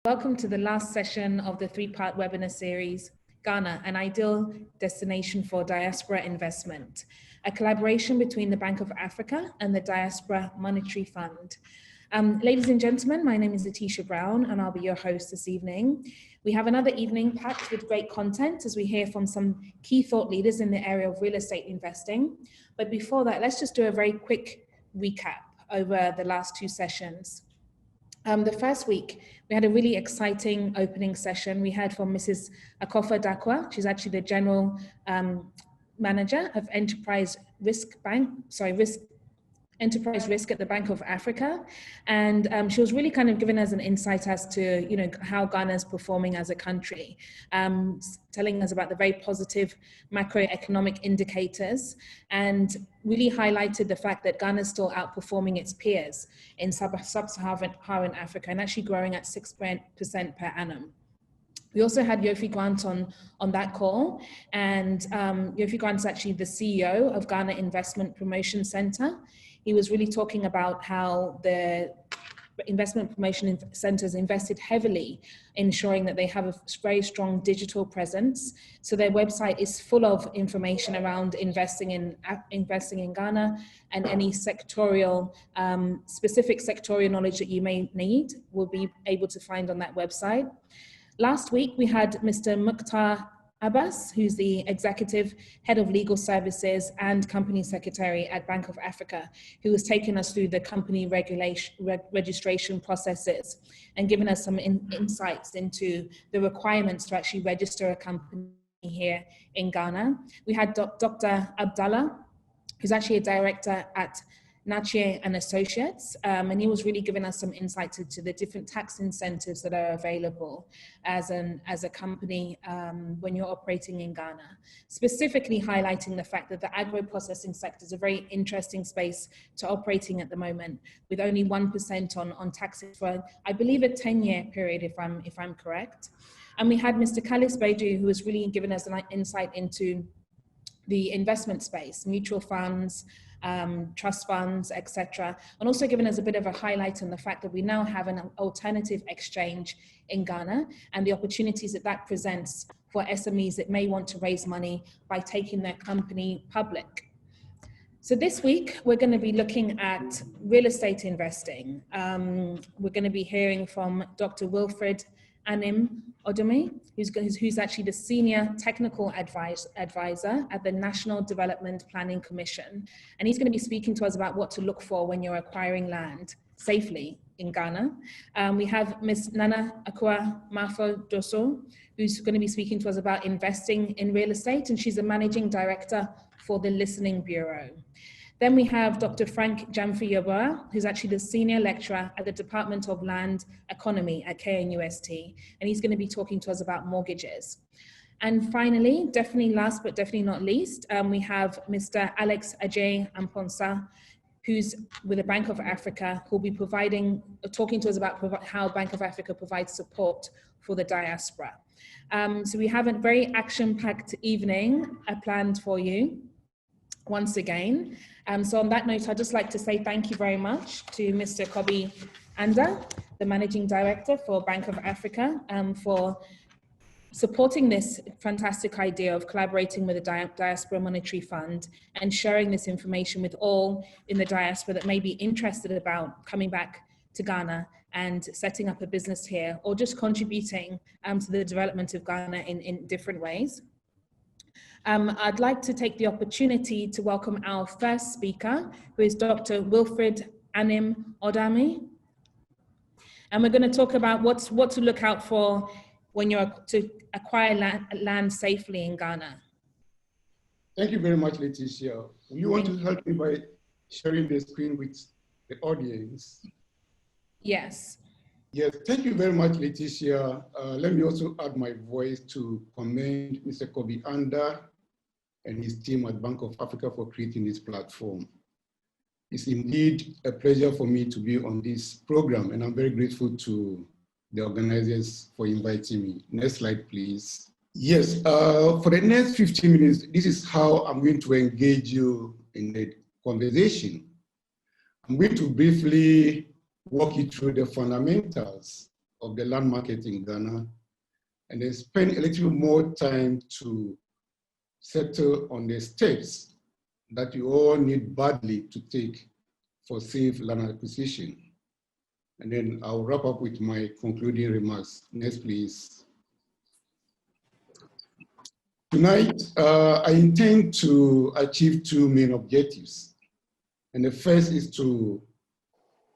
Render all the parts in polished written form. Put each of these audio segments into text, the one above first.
Welcome to the last session of the three-part webinar series, Ghana, an ideal destination for diaspora investment, a collaboration between the Bank of Africa and the Diaspora Monetary Fund. Ladies and gentlemen, my name is Letitia Brown and I'll be your host this evening. We have another evening packed with great content as we hear from some key thought leaders in the area of real estate investing. But before that, let's just do a very quick recap over the last two sessions. The first week, we had a really exciting opening session. We heard from Mrs. Akofa Dakwa. She's actually the General Manager of Enterprise Risk at the Bank of Africa. And she was really kind of giving us an insight as to, how Ghana is performing as a country, telling us about the very positive macroeconomic indicators, and really highlighted the fact that Ghana is still outperforming its peers in sub-Saharan Africa and actually growing at 6% per annum. We also had Yofi Grant on that call, and Yofi Grant is actually the CEO of Ghana Investment Promotion Center. He was really talking about how the investment promotion centers invested heavily in ensuring that they have a very strong digital presence. So their website is full of information around investing in Ghana, and any sectorial, specific sectorial knowledge that you may need will be able to find on that website. Last week, we had Mr. Mukhtar Abbas, who's the Executive Head of Legal Services and Company Secretary at Bank of Africa, who was taking us through the company registration processes and giving us some insights into the requirements to actually register a company here in Ghana. We had Dr. Abdallah, who's actually a director at Nachier and Associates, and he was really giving us some insights into the different tax incentives that are available as a company when you're operating in Ghana, specifically highlighting the fact that the agro-processing sector is a very interesting space to operating at the moment, with only 1% on taxes for, I believe, a 10-year period, if I'm correct. And we had Mr. Kalis Beju, who was really giving us an insight into the investment space, mutual funds, trust funds, etc., and also given us a bit of a highlight on the fact that we now have an alternative exchange in Ghana and the opportunities that presents for SMEs that may want to raise money by taking their company public. So this week, we're going to be looking at real estate investing. We're going to be hearing from Dr. Wilfred Anim Odome, who's actually the Senior Technical Advisor at the National Development Planning Commission. And he's going to be speaking to us about what to look for when you're acquiring land safely in Ghana. We have Ms. Nana Akua Mafo Doso, who's going to be speaking to us about investing in real estate, and she's the Managing Director for the Listening Bureau. Then we have Dr. Frank Jamfi Yeboah, who's actually the Senior Lecturer at the Department of Land Economy at KNUST, and he's going to be talking to us about mortgages. And finally, definitely last but definitely not least, we have Mr. Alex Ajay Amponsa, who's with the Bank of Africa, who'll be talking to us about how Bank of Africa provides support for the diaspora. So we have a very action-packed evening planned for you once again. So on that note, I'd just like to say thank you very much to Mr. Kobi Anda, the Managing Director for Bank of Africa, for supporting this fantastic idea of collaborating with the Diaspora Monetary Fund and sharing this information with all in the diaspora that may be interested about coming back to Ghana and setting up a business here, or just contributing to the development of Ghana in different ways. I'd like to take the opportunity to welcome our first speaker, who is Dr. Wilfred Anim Odame. And we're going to talk about what to look out for when you're to acquire land safely in Ghana. Thank you very much, Letitia. You want to help me by sharing the screen with the audience? Yes. Yes, thank you very much, Letitia. Let me also add my voice to commend Mr. Kobi Anda and his team at Bank of Africa for creating this platform. It's indeed a pleasure for me to be on this program, and I'm very grateful to the organizers for inviting me. Next slide, please. Yes, for the next 15 minutes, this is how I'm going to engage you in the conversation. I'm going to briefly walk you through the fundamentals of the land market in Ghana, and then spend a little more time to settle on the steps that you all need badly to take for safe land acquisition. And then I'll wrap up with my concluding remarks. Next, please. Tonight, I intend to achieve two main objectives. And the first is to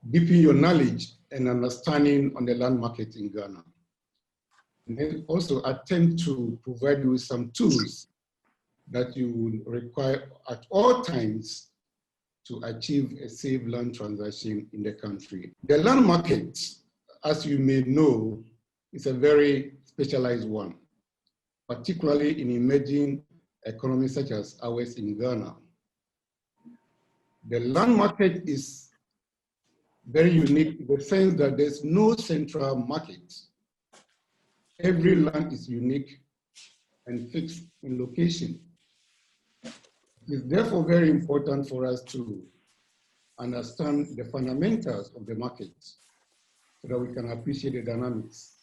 deepen your knowledge and understanding on the land market in Ghana. And then also attempt to provide you with some tools that you will require at all times to achieve a safe land transaction in the country. The land market, as you may know, is a very specialized one, particularly in emerging economies such as ours in Ghana. The land market is very unique in the sense that there's no central market. Every land is unique and fixed in location. It's therefore very important for us to understand the fundamentals of the market so that we can appreciate the dynamics.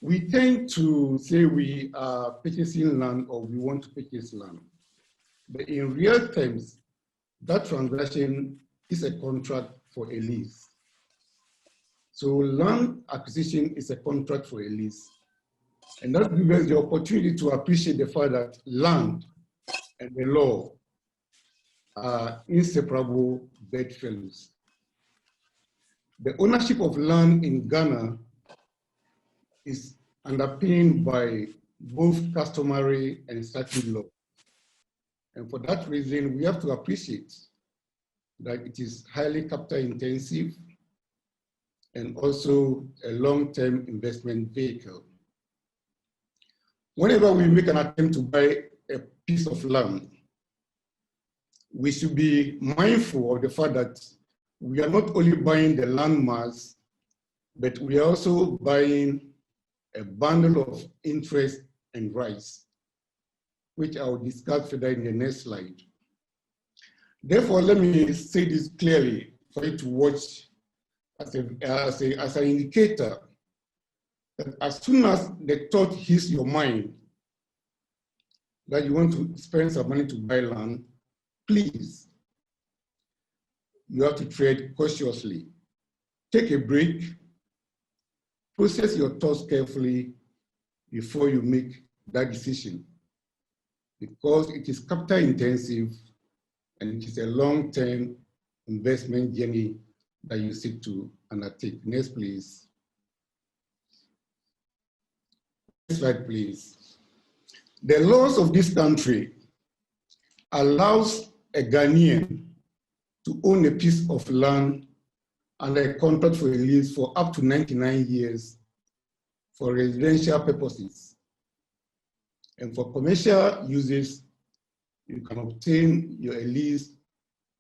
We tend to say we are purchasing land or we want to purchase land, but in real terms, that transaction is a contract for a lease. So land acquisition is a contract for a lease. And that gives us the opportunity to appreciate the fact that land and the law are inseparable bedfellows. The ownership of land in Ghana is underpinned by both customary and statute law. And for that reason, we have to appreciate that it is highly capital intensive and also a long-term investment vehicle. Whenever we make an attempt to buy a piece of land, we should be mindful of the fact that we are not only buying the land mass, but we are also buying a bundle of interest and rights, which I will discuss further in the next slide. Therefore, let me say this clearly for you to watch as an indicator that as soon as the thought hits your mind that you want to spend some money to buy land, please, you have to trade cautiously. Take a break, process your thoughts carefully before you make that decision, because it is capital intensive and it is a long-term investment journey that you seek to undertake. Next, please. Next slide, please. The laws of this country allows a Ghanaian to own a piece of land under a contract for a lease for up to 99 years for residential purposes. And for commercial uses, you can obtain your lease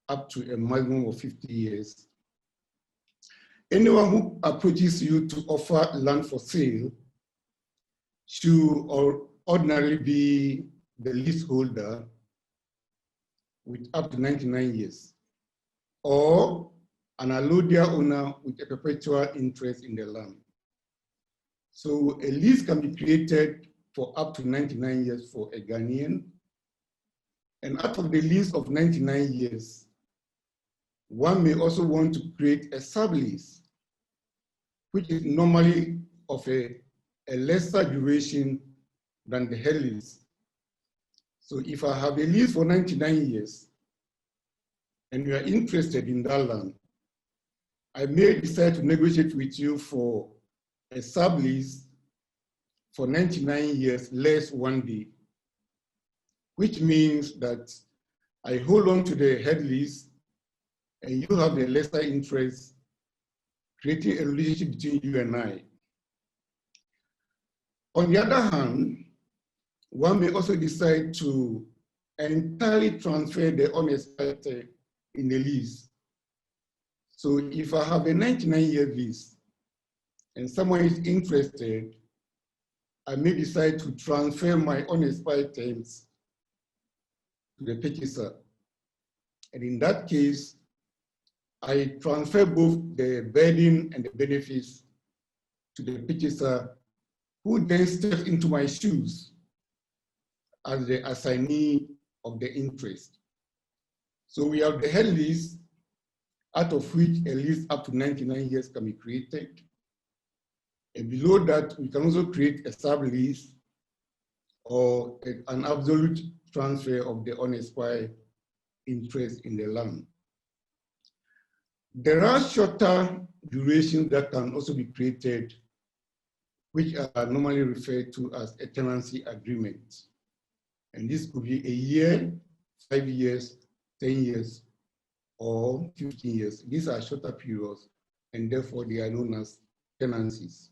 up to a maximum of 50 years. Anyone who approaches you to offer land for sale should ordinarily be the leaseholder with up to 99 years, or an allodial owner with a perpetual interest in the land. So a lease can be created for up to 99 years for a Ghanaian. And out of the lease of 99 years, one may also want to create a sublease, which is normally of a lesser duration than the head lease. So if I have a lease for 99 years and you are interested in that land, I may decide to negotiate with you for a sublease for 99 years less 1 day, which means that I hold on to the head lease and you have a lesser interest, creating a relationship between you and I. On the other hand, one may also decide to entirely transfer the unexpired in the lease. So if I have a 99-year lease and someone is interested, I may decide to transfer my unexpired terms to the purchaser. And in that case, I transfer both the burden and the benefits to the purchaser, who then steps into my shoes as the assignee of the interest. So we have the head lease, out of which a lease up to 99 years can be created. And below that, we can also create a sub-lease or an absolute transfer of the unexpired interest in the land. There are shorter durations that can also be created, which are normally referred to as a tenancy agreement. And this could be a year, 5 years, 10 years, or 15 years. These are shorter periods, and therefore they are known as tenancies.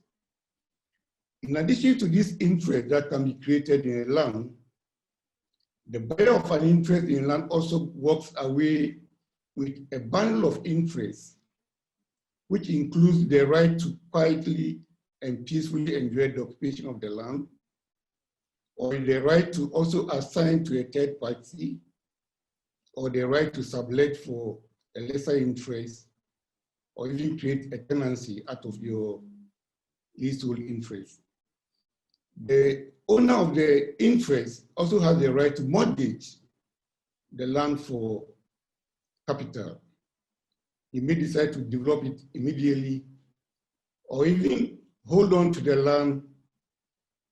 In addition to this interest that can be created in a land, the buyer of an interest in land also walks away with a bundle of interests, which includes the right to quietly and peacefully enjoy the occupation of the land, or the right to also assign to a third party, or the right to sublet for a lesser interest, or even create a tenancy out of your leasehold interest. The owner of the interest also has the right to mortgage the land for capital. He may decide to develop it immediately, or even hold on to the land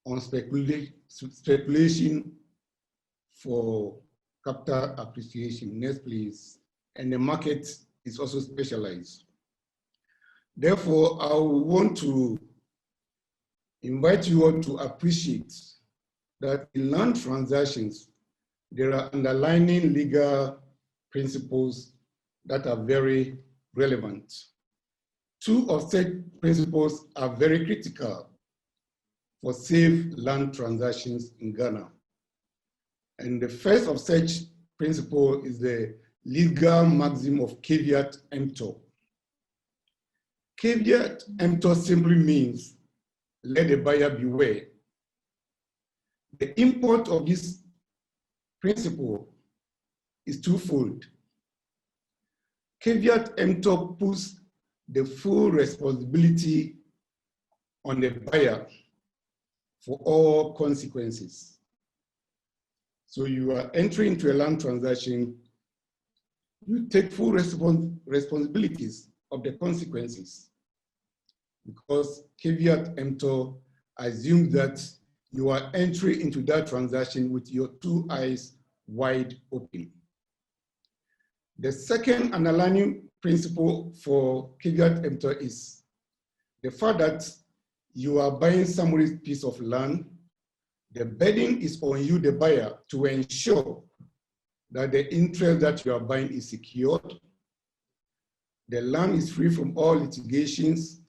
on speculation for capital appreciation. Next, please. And the market is also specialized. Therefore, I want to invite you all to appreciate that in land transactions, there are underlying legal principles that are very relevant. Two of such principles are very critical for safe land transactions in Ghana. And the first of such principle is the legal maxim of caveat emptor. Caveat emptor simply means let the buyer beware. The import of this principle is twofold. Caveat emptor puts the full responsibility on the buyer for all consequences. So you are entering into a land transaction, you take full responsibilities of the consequences, because caveat emptor assumes that you are entering into that transaction with your two eyes wide open. The second underlying principle for caveat emptor is the fact that you are buying somebody's piece of land. The burden is on you, the buyer, to ensure that the interest that you are buying is secured, the land is free from all litigations,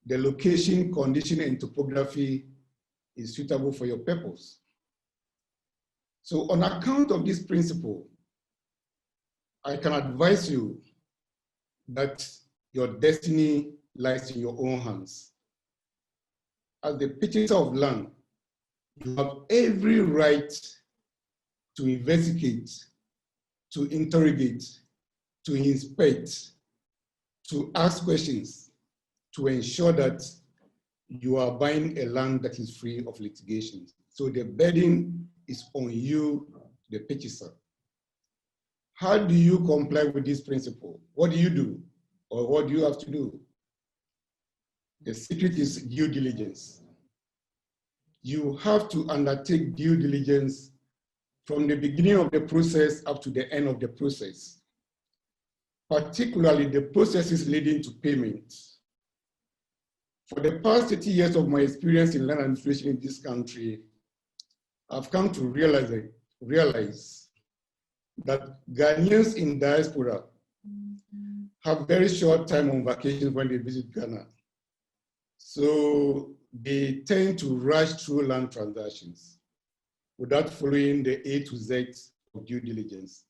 the location, condition, and topography is suitable for your purpose. So on account of this principle, I can advise you that your destiny lies in your own hands. As the purchaser of land, you have every right to investigate, to interrogate, to inspect, to ask questions, to ensure that you are buying a land that is free of litigation. So the burden is on you, the purchaser. How do you comply with this principle? What do you do? Or what do you have to do? The secret is due diligence. You have to undertake due diligence from the beginning of the process up to the end of the process, particularly the processes leading to payment. For the past 30 years of my experience in land administration in this country, I've come to realize that Ghanaians in diaspora have very short time on vacation when they visit Ghana. So they tend to rush through land transactions without following the A to Z of due diligence.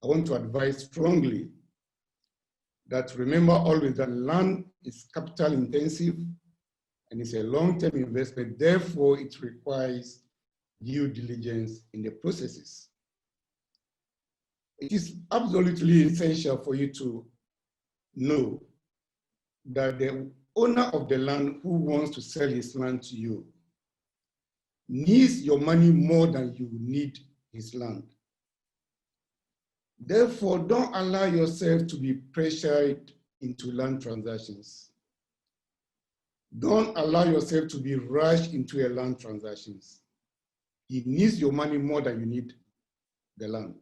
I want to advise strongly that remember always that land is capital intensive and it's a long-term investment. Therefore, it requires due diligence in the processes. It is absolutely essential for you to know that the owner of the land who wants to sell his land to you needs your money more than you need his land. Therefore, don't allow yourself to be pressured into land transactions. Don't allow yourself to be rushed into a land transactions. He needs your money more than you need the land.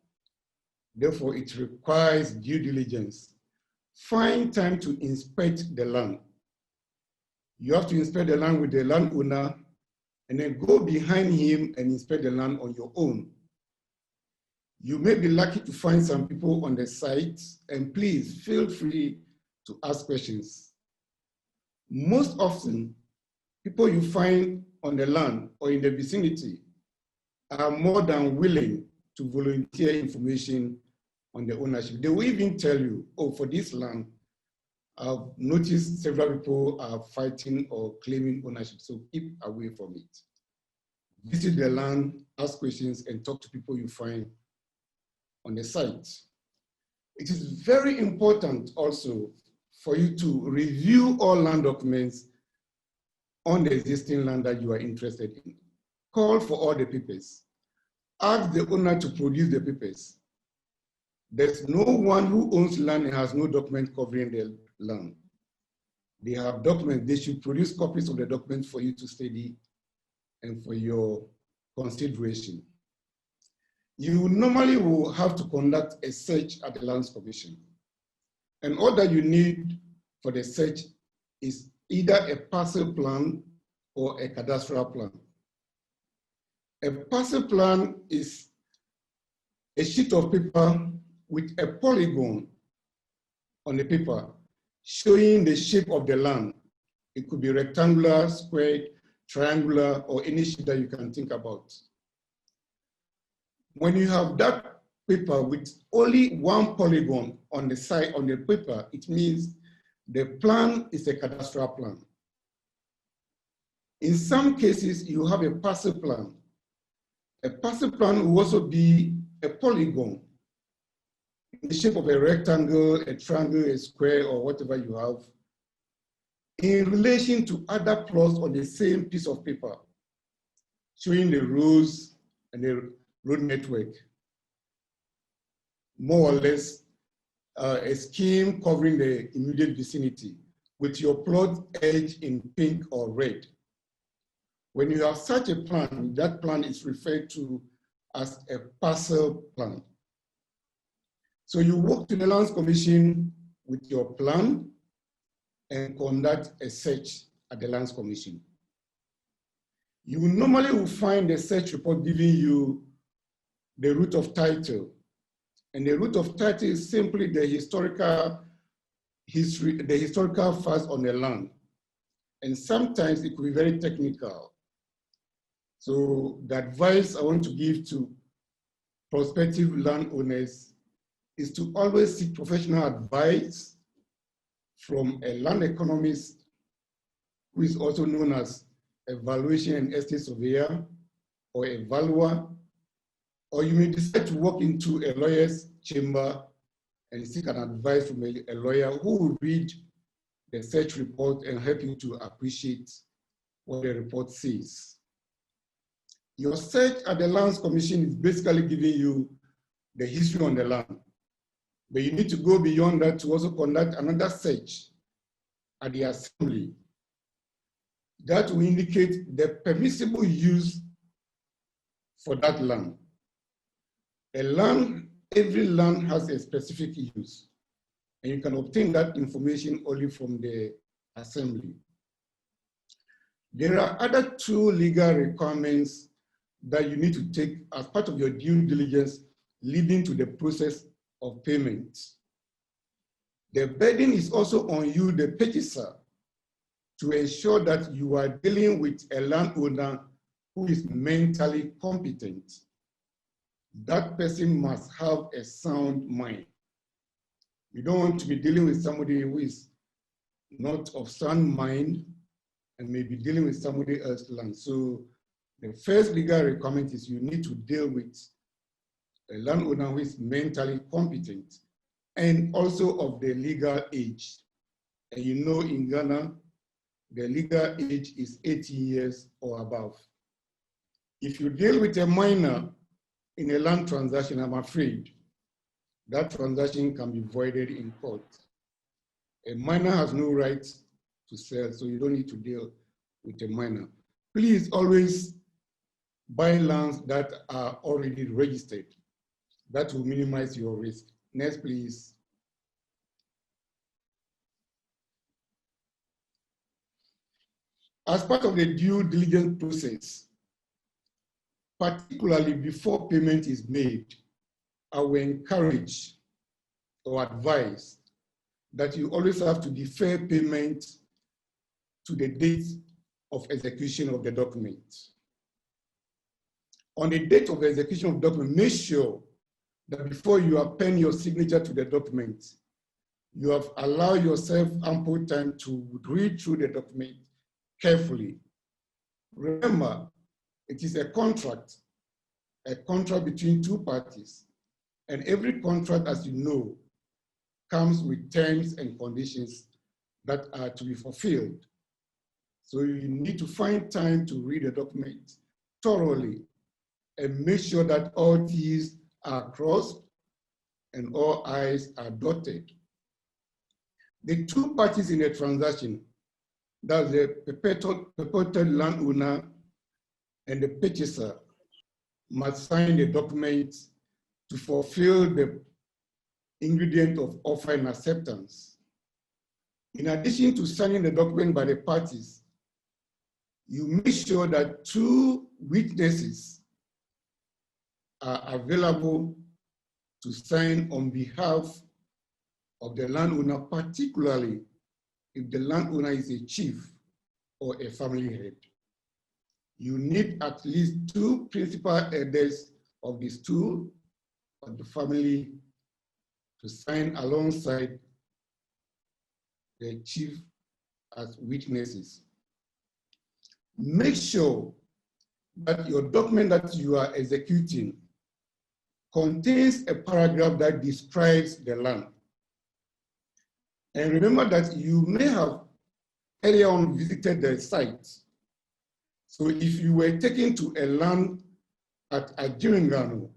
Therefore, it requires due diligence. Find time to inspect the land. You have to inspect the land with the landowner and then go behind him and inspect the land on your own. You may be lucky to find some people on the site, and please feel free to ask questions. Most often, people you find on the land or in the vicinity are more than willing to volunteer information on the ownership. They will even tell you, oh, for this land, I've noticed several people are fighting or claiming ownership, so keep away from it. Visit the land, ask questions, and talk to people you find on the site. It is very important also for you to review all land documents on the existing land that you are interested in. Call for all the papers. Ask the owner to produce the papers. There's no one who owns land and has no document covering the land. They have documents. They should produce copies of the documents for you to study and for your consideration. You normally will have to conduct a search at the Lands Commission. And all that you need for the search is either a parcel plan or a cadastral plan. A parcel plan is a sheet of paper with a polygon on the paper showing the shape of the land. It could be rectangular, square, triangular, or any shape that you can think about. When you have that paper with only one polygon on the side on the paper, it means the plan is a cadastral plan. In some cases, you have a parcel plan. A parcel plan will also be a polygon in the shape of a rectangle, a triangle, a square, or whatever you have, in relation to other plots on the same piece of paper, showing the roads and the road network. More or less a scheme covering the immediate vicinity with your plot edge in pink or red. When you have such a plan, that plan is referred to as a parcel plan. So you walk to the Lands Commission with your plan and conduct a search at the Lands Commission. You normally will find the search report giving you the root of title. And the root of title is simply the historical history, the historical facts on the land. And sometimes it could be very technical. So the advice I want to give to prospective landowners is to always seek professional advice from a land economist who is also known as a valuation and estate surveyor or a valuer, or you may decide to walk into a lawyer's chamber and seek an advice from a lawyer who will read the search report and help you to appreciate what the report says. Your search at the Lands Commission is basically giving you the history on the land, but you need to go beyond that to also conduct another search at the assembly that will indicate the permissible use for that land. Every land has a specific use, and you can obtain that information only from the assembly. There are other two legal requirements that you need to take as part of your due diligence leading to the process of payment. The burden is also on you, the purchaser, to ensure that you are dealing with a landowner who is mentally competent. That person must have a sound mind. You don't want to be dealing with somebody who is not of sound mind and maybe dealing with somebody else's land. So the first legal requirement is you need to deal with a landowner who is mentally competent and also of the legal age. And you know in Ghana, the legal age is 18 years or above. If you deal with a minor in a land transaction, I'm afraid that transaction can be voided in court. A minor has no right to sell, so you don't need to deal with a minor. Please always buy lands that are already registered. That will minimize your risk. Next, please. As part of the due diligence process, particularly before payment is made, I will encourage or advise that you always have to defer payment to the date of execution of the document. On the date of the execution of the document, make sure that before you append your signature to the document, you have allowed yourself ample time to read through the document carefully. Remember, it is a contract between two parties, and every contract, as you know, comes with terms and conditions that are to be fulfilled. So you need to find time to read the document thoroughly and make sure that all T's are crossed and all I's are dotted. The two parties in a transaction, that's the purported landowner and the purchaser, must sign the document to fulfill the ingredient of offer and acceptance. In addition to signing the document by the parties, you make sure that two witnesses are available to sign on behalf of the landowner, particularly if the landowner is a chief or a family head. You need at least two principal heads of the stool of the family to sign alongside the chief as witnesses. Make sure that your document that you are executing contains a paragraph that describes the land. And remember that you may have earlier on visited the site. So if you were taken to a land at Ajiringano,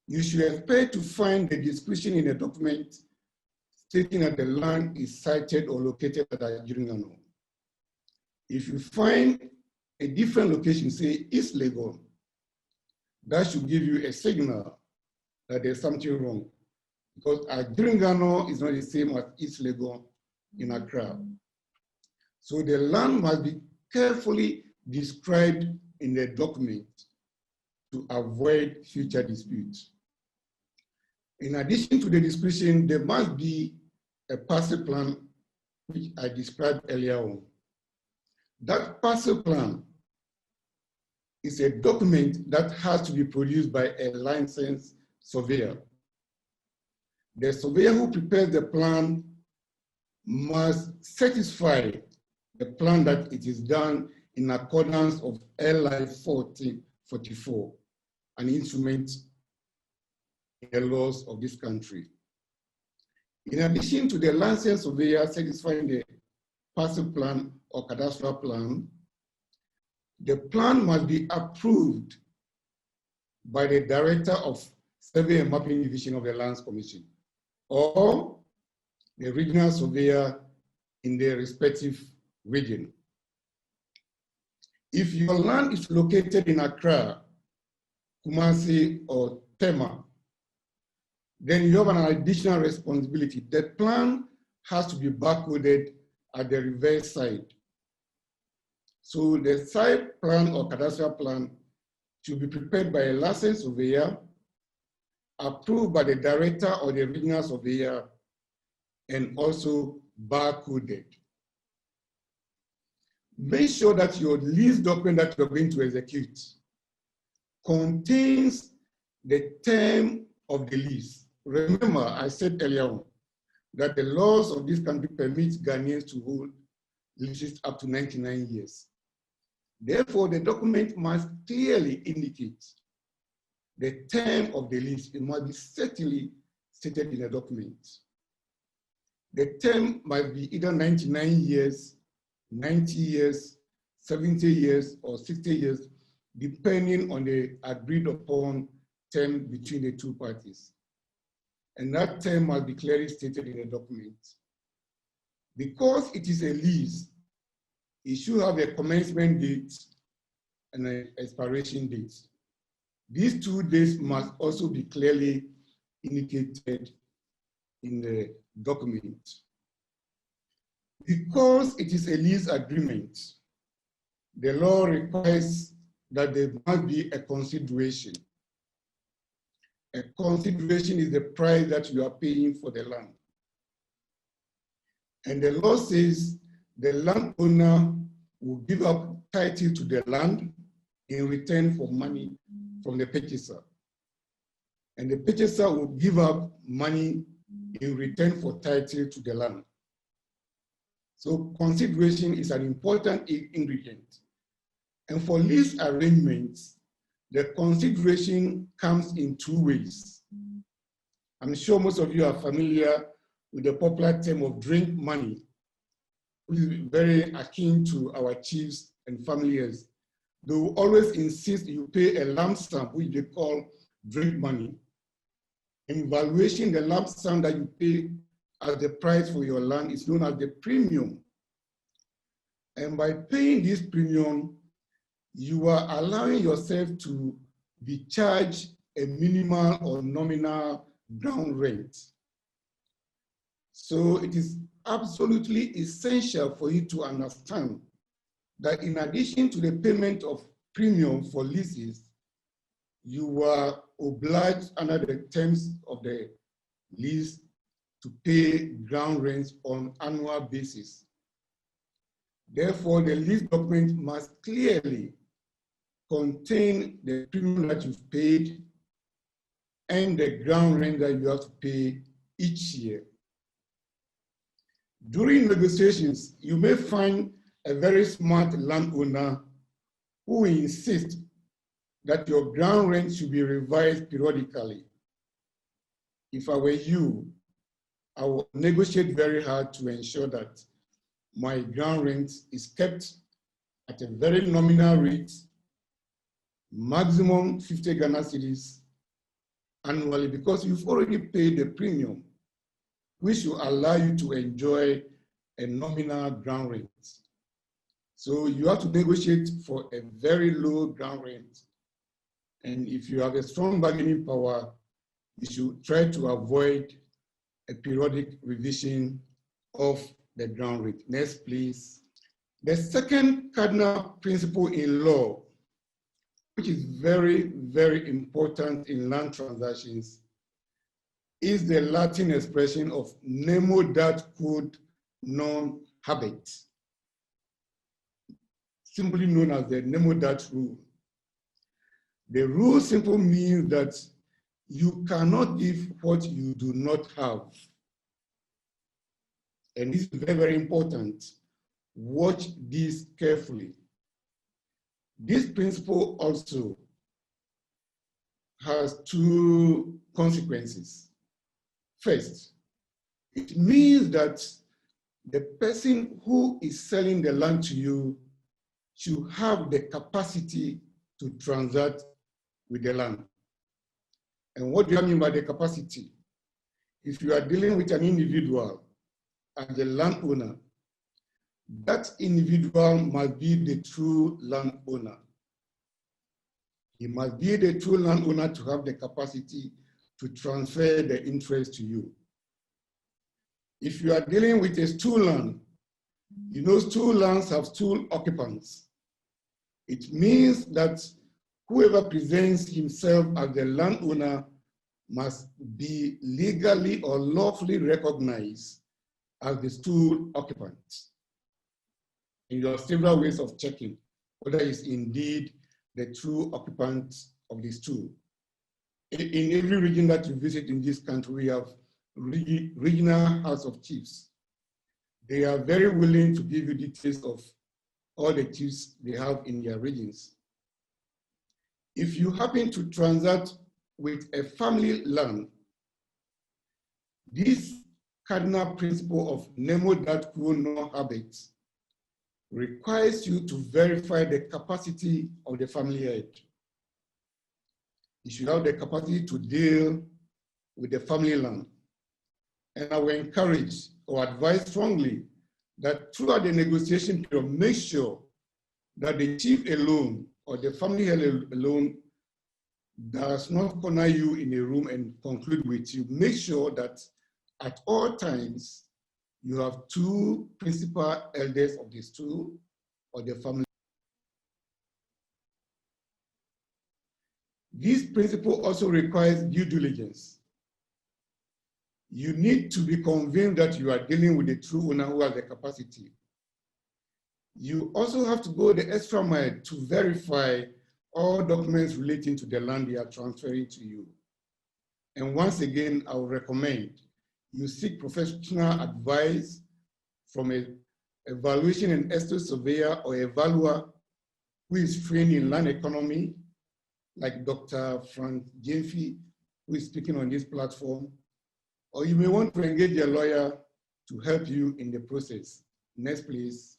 you should expect to find the description in the document stating that the land is sited or located at Ajiringano. If you find a different location, say East Legon, that should give you a signal that there's something wrong, because Ajiringano is not the same as East Legon in Accra. So the land must be carefully described in the document to avoid future disputes. In addition to the description, there must be a parcel plan, which I described earlier on. That parcel plan is a document that has to be produced by a licensed surveyor. The surveyor who prepares the plan must satisfy the plan that it is done in accordance of LI 1444, an instrument in the laws of this country. In addition to the licensed surveyor satisfying the parcel plan or cadastral plan, the plan must be approved by the Director of Survey and Mapping Division of the Lands Commission or the regional surveyor in their respective region. If your land is located in Accra, Kumasi, or Tema, then you have an additional responsibility. The plan has to be barcoded at the reverse side. So the side plan or cadastral plan should be prepared by a licensed surveyor, approved by the director or the regional surveyor, and also barcoded. Make sure that your lease document that you're going to execute contains the term of the lease. Remember, I said earlier on that the laws of this country permit Ghanaians to hold leases up to 99 years. Therefore, the document must clearly indicate the term of the lease. It must be certainly stated in the document. The term must be either 99 years 90 years, 70 years, or 60 years, depending on the agreed upon term between the two parties. And that term must be clearly stated in the document. Because it is a lease, it should have a commencement date and an expiration date. These 2 dates must also be clearly indicated in the document. Because it is a lease agreement, the law requires that there must be a consideration. A consideration is the price that you are paying for the land. And the law says the landowner will give up title to the land in return for money from the purchaser. And the purchaser will give up money in return for title to the land. So consideration is an important ingredient. And for lease arrangements, the consideration comes in 2 ways. I'm sure most of you are familiar with the popular term of drink money, which is very akin to our chiefs and familiars. They will always insist you pay a lump sum, which they call drink money. In valuation, the lump sum that you pay as the price for your land is known as the premium. And by paying this premium, you are allowing yourself to be charged a minimal or nominal ground rent. So it is absolutely essential for you to understand that in addition to the payment of premium for leases, you are obliged under the terms of the lease to pay ground rents on an annual basis. Therefore, the lease document must clearly contain the premium that you've paid and the ground rent that you have to pay each year. During negotiations, you may find a very smart landowner who insists that your ground rent should be revised periodically. If I were you, I would negotiate very hard to ensure that my ground rent is kept at a very nominal rate, maximum 50 Ghana cedis annually, because you've already paid the premium, which will allow you to enjoy a nominal ground rent. So you have to negotiate for a very low ground rent. And if you have a strong bargaining power, you should try to avoid a periodic revision of the ground rate. Next, please. The second cardinal principle in law, which is very, very important in land transactions, is the Latin expression of nemo dat quod non habet, simply known as the nemo dat rule. The rule simply means that you cannot give what you do not have. And this is very, very important. Watch this carefully. This principle also has 2 consequences. First, it means that the person who is selling the land to you should have the capacity to transact with the land. And what do I mean by the capacity? If you are dealing with an individual as a landowner, that individual must be the true landowner. He must be the true landowner to have the capacity to transfer the interest to you. If you are dealing with a stool land, you know stool lands have stool occupants. It means that whoever presents himself as the landowner must be legally or lawfully recognized as the stool occupant. And there are several ways of checking whether he's indeed the true occupant of the stool. In every region that you visit in this country, we have regional House of Chiefs. They are very willing to give you details of all the chiefs they have in their regions. If you happen to transact with a family land, this cardinal principle of nemo dat quo non habet requires you to verify the capacity of the family head. You should have the capacity to deal with the family land. And I will encourage or advise strongly that throughout the negotiation period, make sure that the chief alone or the family head alone does not corner you in a room and conclude with you. Make sure that at all times you have two principal elders of the stool or the family. This principle also requires due diligence. You need to be convinced that you are dealing with a true owner who has the capacity. You also have to go the extra mile to verify all documents relating to the land they are transferring to you. And once again, I would recommend you seek professional advice from a evaluation and estate surveyor or evaluator who is trained in land economy, like Dr. Frank Jemfi, who is speaking on this platform. Or you may want to engage a lawyer to help you in the process. Next, please.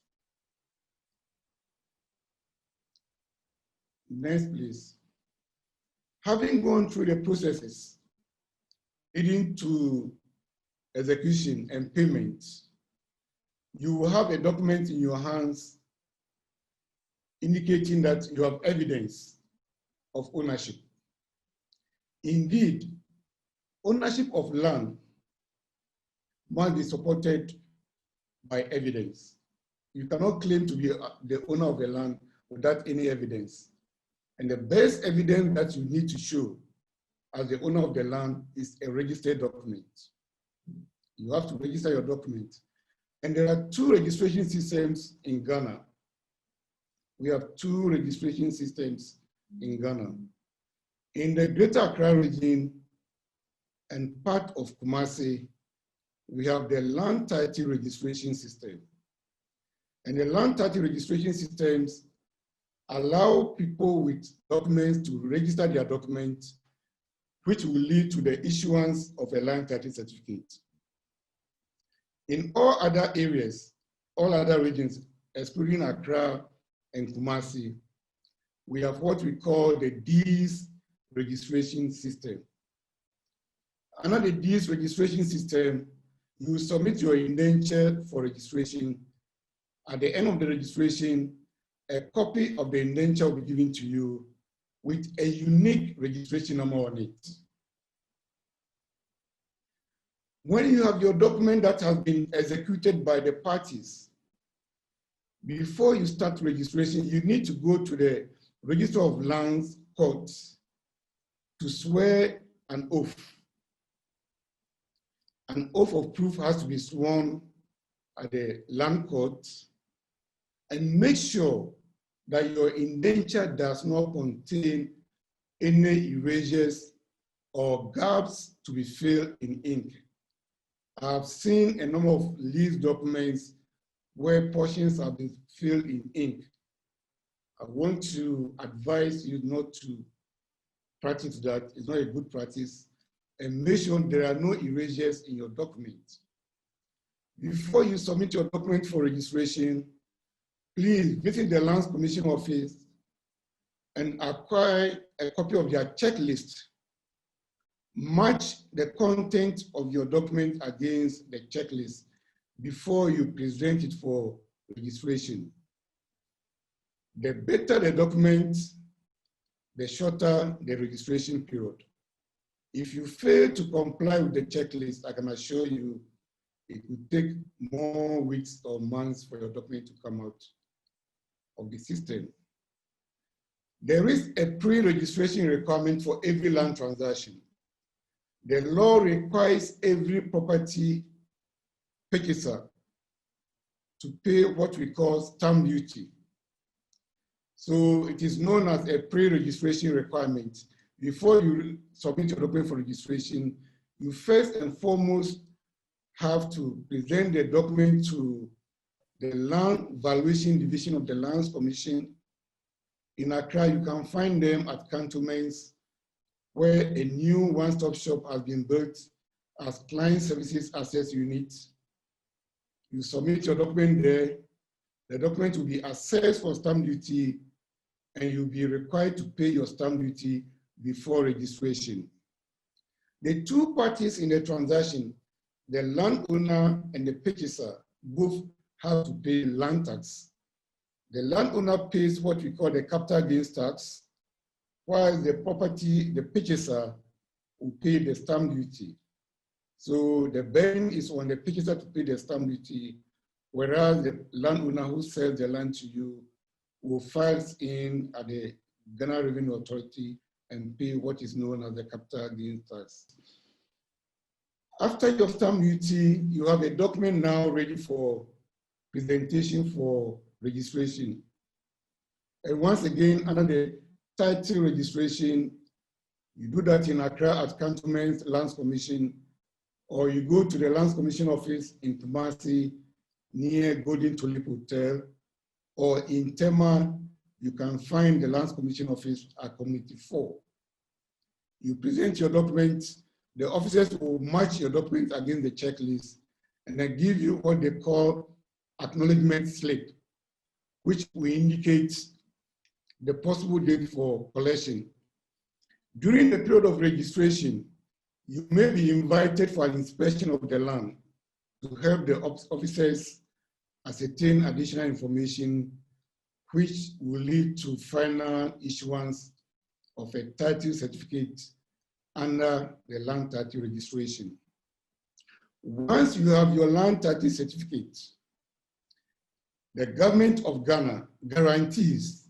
Next, please. Having gone through the processes leading to execution and payment, you will have a document in your hands indicating that you have evidence of ownership. Indeed, ownership of land must be supported by evidence. You cannot claim to be the owner of the land without any evidence. And the best evidence that you need to show as the owner of the land is a registered document. You have to register your document. And there are two registration systems in Ghana. We have two registration systems in Ghana. In the Greater Accra region and part of Kumasi, we have the land title registration system. And the land title registration systems allow people with documents to register their documents, which will lead to the issuance of a land title certificate. In all other areas, all other regions, excluding Accra and Kumasi, we have what we call the deeds registration system. Under the deeds registration system, you submit your indenture for registration. At the end of the registration, a copy of the indenture will be given to you with a unique registration number on it. When you have your document that has been executed by the parties, before you start registration, you need to go to the Register of Lands Court to swear an oath. An oath of proof has to be sworn at the land court, and make sure that your indenture does not contain any erasures or gaps to be filled in ink. I've seen a number of lease documents where portions have been filled in ink. I want to advise you not to practice that. It's not a good practice. And make sure there are no erasures in your document. Before you submit your document for registration, please visit the Lands Commission office and acquire a copy of their checklist. Match the content of your document against the checklist before you present it for registration. The better the document, the shorter the registration period. If you fail to comply with the checklist, I can assure you it will take more weeks or months for your document to come out of the system. There is a pre-registration requirement for every land transaction. The law requires every property purchaser to pay what we call stamp duty. So it is known as a pre-registration requirement. Before you submit your document for registration, you first and foremost have to present the document to the Land Valuation Division of the Lands Commission. In Accra, you can find them at cantonments where a new one-stop shop has been built as Client Services Access Unit. You submit your document there. The document will be assessed for stamp duty, and you'll be required to pay your stamp duty before registration. The two parties in the transaction, the landowner and the purchaser, both have to pay land tax. The landowner pays what we call the capital gains tax, while the purchaser will pay the stamp duty. So the burden is on the purchaser to pay the stamp duty, whereas the landowner who sells the land to you will file in at the Ghana Revenue Authority and pay what is known as the capital gains tax. After your stamp duty, you have a document now ready for presentation for registration. And once again, under the title registration, you do that in Accra at Cantonment Lands Commission, or you go to the Lands Commission office in Kumasi near Golden Tulip Hotel, or in Tema, you can find the Lands Commission office at Community 4. You present your documents, the officers will match your documents against the checklist, and they give you what they call acknowledgement slip, which will indicate the possible date for collection. During the period of registration, you may be invited for an inspection of the land to help the officers ascertain additional information, which will lead to final issuance of a title certificate under the land title registration. Once you have your land title certificate, the government of Ghana guarantees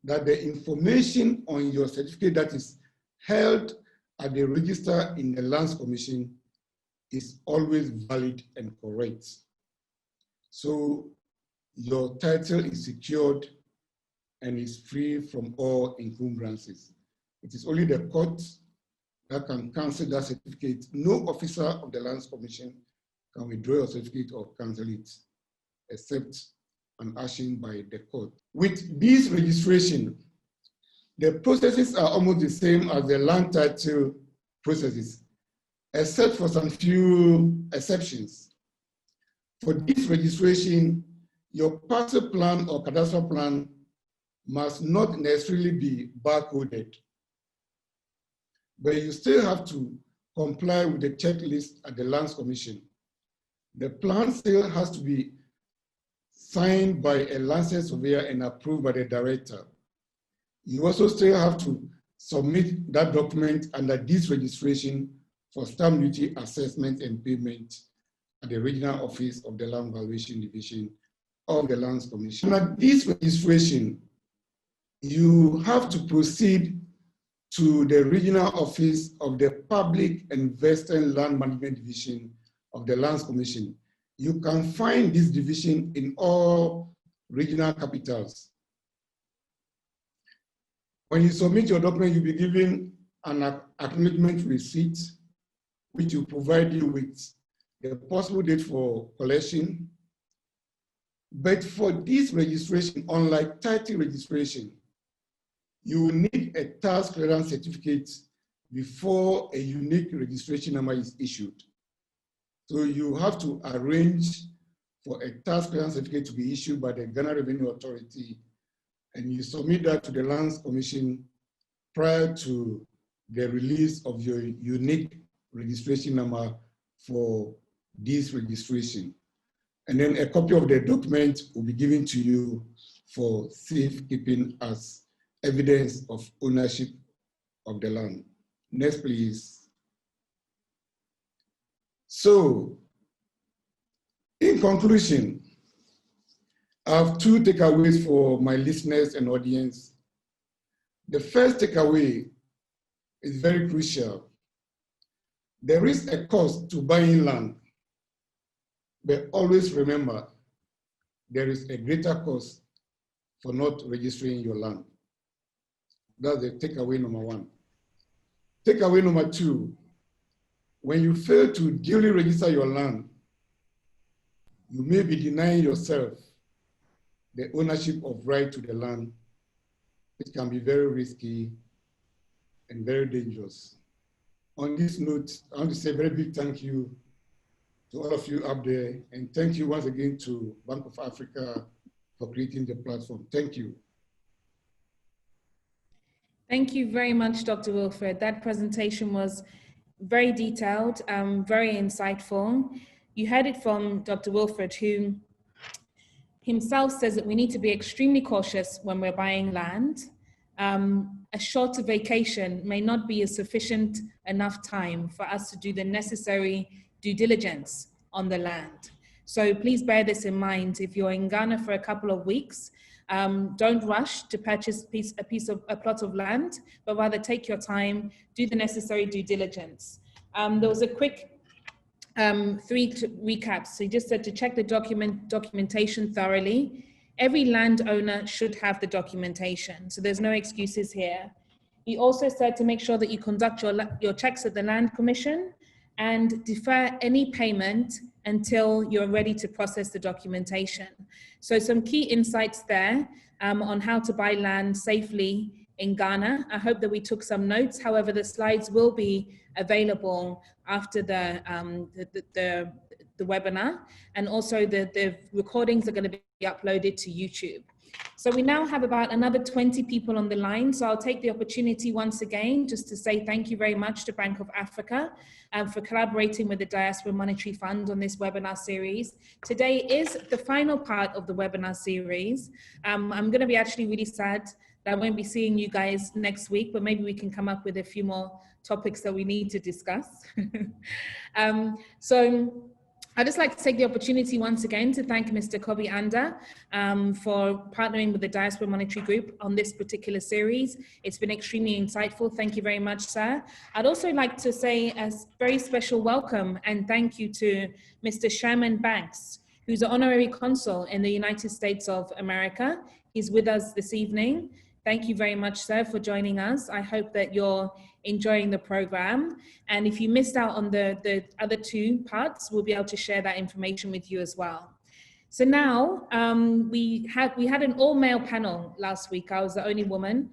that the information on your certificate that is held at the register in the Lands Commission is always valid and correct. So your title is secured and is free from all encumbrances. It is only the court that can cancel that certificate. No officer of the Lands Commission can withdraw your certificate or cancel it, except an action by the court. With this registration, the processes are almost the same as the land title processes, except for some few exceptions. For this registration, your parcel plan or cadastral plan must not necessarily be barcoded, but you still have to comply with the checklist at the Lands Commission. The plan still has to be signed by a licensed surveyor and approved by the director. You also still have to submit that document under this registration for stamp duty assessment and payment at the regional office of the Land Valuation Division of the Lands Commission. Under this registration, you have to proceed to the regional office of the Public and Western Land Management Division of the Lands Commission. You can find this division in all regional capitals. When you submit your document, you'll be given an acknowledgement receipt, which will provide you with the possible date for collection. But for this registration, unlike title registration, you will need a tax clearance certificate before a unique registration number is issued. So you have to arrange for a tax clearance certificate to be issued by the Ghana Revenue Authority, and you submit that to the Lands Commission prior to the release of your unique registration number for this registration. And then a copy of the document will be given to you for safekeeping as evidence of ownership of the land. Next, please. So, in conclusion, I have two takeaways for my listeners and audience. The first takeaway is very crucial. There is a cost to buying land, but always remember, there is a greater cost for not registering your land. That's the takeaway number one. Takeaway number two, when you fail to duly register your land, you may be denying yourself the ownership of right to the land, which can be very risky and very dangerous. On this note, I want to say a very big thank you to all of you up there, and thank you once again to Bank of Africa for creating the platform. Thank you. Thank you very much, Dr. Wilfred. That presentation was very detailed, very insightful. You heard it from Dr. Wilfred, who himself says that we need to be extremely cautious when we're buying land. A shorter vacation may not be a sufficient enough time for us to do the necessary due diligence on the land. So please bear this in mind. If you're in Ghana for a couple of weeks, don't rush to purchase a plot of land, but rather take your time, do the necessary due diligence. There was a quick 3 recaps. So he just said to check the documentation thoroughly. Every landowner should have the documentation, so there's no excuses here. He also said to make sure that you conduct your checks at the Land Commission and defer any payment until you're ready to process the documentation. So some key insights there on how to buy land safely in Ghana. I hope that we took some notes. However, the slides will be available after the webinar, and also the recordings are going to be uploaded to YouTube. So we now have about another 20 people on the line. So I'll take the opportunity once again just to say thank you very much to Bank of Africa for collaborating with the Diaspora Monetary Fund on this webinar series. Today is the final part of the webinar series. I'm going to be actually really sad that I won't be seeing you guys next week, but maybe we can come up with a few more topics that we need to discuss. So I'd just like to take the opportunity once again to thank Mr. Kobi Anda for partnering with the Diaspora Monetary Group on this particular series. It's been extremely insightful. Thank you very much, sir. I'd also like to say a very special welcome and thank you to Mr. Sherman Banks, who's an honorary consul in the United States of America. He's with us this evening. Thank you very much, sir, for joining us. I hope that you're enjoying the program. And if you missed out on the other 2 parts, we'll be able to share that information with you as well. So now we had an all-male panel last week. I was the only woman.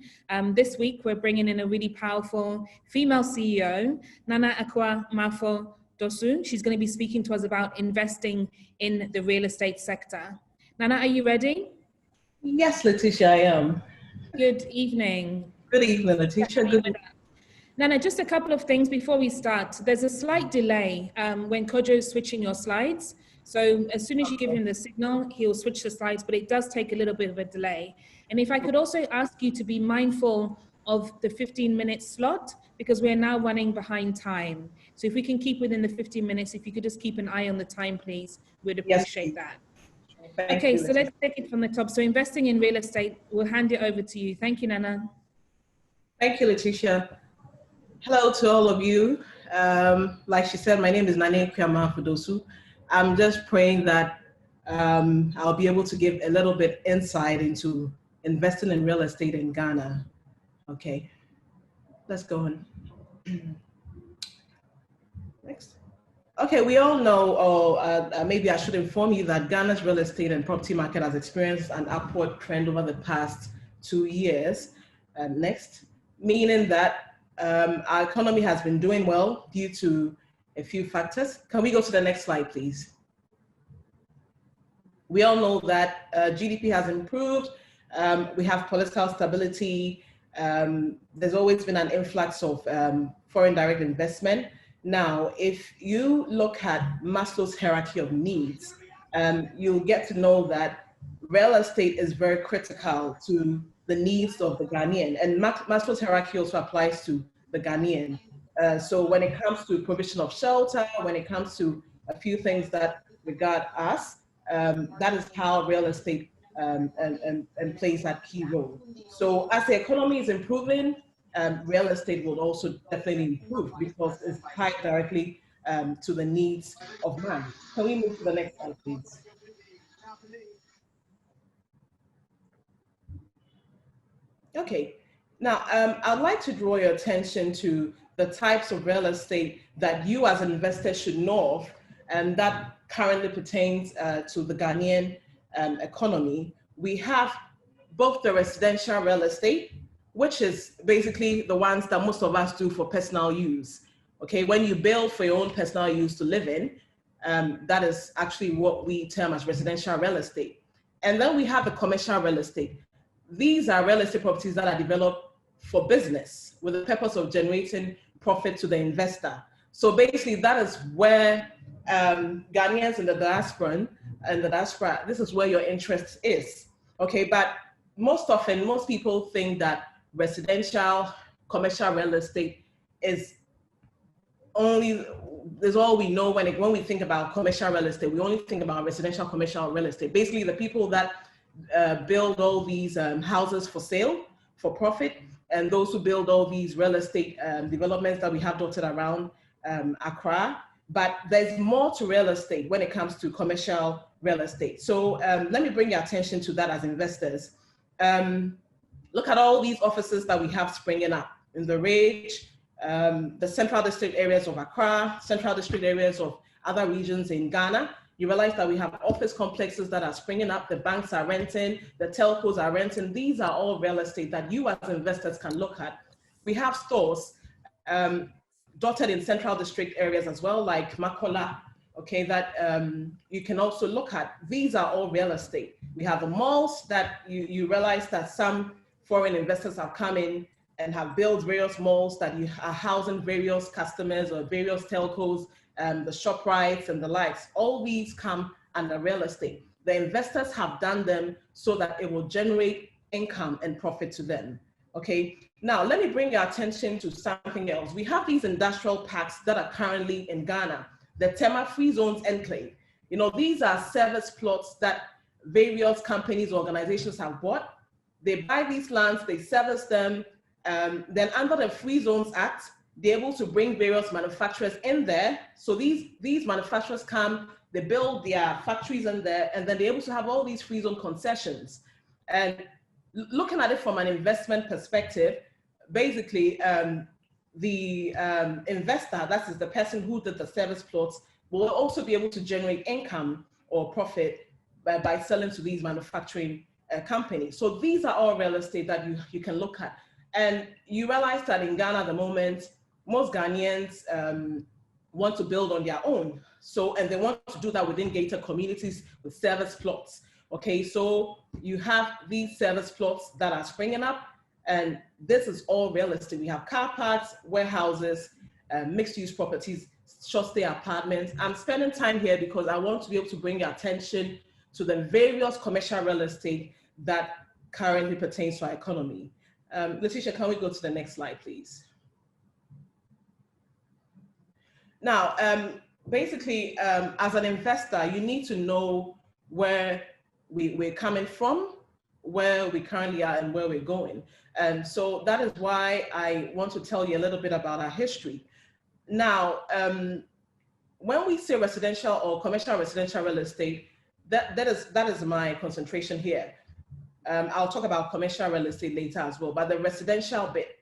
This week, we're bringing in a really powerful female CEO, Nana Akua Mafo Dosun. She's going to be speaking to us about investing in the real estate sector. Nana, are you ready? Yes, Letitia, I am. Good evening. Good evening, Letitia. Good evening. Nana, just a couple of things before we start. There's a slight delay when Kojo is switching your slides. So as soon as you give him the signal, he'll switch the slides, but it does take a little bit of a delay. And if I could also ask you to be mindful of the 15-minute slot, because we're now running behind time. So if we can keep within the 15 minutes, if you could just keep an eye on the time, please, we'd appreciate that. Okay, so let's take it from the top. So investing in real estate, we'll hand it over to you. Thank you, Nana. Thank you, Letitia. Hello to all of you. Like she said, my name is Nana Akua Mafo Dosun. I'm just praying that I'll be able to give a little bit insight into investing in real estate in Ghana. Okay, let's go on. Next. Okay, we all know, or maybe I should inform you that Ghana's real estate and property market has experienced an upward trend over the past 2 years. Next, meaning that our economy has been doing well due to a few factors. Can we go to the next slide, please? We all know that GDP has improved. We have political stability. There's always been an influx of foreign direct investment. Now, if you look at Maslow's hierarchy of needs, you'll get to know that real estate is very critical to the needs of the Ghanaian. And Maslow's hierarchy also applies to the Ghanaian. So when it comes to provision of shelter, when it comes to a few things that regard us, that is how real estate and plays that key role. So as the economy is improving, real estate will also definitely improve because it's tied directly to the needs of man. Can we move to the next slide, please? Okay, now I'd like to draw your attention to the types of real estate that you as an investor should know of, and that currently pertains to the Ghanaian economy. We have both the residential real estate, which is basically the ones that most of us do for personal use. Okay, when you build for your own personal use to live in, that is actually what we term as residential real estate. And then we have the commercial real estate. These are real estate properties that are developed for business with the purpose of generating profit to the investor. So basically that is where Ghanaians in the diaspora, this is where your interest is. Okay, but most often, most people think that residential commercial real estate is all we know when we think about commercial real estate. We only think about residential commercial real estate. Basically, the people that build all these houses for sale, for profit, and those who build all these real estate developments that we have dotted around Accra. But there's more to real estate when it comes to commercial real estate. So let me bring your attention to that as investors. Look at all these offices that we have springing up in the Rage, the central district areas of Accra, central district areas of other regions in Ghana. You realize that we have office complexes that are springing up, the banks are renting, the telcos are renting. These are all real estate that you as investors can look at. We have stores dotted in central district areas as well, like Makola, okay, that you can also look at. These are all real estate. We have the malls that you realize that some foreign investors have come in and have built various malls that you are housing various customers or various telcos, the ShopRites and the likes. All these come under real estate. The investors have done them so that it will generate income and profit to them. Okay, now let me bring your attention to something else. We have these industrial parks that are currently in Ghana, the Tema Free Zones Enclave. You know, these are service plots that various companies, organizations have bought. They buy these lands, they service them. Then under the Free Zones Act, they're able to bring various manufacturers in there. So these manufacturers come, they build their factories in there, and then they're able to have all these free zone concessions. And looking at it from an investment perspective, basically the investor, that is the person who did the service plots, will also be able to generate income or profit by selling to these manufacturing companies. So these are all real estate that you can look at. And you realize that in Ghana at the moment, most Ghanaians want to build on their own. So, and they want to do that within gated communities with service plots. Okay, so you have these service plots that are springing up, and this is all real estate. We have car parks, warehouses, mixed use properties, short stay apartments. I'm spending time here because I want to be able to bring your attention to the various commercial real estate that currently pertains to our economy. Letitia, can we go to the next slide, please? Now, basically, as an investor, you need to know where we're coming from, where we currently are, and where we're going. And so that is why I want to tell you a little bit about our history. Now, when we say residential or commercial residential real estate, that is my concentration here. I'll talk about commercial real estate later as well, but the residential bit,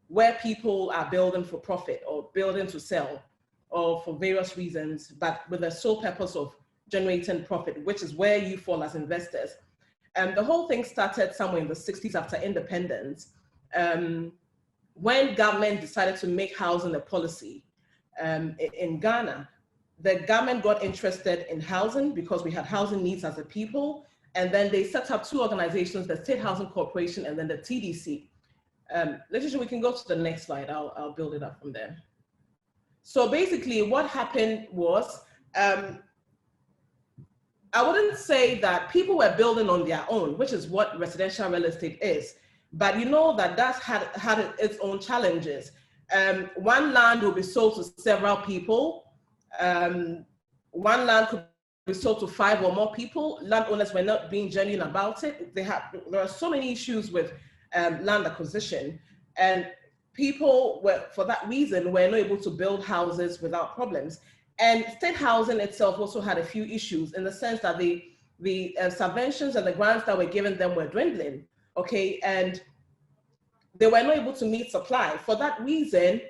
where people are building for profit or building to sell or for various reasons, but with the sole purpose of generating profit, which is where you fall as investors. And the whole thing started somewhere in the 60s after independence, when government decided to make housing a policy in Ghana. The government got interested in housing because we had housing needs as a people. And then they set up two organizations, the State Housing Corporation and then the TDC. Letitia, we can go to the next slide. I'll build it up from there. So basically what happened was, I wouldn't say that people were building on their own, which is what residential real estate is. But you know that that's had its own challenges. One land will be sold to several people. One land could be sold to 5 or more people. Landowners were not being genuine about it. There are so many issues with land acquisition, and people were, for that reason, were not able to build houses without problems. And state housing itself also had a few issues in the sense that the subventions and the grants that were given them were dwindling, okay? And they were not able to meet supply. For that reason,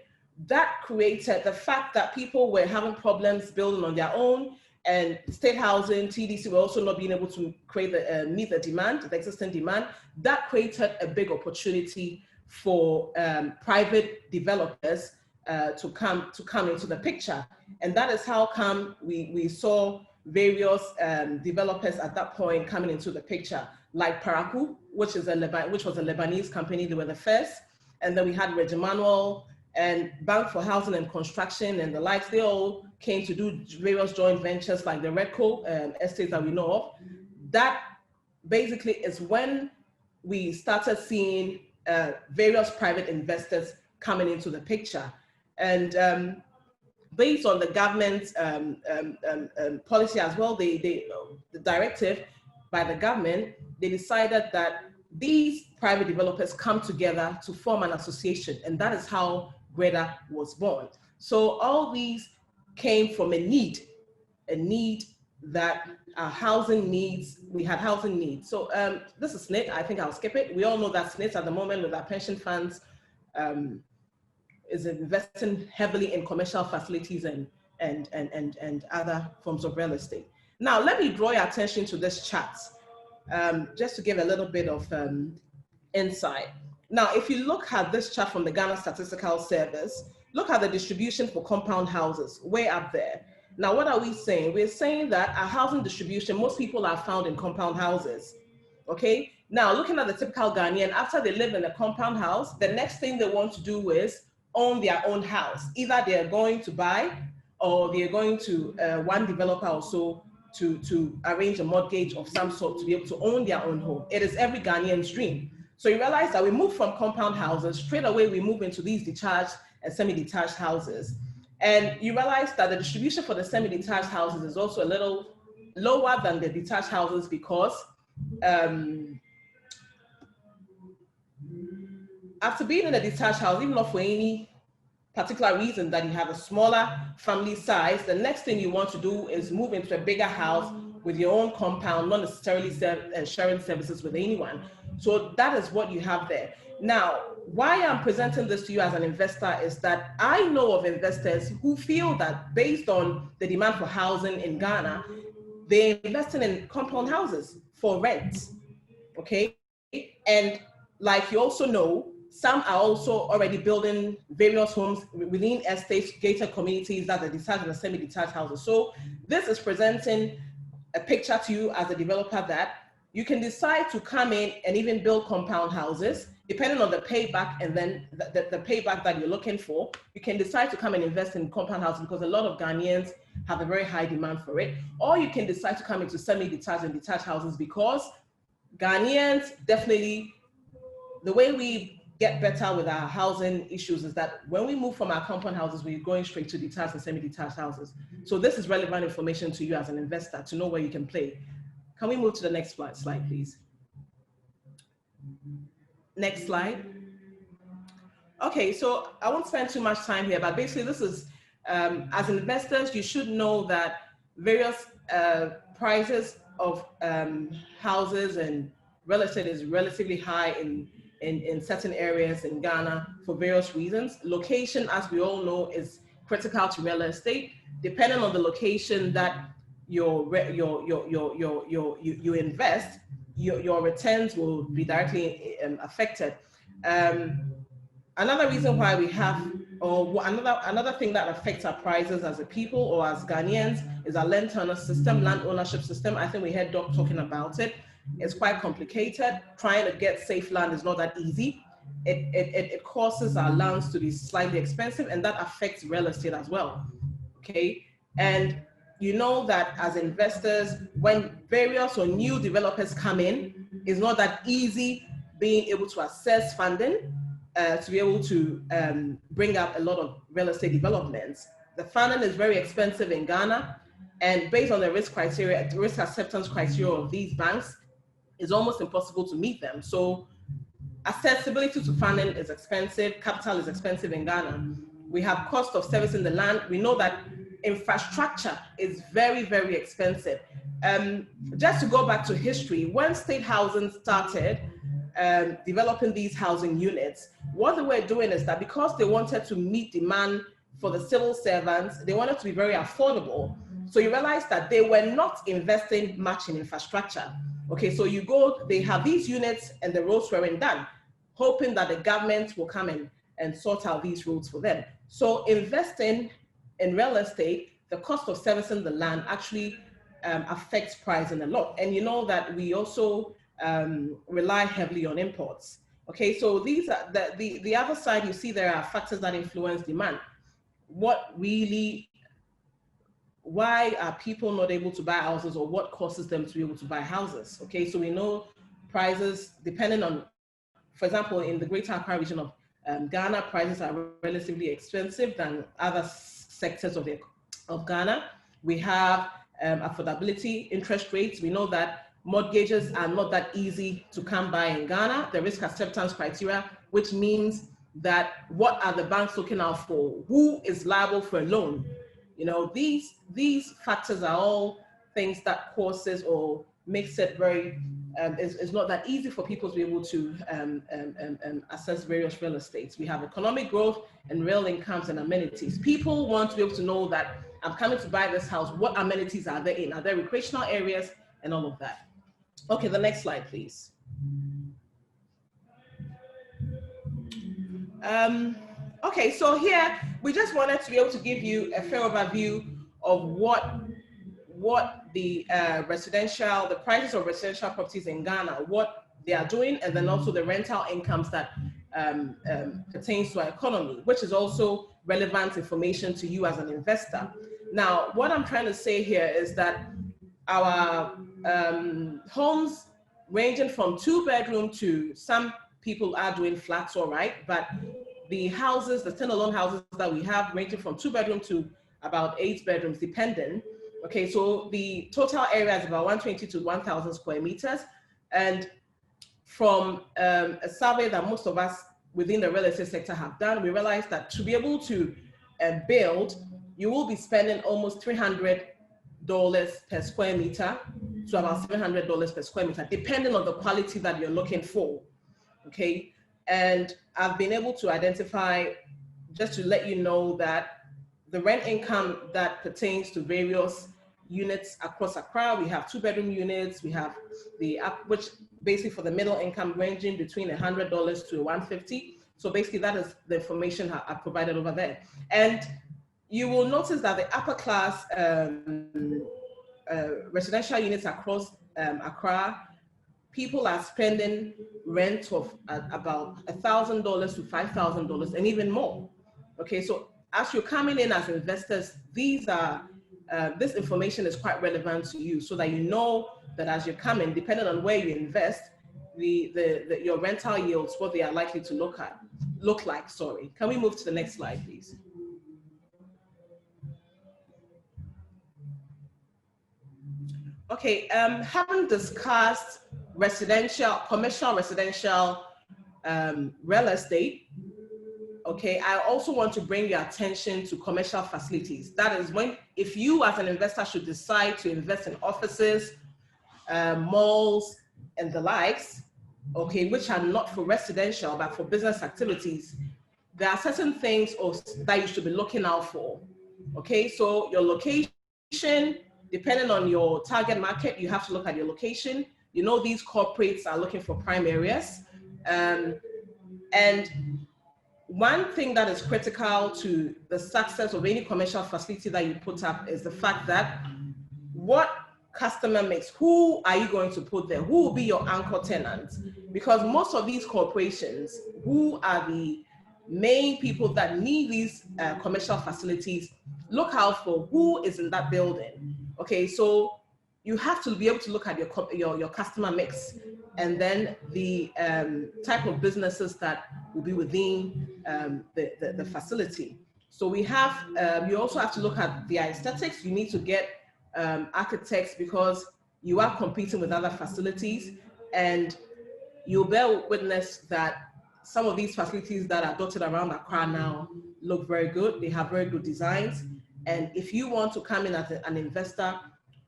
that created the fact that people were having problems building on their own, and state housing, TDC were also not being able to create meet the demand, the existing demand. That created a big opportunity for private developers to come into the picture. And that is how come we saw various developers at that point coming into the picture, like Parakou, which was a Lebanese company. They were the first. And then we had Regimanuel and Bank for Housing and Construction and the likes. They all came to do various joint ventures like the Redco estates that we know of. That basically is when we started seeing various private investors coming into the picture. And based on the government's policy as well, the directive by the government, they decided that these private developers come together to form an association, and that is how Greta was born. So all these came from a need that our housing needs, we had housing needs. So this is SNIT, I think I'll skip it. We all know that SNIT at the moment with our pension funds is investing heavily in commercial facilities and other forms of real estate. Now, let me draw your attention to this chart, just to give a little bit of insight. Now, if you look at this chart from the Ghana Statistical Service, look at the distribution for compound houses, way up there. Now, what are we saying? We're saying that our housing distribution, most people are found in compound houses, okay? Now, looking at the typical Ghanaian, after they live in a compound house, the next thing they want to do is own their own house. Either they're going to buy or they're going to one developer or so to arrange a mortgage of some sort to be able to own their own home. It is every Ghanaian's dream. So you realize that we move from compound houses, straight away we move into these detached and semi-detached houses. And you realize that the distribution for the semi-detached houses is also a little lower than the detached houses because after being in a detached house, even not for any particular reason that you have a smaller family size, the next thing you want to do is move into a bigger house with your own compound, not necessarily sharing services with anyone. So that is what you have there. Now, why I'm presenting this to you as an investor is that I know of investors who feel that based on the demand for housing in Ghana, they're investing in compound houses for rent, okay? And like you also know, some are also already building various homes within estates, gated communities that are detached and semi-detached houses. So this is presenting a picture to you as a developer that you can decide to come in and even build compound houses, depending on the payback and then the payback that you're looking for. You can decide to come and invest in compound houses because a lot of Ghanaians have a very high demand for it. Or you can decide to come into semi-detached and detached houses because Ghanaians definitely, the way we get better with our housing issues is that when we move from our compound houses, we're going straight to detached and semi-detached houses. So this is relevant information to you as an investor to know where you can play. Can we move to the next slide, please? Next slide. Okay, so I won't spend too much time here, but basically this is, as investors, you should know that various prices of houses and real estate is relatively high in certain areas in Ghana for various reasons. Location, as we all know, is critical to real estate. Depending on the location that you invest, your returns will be directly affected. Another reason why we have, or another thing that affects our prices as a people or as Ghanaians is our land ownership system. I think we heard Doc talking about it. It's quite complicated. Trying to get safe land is not that easy. It causes our lands to be slightly expensive, and that affects real estate as well, okay? And you know that as investors, when various or new developers come in, it's not that easy being able to access funding to be able to bring up a lot of real estate developments. The funding is very expensive in Ghana, and based on the risk acceptance criteria of these banks, it's almost impossible to meet them. So accessibility to funding is expensive, capital is expensive in Ghana. We have cost of servicing the land. We know that infrastructure is very, very expensive. Just to go back to history, when state housing started developing these housing units, what they were doing is that because they wanted to meet demand for the civil servants, they wanted to be very affordable. So you realize that they were not investing much in infrastructure. Okay, so you go, they have these units and the roads weren't done, hoping that the government will come in and sort out these roads for them. So investing in real estate, the cost of servicing the land actually affects pricing a lot. And you know that we also rely heavily on imports. Okay, so these are the other side. You see there are factors that influence demand. Why are people not able to buy houses, or what causes them to be able to buy houses? Okay, so we know prices, depending on, for example, in the Greater Accra region of Ghana, prices are relatively expensive than other sectors of Ghana. We have affordability, interest rates. We know that mortgages are not that easy to come by in Ghana. The risk acceptance criteria, which means that what are the banks looking out for? Who is liable for a loan? You know, these factors are all things that causes or makes it very, it's not that easy for people to be able to assess various real estates. We have economic growth and real incomes and amenities. People want to be able to know that I'm coming to buy this house. What amenities are there in? Are there recreational areas and all of that? Okay, the next slide, please. Okay, so here we just wanted to be able to give you a fair overview of what the the prices of residential properties in Ghana, what they are doing, and then also the rental incomes that pertains to our economy, which is also relevant information to you as an investor. Now, what I'm trying to say here is that our homes ranging from 2-bedroom to some people are doing flats, all right, but the houses, the standalone houses that we have ranging from 2-bedroom to about 8 bedrooms, depending. Okay, so the total area is about 120 to 1,000 square meters. And from a survey that most of us within the real estate sector have done, we realized that to be able to build, you will be spending almost $300 per square meter to about $700 per square meter, depending on the quality that you're looking for. Okay, and I've been able to identify, just to let you know, that the rent income that pertains to various units across Accra, we have 2-bedroom units, we have which basically for the middle income ranging between $100 to $150. So basically that is the information I provided over there. And you will notice that the upper class residential units across Accra, people are spending rent of about $1,000 to $5,000 and even more. Okay, so as you're coming in as investors, these are this information is quite relevant to you, so that you know that as you're coming, depending on where you invest, your rental yields, what they are likely to look like. Sorry, can we move to the next slide, please? Okay, having discussed commercial residential real estate, okay, I also want to bring your attention to commercial facilities. That is if you as an investor should decide to invest in offices, malls, and the likes, okay, which are not for residential, but for business activities, there are certain things that you should be looking out for. Okay, so your location, depending on your target market, you have to look at your location. You know, these corporates are looking for prime areas. And one thing that is critical to the success of any commercial facility that you put up is the fact that what customer mix, who are you going to put there? Who will be your anchor tenants? Because most of these corporations, who are the main people that need these commercial facilities, look out for who is in that building. Okay, so you have to be able to look at your customer mix, and then the type of businesses that will be within the facility. So we have, you also have to look at the aesthetics. You need to get architects, because you are competing with other facilities, and you'll bear witness that some of these facilities that are dotted around Accra now look very good. They have very good designs. And if you want to come in as an investor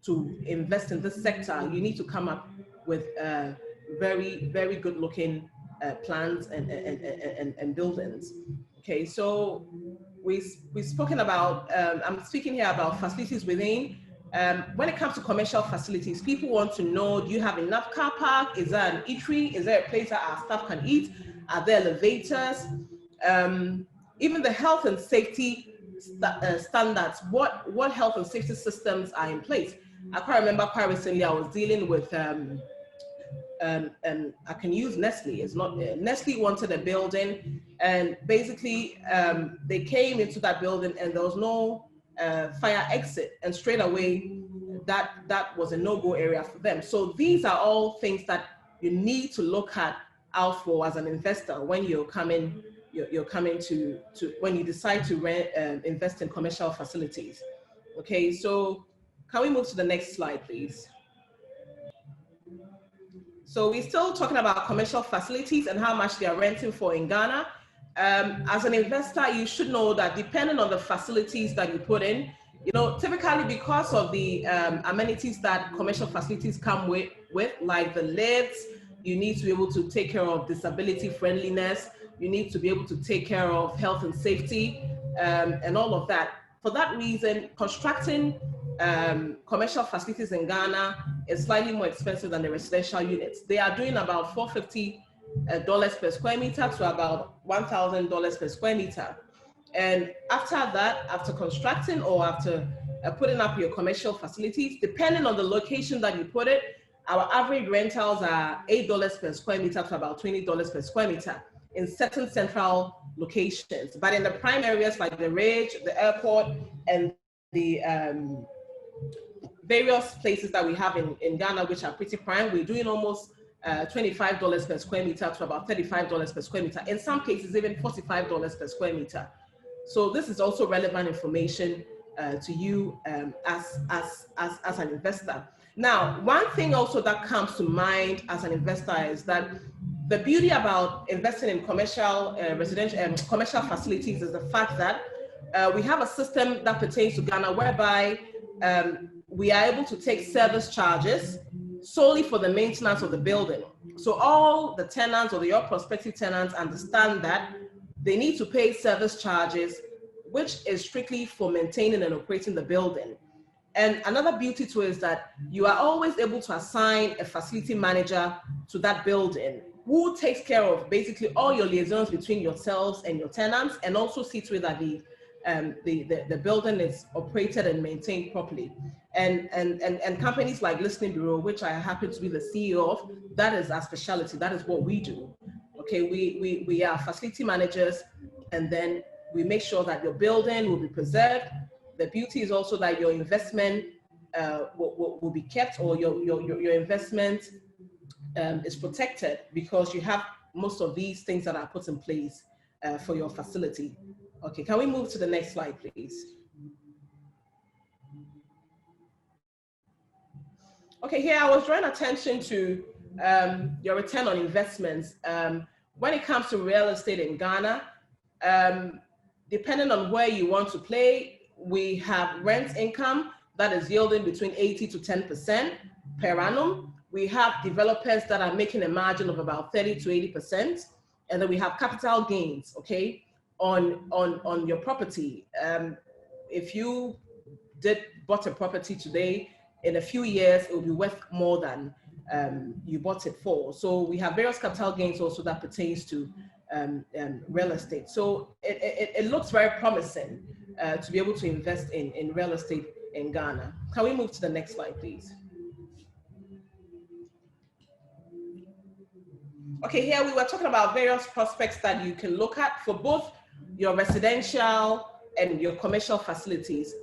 to invest in this sector, you need to come up with very, very good looking plans and buildings. Okay, so we've spoken about, I'm speaking here about facilities within. When it comes to commercial facilities, people want to know, do you have enough car park? Is there an eatery? Is there a place that our staff can eat? Are there elevators? Even the health and safety standards, what health and safety systems are in place? I quite remember quite recently I was dealing with, I can use Nestle. It's not Nestle wanted a building, and basically they came into that building and there was no fire exit, and straight away that was a no-go area for them. So these are all things that you need to look out for as an investor when you're coming to when you decide to invest in commercial facilities. Okay, so can we move to the next slide, please? So we're still talking about commercial facilities and how much they are renting for in Ghana. As an investor, you should know that depending on the facilities that you put in, typically because of the amenities that commercial facilities come with, like the lifts, you need to be able to take care of disability friendliness, you need to be able to take care of health and safety, and all of that. For that reason, constructing commercial facilities in Ghana is slightly more expensive than the residential units. They are doing about $450 per square meter to about $1,000 per square meter. And after that, after constructing or after putting up your commercial facilities, depending on the location that you put it, our average rentals are $8 per square meter to about $20 per square meter in certain central locations. But in the prime areas like the Ridge, the airport, and the various places that we have in Ghana, which are pretty prime, we're doing almost $25 per square meter to about $35 per square meter. In some cases, even $45 per square meter. So this is also relevant information to you as an investor. Now, one thing also that comes to mind as an investor is that the beauty about investing in commercial commercial facilities is the fact that we have a system that pertains to Ghana whereby we are able to take service charges solely for the maintenance of the building. So all the tenants or your prospective tenants understand that they need to pay service charges, which is strictly for maintaining and operating the building. And another beauty to it is that you are always able to assign a facility manager to that building who takes care of basically all your liaisons between yourselves and your tenants, and also see to it that the building is operated and maintained properly. And companies like Listening Bureau, which I happen to be the CEO of, that is our specialty. That is what we do. Okay, we are facility managers, and then we make sure that your building will be preserved. The beauty is also that your investment will be kept, or your investment is protected, because you have most of these things that are put in place for your facility. Okay, can we move to the next slide, please? Okay, here I was drawing attention to your return on investments. When it comes to real estate in Ghana, depending on where you want to play, we have rent income that is yielding between 80 to 10% per annum. We have developers that are making a margin of about 30 to 80%. And then we have capital gains, okay, on your property. If you bought a property today, in a few years, it will be worth more than you bought it for. So we have various capital gains also that pertains to real estate. So it looks very promising to be able to invest in real estate in Ghana. Can we move to the next slide, please? Okay, here we were talking about various prospects that you can look at for both your residential and your commercial facilities.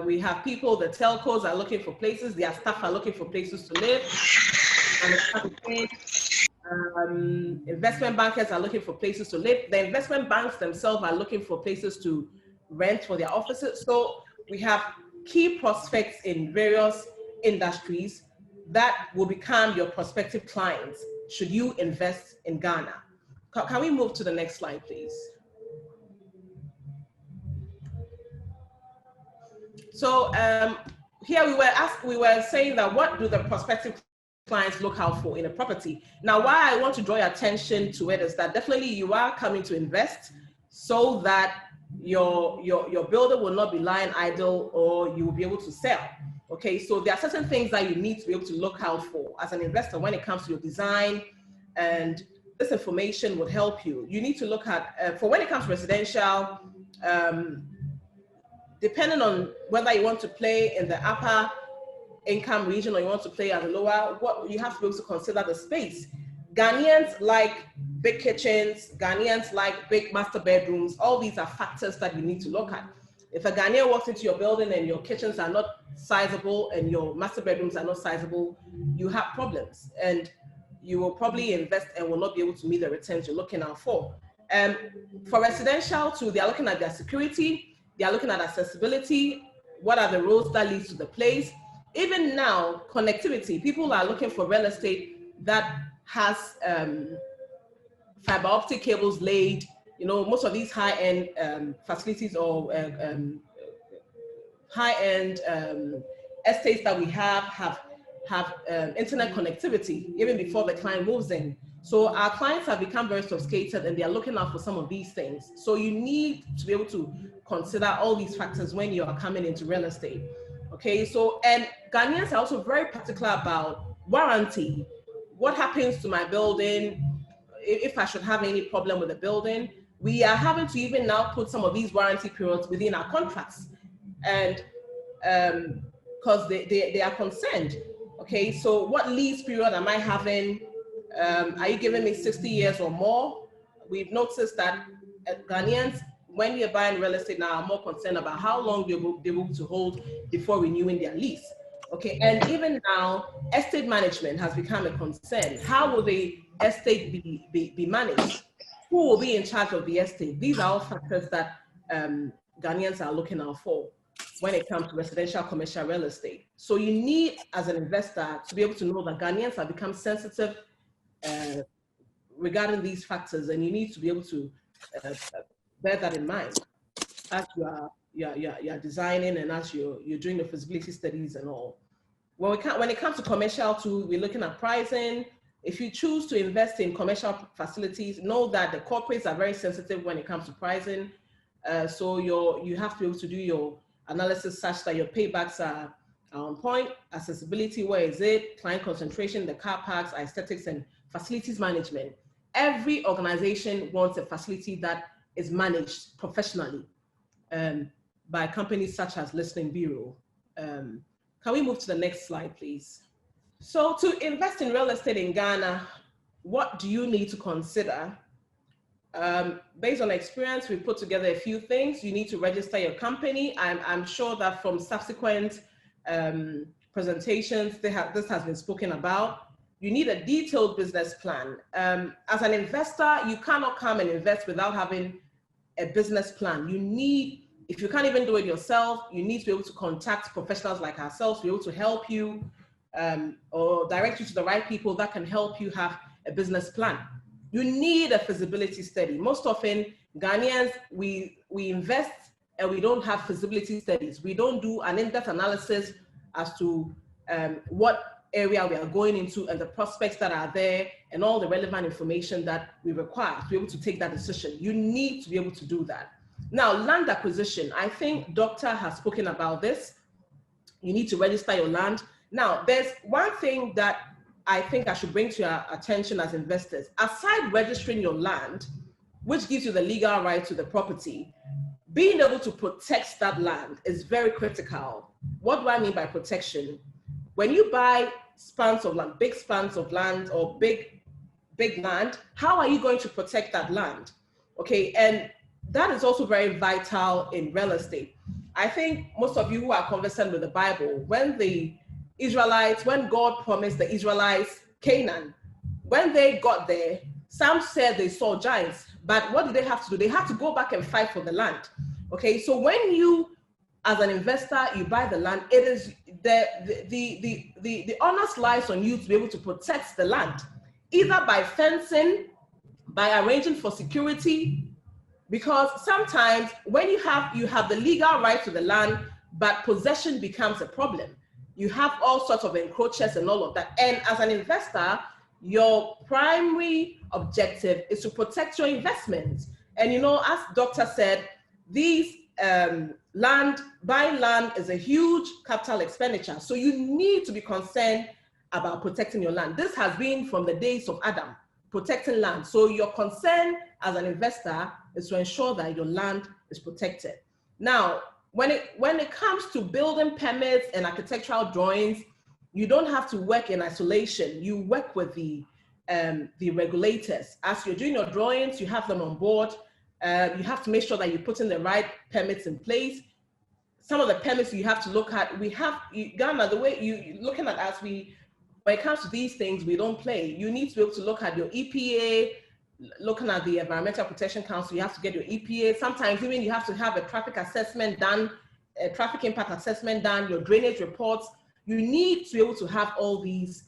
We have people, the telcos are looking for places, their staff are looking for places to live. And investment bankers are looking for places to live. The investment banks themselves are looking for places to rent for their offices. So we have key prospects in various industries that will become your prospective clients should you invest in Ghana. Can we move to the next slide, please? So here we were saying that what do the prospective clients look out for in a property? Now, why I want to draw your attention to it is that definitely you are coming to invest so that your builder will not be lying idle, or you will be able to sell. Okay, so there are certain things that you need to be able to look out for as an investor when it comes to your design, and this information would help you. You need to look at, for when it comes to residential, depending on whether you want to play in the upper income region or you want to play at a lower, what you have to be able to consider the space. Ghanaians like big kitchens, Ghanaians like big master bedrooms. All these are factors that you need to look at. If a Ghanaian walks into your building and your kitchens are not sizable and your master bedrooms are not sizable, you have problems, and you will probably invest and will not be able to meet the returns you're looking out for. For residential too, they are looking at their security, they are looking at accessibility, what are the roads that lead to the place. Even now, connectivity, people are looking for real estate that has fiber optic cables laid. You know, most of these high-end facilities or high-end estates that we have internet connectivity even before the client moves in. So our clients have become very sophisticated and they are looking out for some of these things. So you need to be able to consider all these factors when you are coming into real estate. Okay, so, and Ghanaians are also very particular about warranty. What happens to my building? If I should have any problem with the building, we are having to even now put some of these warranty periods within our contracts, and because they are concerned. Okay, so what lease period am I having? Are you giving me 60 years or more? We've noticed that Ghanaians, when you're buying real estate now, are more concerned about how long they will be able to hold before renewing their lease. Okay, and even now, estate management has become a concern. How will the estate be managed? Who will be in charge of the estate? These are all factors that Ghanaians are looking out for when it comes to residential commercial real estate. So you need, as an investor, to be able to know that Ghanaians have become sensitive regarding these factors, and you need to be able to bear that in mind as you are designing and as you're doing the feasibility studies and all. When it comes to commercial too, we're looking at pricing. If you choose to invest in commercial facilities, know that the corporates are very sensitive when it comes to pricing. So you have to be able to do your analysis such that your paybacks are on point. Accessibility, where is it? Client concentration, the car parks, aesthetics, and facilities management. Every organization wants a facility that is managed professionally by companies such as Listening Bureau. Can we move to the next slide, please? So to invest in real estate in Ghana, what do you need to consider? Based on experience, we put together a few things. You need to register your company. I'm sure that from subsequent presentations, this has been spoken about. You need a detailed business plan. As an investor, you cannot come and invest without having a business plan. You need, if you can't even do it yourself, you need to be able to contact professionals like ourselves to be able to help you or direct you to the right people that can help you have a business plan. You need a feasibility study. Most often, Ghanaians, we invest and we don't have feasibility studies. We don't do an in-depth analysis as to what area we are going into and the prospects that are there and all the relevant information that we require to be able to take that decision. You need to be able to do that. Now, land acquisition, I think Doctor has spoken about this. You need to register your land. Now, there's one thing that I think I should bring to your attention as investors. Aside registering your land, which gives you the legal right to the property, being able to protect that land is very critical. What do I mean by protection? When you buy spans of land, big spans of land or big land, how are you going to protect that land? Okay, and that is also very vital in real estate. I think most of you who are conversant with the Bible, when the Israelites, when God promised the Israelites Canaan, when they got there, some said they saw giants, but what did they have to do? They had to go back and fight for the land. Okay, so when you, as an investor, you buy the land, it is the onus lies on you to be able to protect the land, either by fencing, by arranging for security, because sometimes when you have the legal right to the land, but possession becomes a problem. You have all sorts of encroachers and all of that. And as an investor, your primary objective is to protect your investments. And you know, as Doctor said, these buying land is a huge capital expenditure. So you need to be concerned about protecting your land. This has been from the days of Adam, protecting land. So your concern as an investor is to ensure that your land is protected. Now, when it comes to building permits and architectural drawings, you don't have to work in isolation. You work with the regulators. As you're doing your drawings, you have them on board. You have to make sure that you put in the right permits in place. Some of the permits you have to look at, Ghana, the way you're looking at us, when it comes to these things, we don't play. You need to be able to look at your EPA, looking at the Environmental Protection Council, you have to get your EPA. Sometimes even you have to have a traffic assessment done, a traffic impact assessment done, your drainage reports. You need to be able to have all these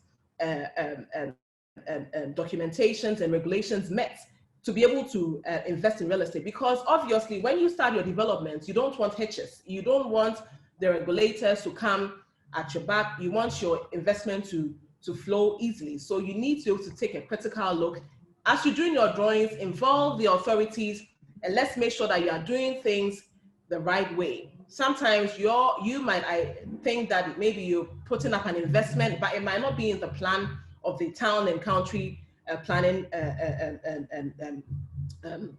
documentations and regulations met to be able to invest in real estate. Because obviously, when you start your developments, you don't want hitches. You don't want the regulators to come at your back. You want your investment to flow easily. So you need to be able to take a critical look. As you're doing your drawings, involve the authorities, and let's make sure that you are doing things the right way. Sometimes I think that maybe you're putting up an investment, but it might not be in the plan of the town and country planning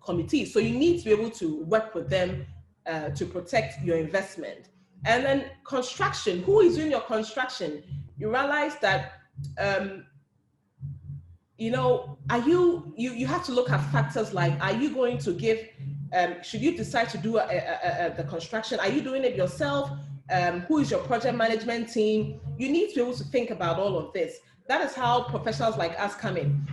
committee. So you need to be able to work with them to protect your investment. And then construction, who is doing your construction? You realize that you have to look at factors like, are you going to give, should you decide to do the construction, are you doing it yourself? Who is your project management team? You need to be able to think about all of this. That is how professionals like us come in.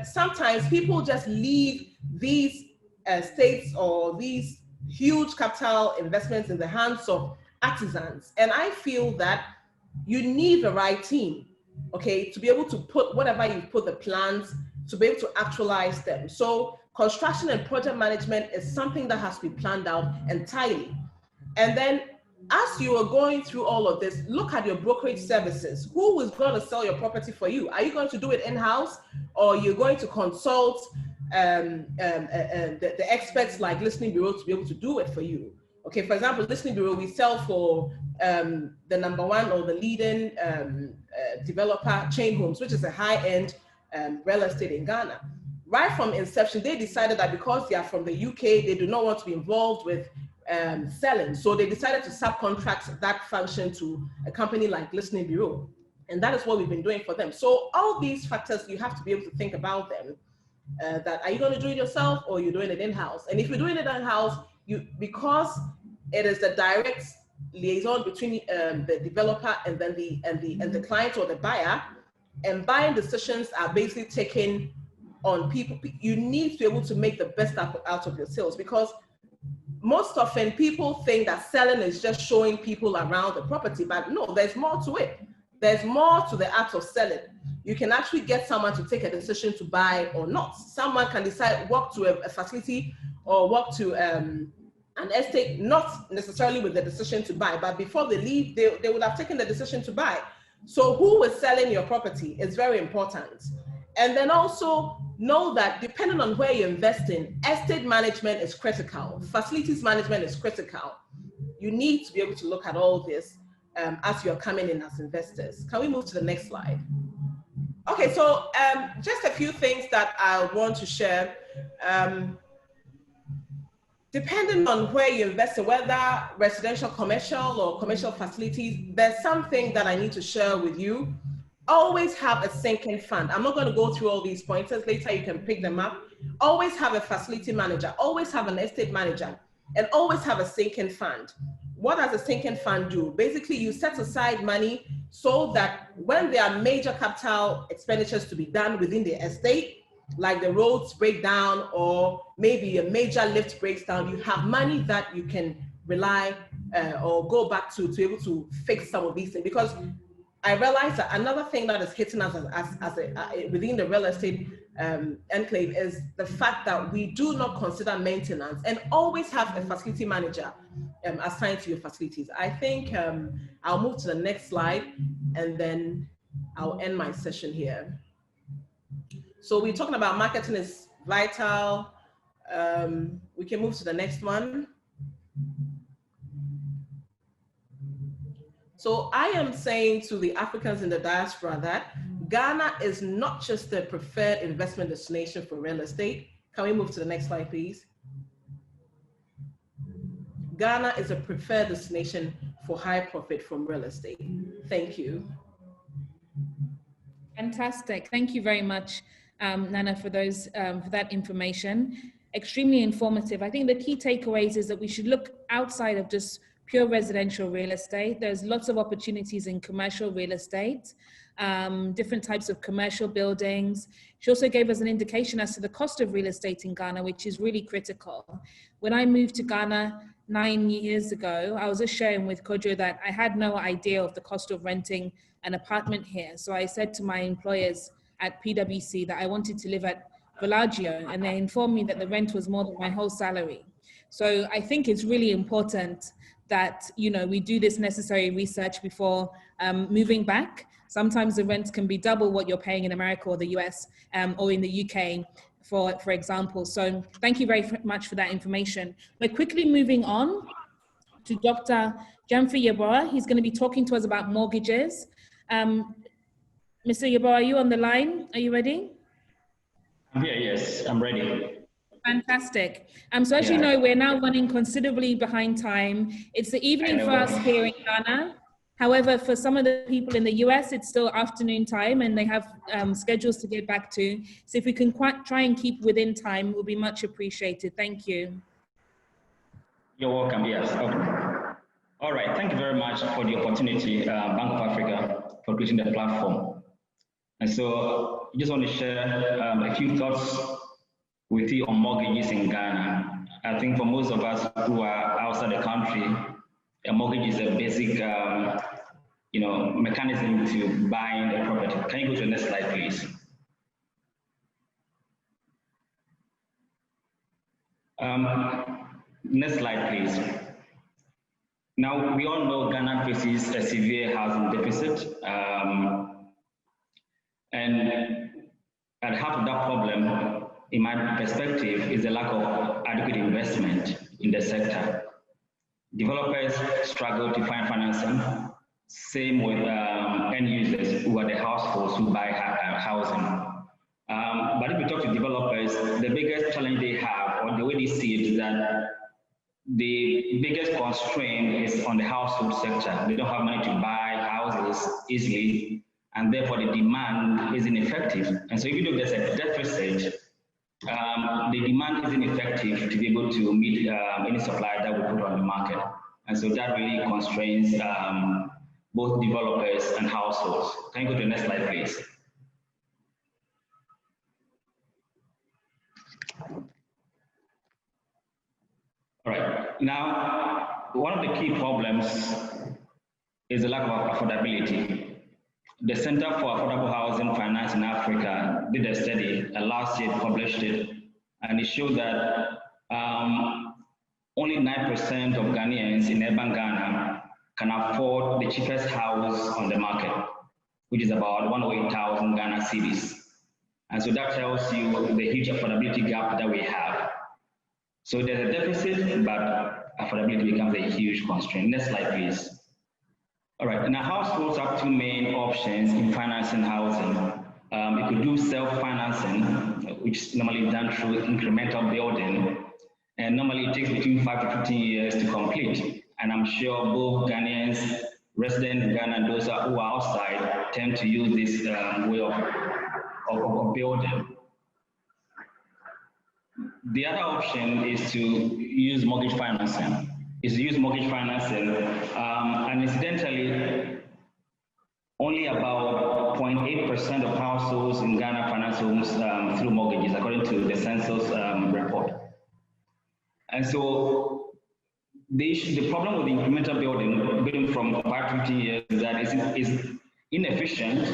Sometimes people just leave these estates or these huge capital investments in the hands of artisans. And I feel that you need the right team, okay, to be able to put whatever you put the plans, to be able to actualize them. So construction and project management is something that has to be planned out entirely. And then as you are going through all of this, look at your brokerage services. Who is going to sell your property for you? Are you going to do it in-house, or you're going to consult the experts like Listening Bureau to be able to do it for you? Okay, for example, Listening Bureau, we sell for the #1 or the leading developer, Chain Homes, which is a high-end real estate in Ghana. Right from inception, they decided that because they are from the UK, they do not want to be involved with selling. So they decided to subcontract that function to a company like Listening Bureau. And that is what we've been doing for them. So all these factors, you have to be able to think about them. That are you going to do it yourself, or you're doing it in-house? And if you're doing it in-house, because it is the direct liaison between the developer and then the client or the buyer, and buying decisions are basically taken on people. You need to be able to make the best out of your sales, because most often people think that selling is just showing people around the property, but no, there's more to it. There's more to the act of selling. You can actually get someone to take a decision to buy or not. Someone can decide, walk to a facility or walk to an estate, not necessarily with the decision to buy, but before they leave, they would have taken the decision to buy. So who is selling your property is very important. And then also know that depending on where you invest in, estate management is critical, facilities management is critical. You need to be able to look at all this as you're coming in as investors. Can we move to the next slide? Okay, so just a few things that I want to share. Depending on where you invest in, whether residential, commercial, or commercial facilities, there's something that I need to share with you. Always have a sinking fund. I'm not going to go through all these pointers. Later, you can pick them up. Always have a facility manager. Always have an estate manager. And always have a sinking fund. What does a sinking fund do? Basically, you set aside money so that when there are major capital expenditures to be done within the estate, like the roads break down or maybe a major lift breaks down, you have money that you can rely or go back to be able to fix some of these things. Because I realize that another thing that is hitting us within the real estate enclave is the fact that we do not consider maintenance, and always have a facility manager assigned to your facilities. I think I'll move to the next slide and then I'll end my session here. So we're talking about marketing is vital. We can move to the next one. So I am saying to the Africans in the diaspora that Ghana is not just the preferred investment destination for real estate. Can we move to the next slide, please? Ghana is a preferred destination for high profit from real estate. Thank you. Fantastic. Thank you very much, Nana, for that information. Extremely informative. I think the key takeaways is that we should look outside of just pure residential real estate. There's lots of opportunities in commercial real estate, different types of commercial buildings. She also gave us an indication as to the cost of real estate in Ghana, which is really critical. When I moved to Ghana 9 years ago, I was just sharing with Kojo that I had no idea of the cost of renting an apartment here. So I said to my employers at PwC that I wanted to live at Bellagio, and they informed me that the rent was more than my whole salary. So I think it's really important that, you know, we do this necessary research before moving back. Sometimes the rent can be double what you're paying in America or the US or in the UK, for example. So thank you very much for that information. We're quickly moving on to Dr. Jamfi Yeboah. He's going to be talking to us about mortgages. Mr. Yeboah, are you on the line? Are you ready? I'm here, yes, I'm ready. Fantastic. So as you know, we're now running considerably behind time. It's the evening for us here in Ghana. However, for some of the people in the US, it's still afternoon time and they have schedules to get back to. So if we can try and keep within time, it will be much appreciated. Thank you. You're welcome, yes. Okay. All right, thank you very much for the opportunity, Bank of Africa, for creating the platform. And so I just want to share a few thoughts with you on mortgages in Ghana. I think for most of us who are outside the country, a mortgage is a basic mechanism to buying a property. Can you go to the next slide, please? Next slide, please. Now, we all know Ghana faces a severe housing deficit. And at the heart of that problem, in my perspective, is the lack of adequate investment in the sector. Developers struggle to find financing. Same with end users who are the households who buy housing. But if you talk to developers, the biggest challenge they have, or the way they see it, is that the biggest constraint is on the household sector. They don't have money to buy houses easily, and therefore the demand is ineffective. And so even though there's a deficit, the demand isn't effective to be able to meet any supply that we put on the market. And so that really constrains both developers and households. Can you go to the next slide, please? All right, now, one of the key problems is the lack of affordability. The Center for Affordable Housing Finance in Africa did a study, last year published it, and it showed that only 9% of Ghanaians in urban Ghana can afford the cheapest house on the market, which is about 108,000 Ghana cedis. And so that tells you the huge affordability gap that we have. So there's a deficit, but affordability becomes a huge constraint. Next slide, please. All right, now households have two main options in financing housing. You could do self-financing, which is normally done through incremental building, and normally it takes between 5 to 15 years to complete. And I'm sure both Ghanaians, residents in Ghana, and those who are outside tend to use this way of building. The other option is to use mortgage financing. And incidentally, only about 0.8% of households in Ghana finance homes through mortgages, according to the census report. And so the problem with the incremental building from 5 to 15 years is that it's inefficient,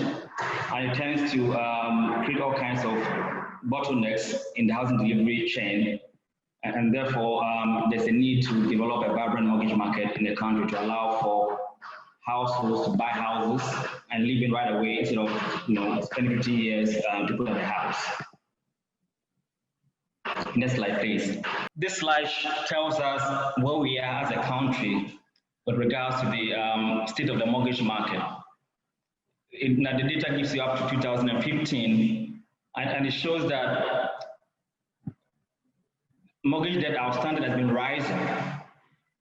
and it tends to create all kinds of bottlenecks in the housing delivery chain. And therefore, there's a need to develop a vibrant mortgage market in the country to allow for households to buy houses and live in right away instead of spending 15 years to put up a house. Next slide, please. This slide tells us where we are as a country with regards to the state of the mortgage market. Now the data gives you up to 2015, and it shows that mortgage debt outstanding has been rising,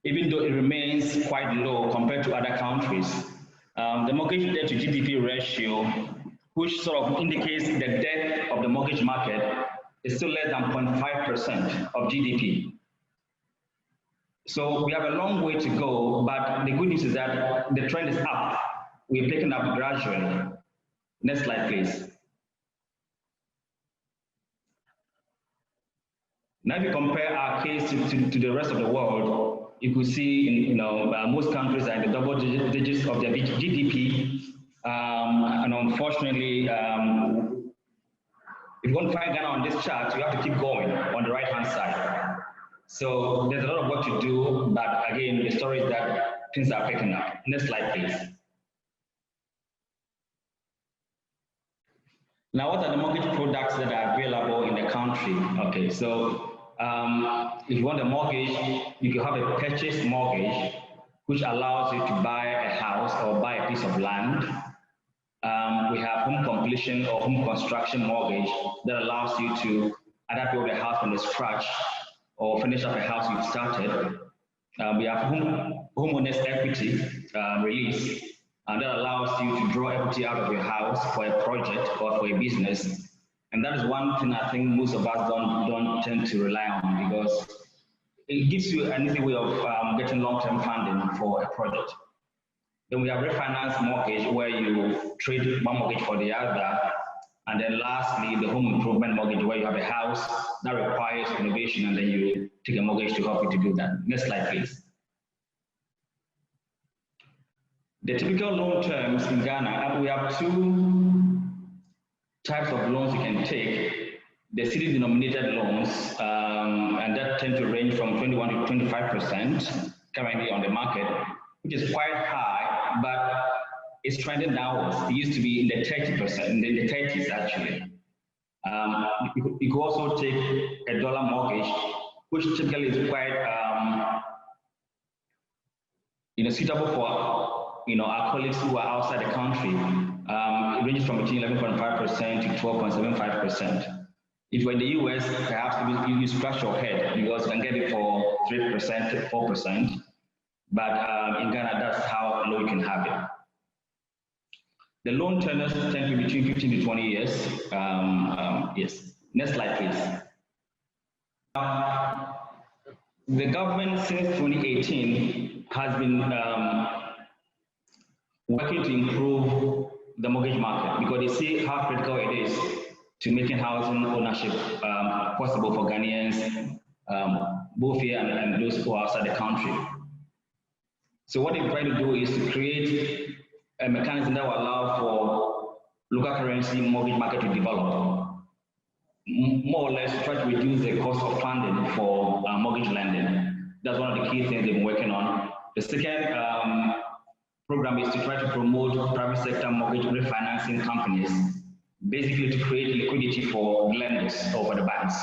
even though it remains quite low compared to other countries. The mortgage debt to GDP ratio which sort of indicates the death of the mortgage market, is still less than 0.5% of GDP. So we have a long way to go, but the good news is that the trend is up. We're picking up gradually. Next slide, please. Now, if you compare our case to the rest of the world, you could see most countries are in the double digits of their GDP. And unfortunately, if you want to find Ghana on this chart, you have to keep going on the right-hand side. So there's a lot of work to do, but again, the story is that things are picking up. Next slide, please. Now, what are the mortgage products that are available in the country? Okay, so if you want a mortgage, you can have a purchase mortgage, which allows you to buy a house or buy a piece of land. We have home completion or home construction mortgage that allows you to either build a house from the scratch or finish up a house you've started. We have homeowners equity release, and that allows you to draw equity out of your house for a project or for a business. And that is one thing I think most of us don't tend to rely on, because it gives you an easy way of getting long-term funding for a project. Then we have refinance mortgage, where you trade one mortgage for the other. And then lastly, the home improvement mortgage, where you have a house that requires renovation and then you take a mortgage to help you to do that. Next slide, please. The typical loan terms in Ghana, we have two types of loans you can take. The cedi-denominated loans, and that tend to range from 21 to 25% currently on the market, which is quite high, but it's trending downwards. It used to be in the 30%, in the 30s actually. You could also take a dollar mortgage, which typically is quite suitable for our colleagues who are outside the country. It ranges from between 11.5% to 12.75%. If you're in the US, perhaps you scratch your head, because you can get it for 3% to 4%. But in Ghana, that's how low you can have it. The loan tenors tend to be between 15 to 20 years. Yes. Next slide, please. The government since 2018 has been working to improve the mortgage market, because they see how critical it is to making housing ownership possible for Ghanaians, both here and those who are outside the country. So what they're trying to do is to create a mechanism that will allow for local currency mortgage market to develop. More or less, try to reduce the cost of funding for mortgage lending. That's one of the key things they've been working on. The second program is to try to promote private sector mortgage refinancing companies, basically to create liquidity for lenders or for the banks.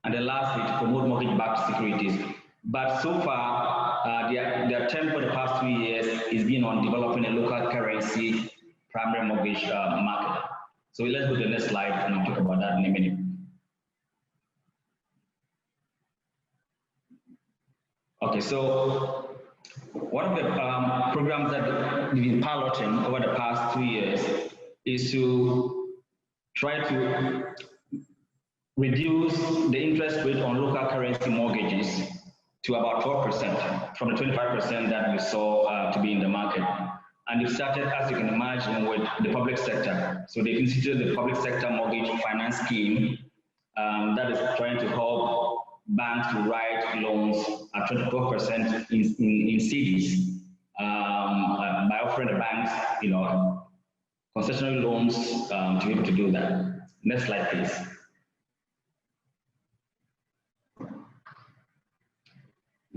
And then lastly, to promote mortgage-backed securities. But so far, their attempt for the past 3 years is been on developing a local currency primary mortgage market. So let's go to the next slide and I'll talk about that in a minute. Okay, so one of the programs that we've been piloting over the past 2 years is to try to reduce the interest rate on local currency mortgages to about 12% from the 25% that we saw to be in the market. And it started, as you can imagine, with the public sector. So they instituted the public sector mortgage finance scheme that is trying to help banks to write loans at 24% in CDs by offering the banks, concessionary loans to be able to do that. Next slide, please.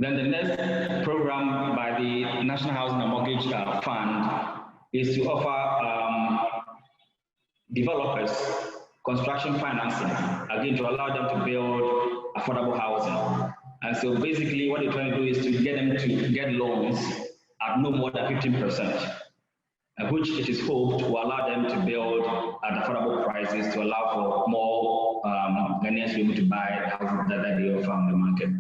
Then the next program by the National Housing and Mortgage Fund is to offer developers construction financing, again, to allow them to build affordable housing. And so basically what they're trying to do is to get them to get loans at no more than 15%, which it is hoped will allow them to build at affordable prices to allow for more Ghanaians to be able to buy the houses that they offer on the market.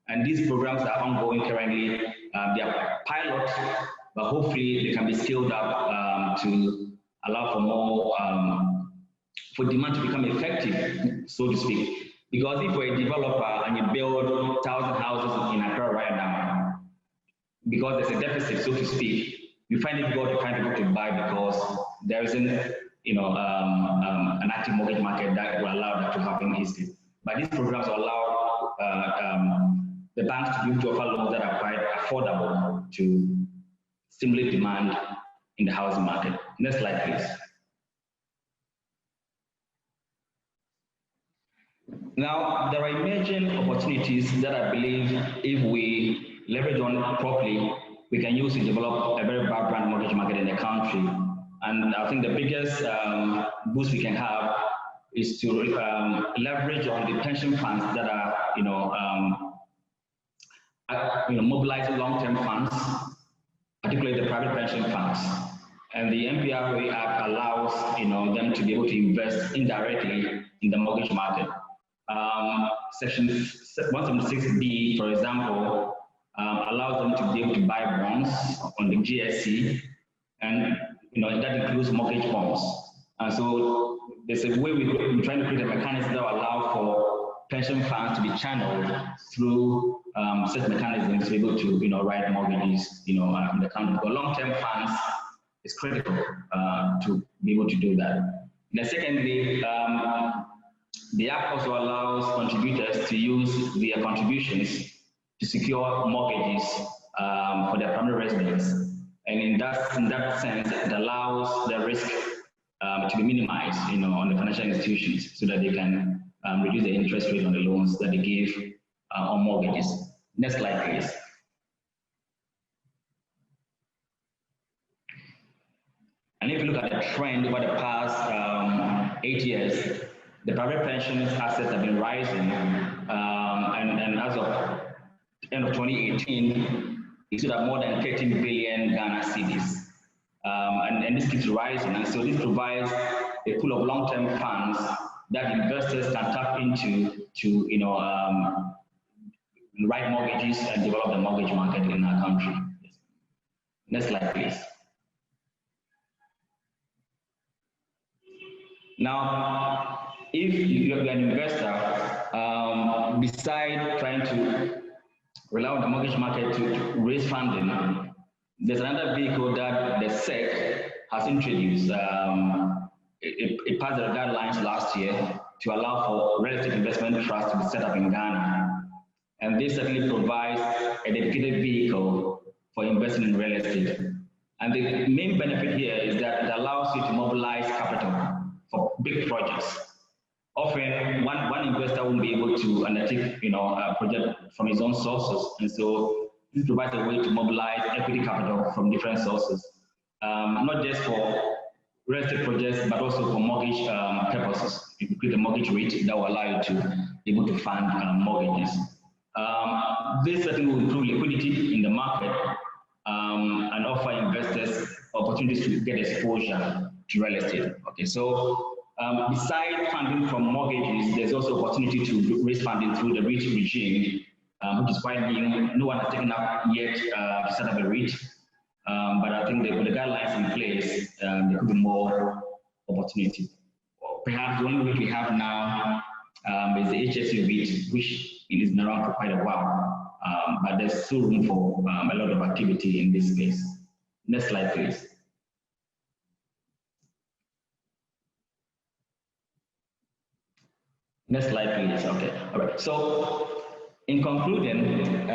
And these programs are ongoing currently. They are pilot, but hopefully they can be scaled up to allow for more, for demand to become effective, so to speak. Because if you're a developer and you build 1,000 houses in Accra right now, because there's a deficit, so to speak, you find it difficult to find people to buy because there isn't, an active mortgage market that will allow that to happen easily. But these programs allow the banks to be able to offer loans that are quite affordable to stimulate demand in the housing market. Next slide, please. Now, there are emerging opportunities that I believe if we leverage on properly, we can use to develop a very vibrant mortgage market in the country. And I think the biggest boost we can have is to leverage on the pension funds that are, mobilizing long-term funds, particularly the private pension funds. And the MPRA Act allows, them to be able to invest indirectly in the mortgage market. Section 176B, for example, allows them to be able to buy bonds on the GSC, and that includes mortgage bonds. And so there's a way we're trying to create a mechanism that will allow for pension funds to be channeled through such mechanisms to be able to write mortgages in the country. But long-term funds is critical to be able to do that. And secondly, the Act also allows contributors to use their contributions to secure mortgages for their primary residence. And in that sense, it allows the risk to be minimized on the financial institutions so that they can reduce the interest rate on the loans that they give on mortgages. Next slide, please. And if you look at the trend over the past 8 years, the private pensions assets have been rising, and as of the end of 2018, it stood at more than 13 billion Ghana cedis, and this keeps rising. And so this provides a pool of long-term funds that investors can tap into to write mortgages and develop the mortgage market in our country. Next slide, please. Now, if you're an investor, beside trying to rely on the mortgage market to raise funding, there's another vehicle that the SEC has introduced. It passed the guidelines last year to allow for real estate investment trust to be set up in Ghana. And this certainly provides a dedicated vehicle for investing in real estate. And the main benefit here is that it allows you to mobilize capital for big projects. Often, one investor won't be able to undertake, a project from his own sources, and so this provides a way to mobilize equity capital from different sources, not just for real estate projects, but also for mortgage purposes. You can create a mortgage rate that will allow you to be able to fund mortgages. This certainly will improve liquidity in the market and offer investors opportunities to get exposure to real estate. Okay, so besides funding from mortgages, there's also opportunity to raise funding through the REIT regime, which is quite new. No one has taken up yet to set up a REIT, but I think with the guidelines in place, there could be more opportunity. Perhaps the only REIT we have now is the HSE REIT, which is been around for quite a while, but there's still room for a lot of activity in this space. Next slide, please. Next slide, please. Okay. All right. So, in concluding,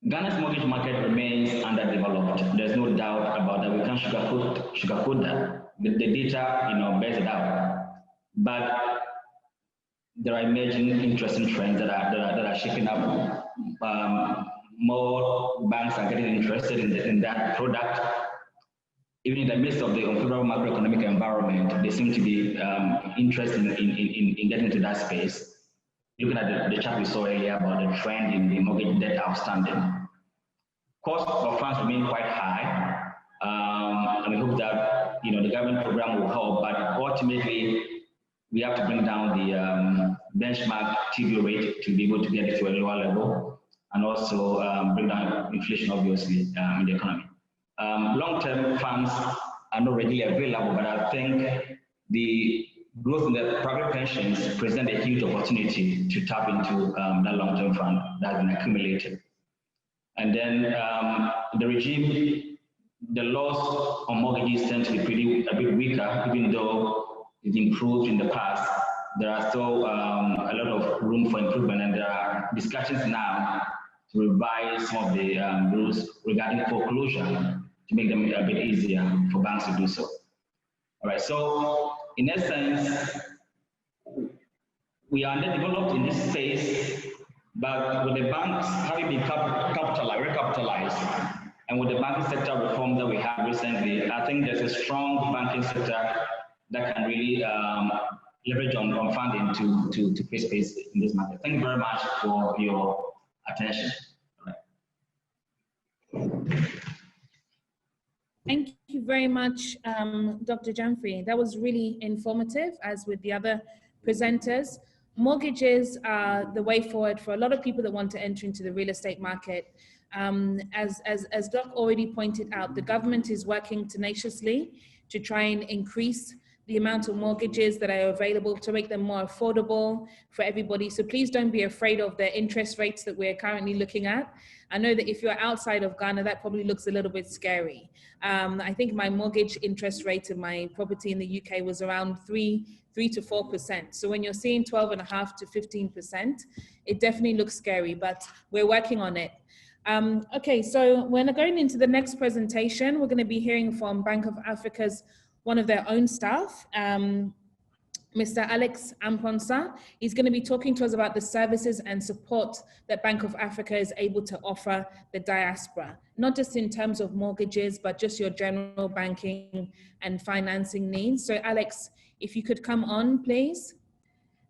Ghana's mortgage market remains underdeveloped. There's no doubt about that. We can't sugarcoat that. The data, bears it out. But there are emerging interesting trends that are shaking up. More banks are getting interested in that product. Even in the midst of the unfavorable macroeconomic environment, they seem to be interested in getting to that space. Looking at the chart we saw earlier about the trend in the mortgage debt outstanding. Cost of funds remain quite high, and we hope that the government program will help. But ultimately, we have to bring down the benchmark TB rate to be able to get it to a lower level, and also bring down inflation, obviously, in the economy. Long-term funds are not readily available, but I think the growth in the private pensions present a huge opportunity to tap into that long-term fund that has been accumulated. And then the regime, the laws on mortgages tend to be a bit weaker, even though it's improved in the past. There are still a lot of room for improvement, and there are discussions now to revise some of the rules regarding foreclosure to make them a bit easier for banks to do so. All right, so in essence, we are underdeveloped in this space, but with the banks having been recapitalized, and with the banking sector reform that we have recently, I think there's a strong banking sector that can really leverage on funding to create space in this market. Thank you very much for your attention. Thank you very much, Dr. Jamfrey. That was really informative, as with the other presenters. Mortgages are the way forward for a lot of people that want to enter into the real estate market. As Doc already pointed out, the government is working tenaciously to try and increase the amount of mortgages that are available to make them more affordable for everybody. So please don't be afraid of the interest rates that we're currently looking at. I know that if you're outside of Ghana, that probably looks a little bit scary. I think my mortgage interest rate of my property in the UK was around 3 to 4%. So when you're seeing 12.5 to 15%, it definitely looks scary, but we're working on it. Okay, so we're going into the next presentation. We're going to be hearing from Bank of Africa's one of their own staff, Mr. Alex Amponsa. He's going to be talking to us about the services and support that Bank of Africa is able to offer the diaspora, not just in terms of mortgages, but just your general banking and financing needs. So Alex, if you could come on, please.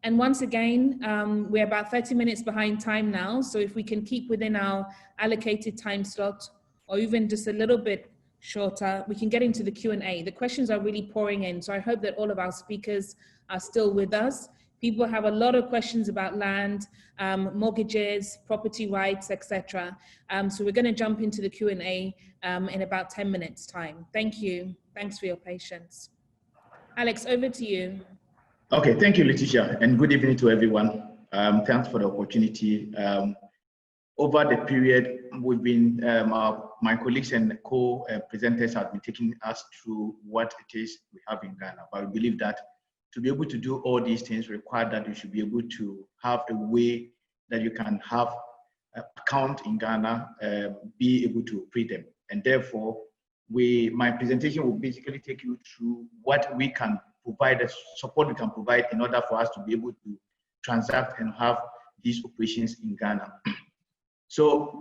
And once again, we're about 30 minutes behind time now. So if we can keep within our allocated time slot, or even just a little bit shorter, we can get into the Q&A. The questions are really pouring in, so I hope that all of our speakers are still with us. People have a lot of questions about land, mortgages, property rights, etc. So we're going to jump into the Q&A in about 10 minutes time. Thank you. Thanks for your patience. Alex, over to you. Okay, thank you, Letitia, and good evening to everyone. Thanks for the opportunity. Over the period, we've been, my colleagues and co-presenters have been taking us through what it is we have in Ghana. But we believe that to be able to do all these things require that you should be able to have a way that you can have an account in Ghana, be able to operate them. And therefore, my presentation will basically take you through what we can provide, the support we can provide in order for us to be able to transact and have these operations in Ghana. So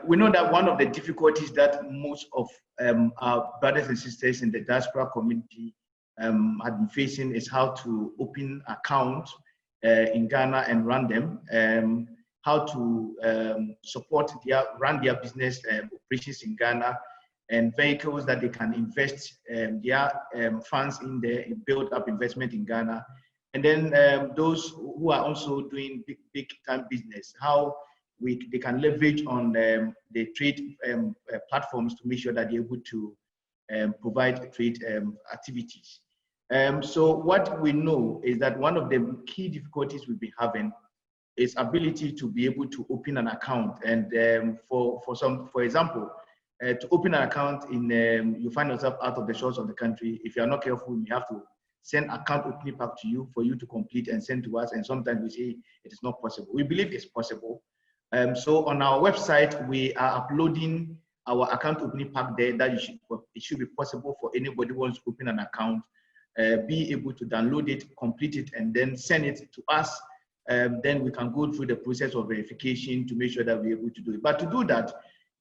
we know that one of the difficulties that most of our brothers and sisters in the diaspora community have been facing is how to open accounts in Ghana and run them, how to run their business operations in Ghana, and vehicles that they can invest their funds in there and build up investment in Ghana. And then those who are also doing big time business, how they can leverage on the trade platforms to make sure that they're able to provide trade activities. So what we know is that one of the key difficulties we've been having is ability to be able to open an account. And for example, to open an account you find yourself out of the shores of the country. If you are not careful, you have to send account opening pack to you for you to complete and send to us. And sometimes we say it is not possible. We believe it's possible. So on our website, we are uploading our account opening pack there that it should be possible for anybody who wants to open an account, be able to download it, complete it, and then send it to us. Then we can go through the process of verification to make sure that we're able to do it. But to do that,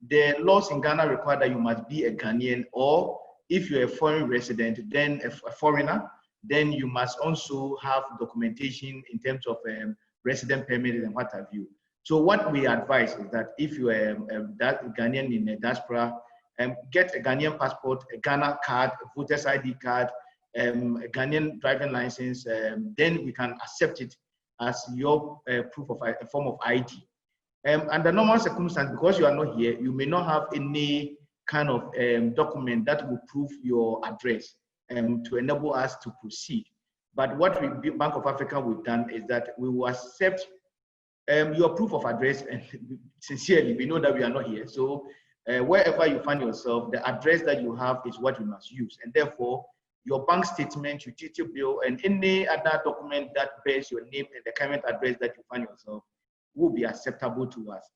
the laws in Ghana require that you must be a Ghanaian, or if you're a foreign resident, then a foreigner, then you must also have documentation in terms of resident permit and what have you. So what we advise is that if you are that Ghanaian in the diaspora, get a Ghanaian passport, a Ghana card, a voter's ID card, a Ghanaian driving license, then we can accept it as your proof of a form of ID. Under normal circumstances, because you are not here, you may not have any kind of document that will prove your address to enable us to proceed. But what we, Bank of Africa, we've done is that we will accept your proof of address, and sincerely, we know that we are not here. So wherever you find yourself, the address that you have is what you must use. And therefore, your bank statement, utility bill, and any other document that bears your name and the current address that you find yourself will be acceptable to us.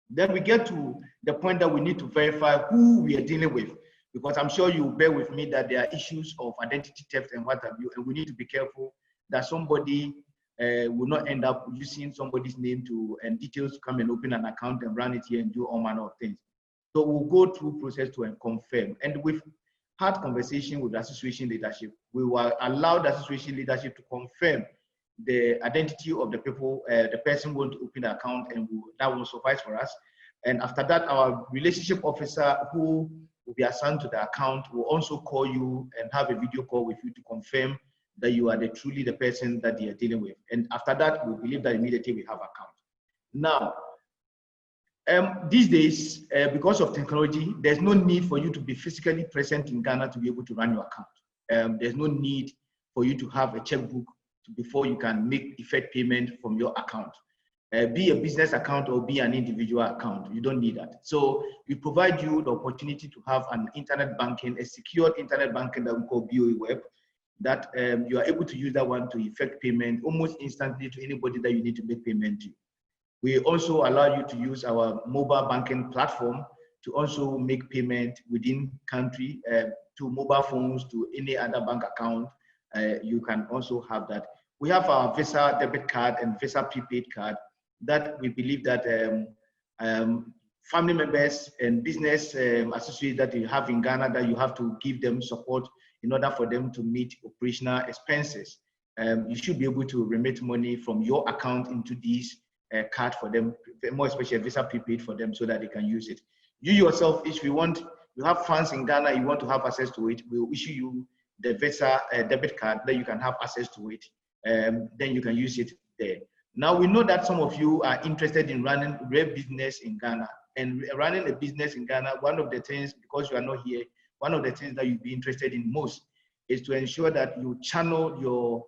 Then we get to the point that we need to verify who we are dealing with, because I'm sure you bear with me that there are issues of identity theft and what have you, and we need to be careful that somebody will not end up using somebody's name to and details to come and open an account and run it here and do all manner of things. So we'll go through process to confirm. And we've had conversation with the association leadership. We will allow the association leadership to confirm the identity of the people, the person going to open the account, and that will suffice for us. And after that, our relationship officer who will be assigned to the account will also call you and have a video call with you to confirm that you are truly the person that they are dealing with. And after that, we believe that immediately we have account. Now, these days, because of technology, there's no need for you to be physically present in Ghana to be able to run your account. There's no need for you to have a checkbook before you can make effect payment from your account. Be a business account or be an individual account. You don't need that. So we provide you the opportunity to have an internet banking, a secured internet banking that we call BOE Web, that you are able to use that one to effect payment almost instantly to anybody that you need to make payment to. We also allow you to use our mobile banking platform to also make payment within country to mobile phones, to any other bank account. You can also have that. We have our Visa debit card and Visa prepaid card that we believe that family members and business associates that you have in Ghana, that you have to give them support in order for them to meet operational expenses. You should be able to remit money from your account into these card for them, more especially a Visa prepaid for them, so that they can use it. You yourself, if you have funds in Ghana, you want to have access to it, we'll issue you the Visa debit card that you can have access to it. Then you can use it there. Now, we know that some of you are interested in running a business in Ghana. And running a business in Ghana, one of the things, because you are not here, one of the things that you'd be interested in most is to ensure that you channel your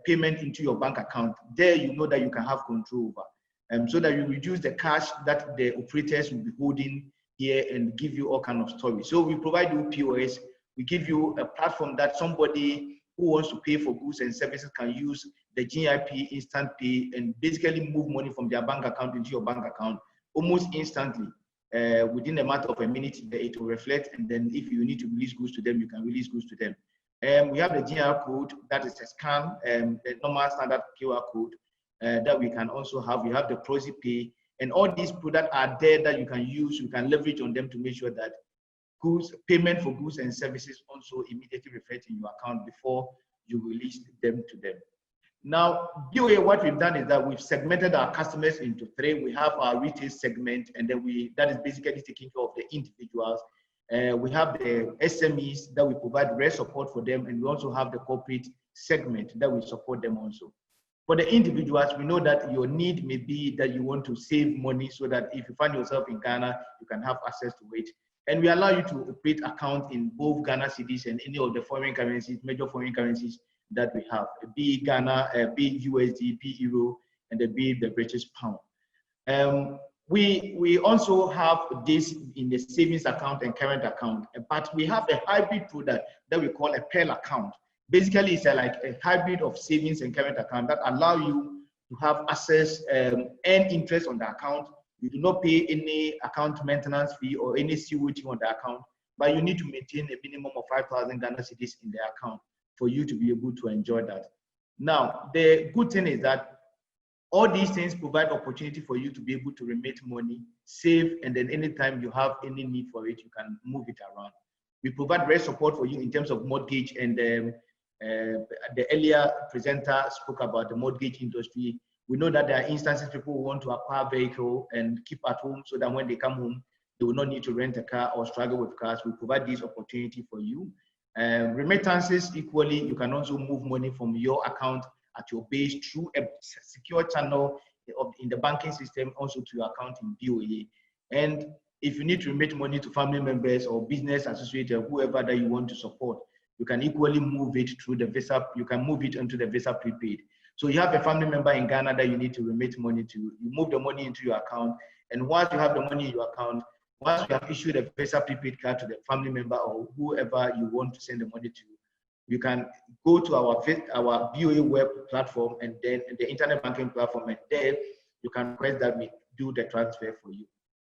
payment into your bank account. There, you know that you can have control over. So that you reduce the cash that the operators will be holding here and give you all kinds of stories. So we provide you POS. We give you a platform that somebody who wants to pay for goods and services can use the GIP instant pay and basically move money from their bank account into your bank account almost instantly. Within a matter of a minute, it will reflect, and then if you need to release goods to them, you can release goods to them. We have the GR code, that is a scan, the normal standard QR code that we can also have. We have the Proxy Pay, and all these products are there that you can use, you can leverage on them to make sure that goods, payment for goods and services also immediately reflect in your account before you release them to them. Now, BOA, what we've done is that we've segmented our customers into three. We have our retail segment, and then that is basically taking care of the individuals. We have the SMEs that we provide rare support for them, and we also have the corporate segment that we support them also. For the individuals, we know that your need may be that you want to save money so that if you find yourself in Ghana, you can have access to it. And we allow you to operate accounts in both Ghana cedis and any of the foreign currencies, major foreign currencies that we have, be Ghana, be USD, be Euro, and be the British Pound. We also have this in the savings account and current account, but we have a hybrid product that we call a Pearl account. Basically, it's like a hybrid of savings and current account that allow you to have access and interest on the account. You do not pay any account maintenance fee or any COT on the account, but you need to maintain a minimum of 5,000 Ghana cedis in the account for you to be able to enjoy that. Now, the good thing is that all these things provide opportunity for you to be able to remit money, save, and then anytime you have any need for it, you can move it around. We provide great support for you in terms of mortgage, and the earlier presenter spoke about the mortgage industry. We know that there are instances people who want to acquire a vehicle and keep at home so that when they come home, they will not need to rent a car or struggle with cars. We provide this opportunity for you. Remittances, equally, you can also move money from your account at your base through a secure channel in the banking system, also to your account in BOA. And If you need to remit money to family members or business associates or whoever that you want to support, you can equally move it through the Visa. You can move it into the Visa prepaid. So you have a family member in Ghana that you need to remit money to. You move the money into your account, and once you have the money in your account, once you have issued a Visa prepaid card to the family member or whoever you want to send the money to, you can go to our BOA web platform and then the internet banking platform, and there you can request that we do the transfer for you.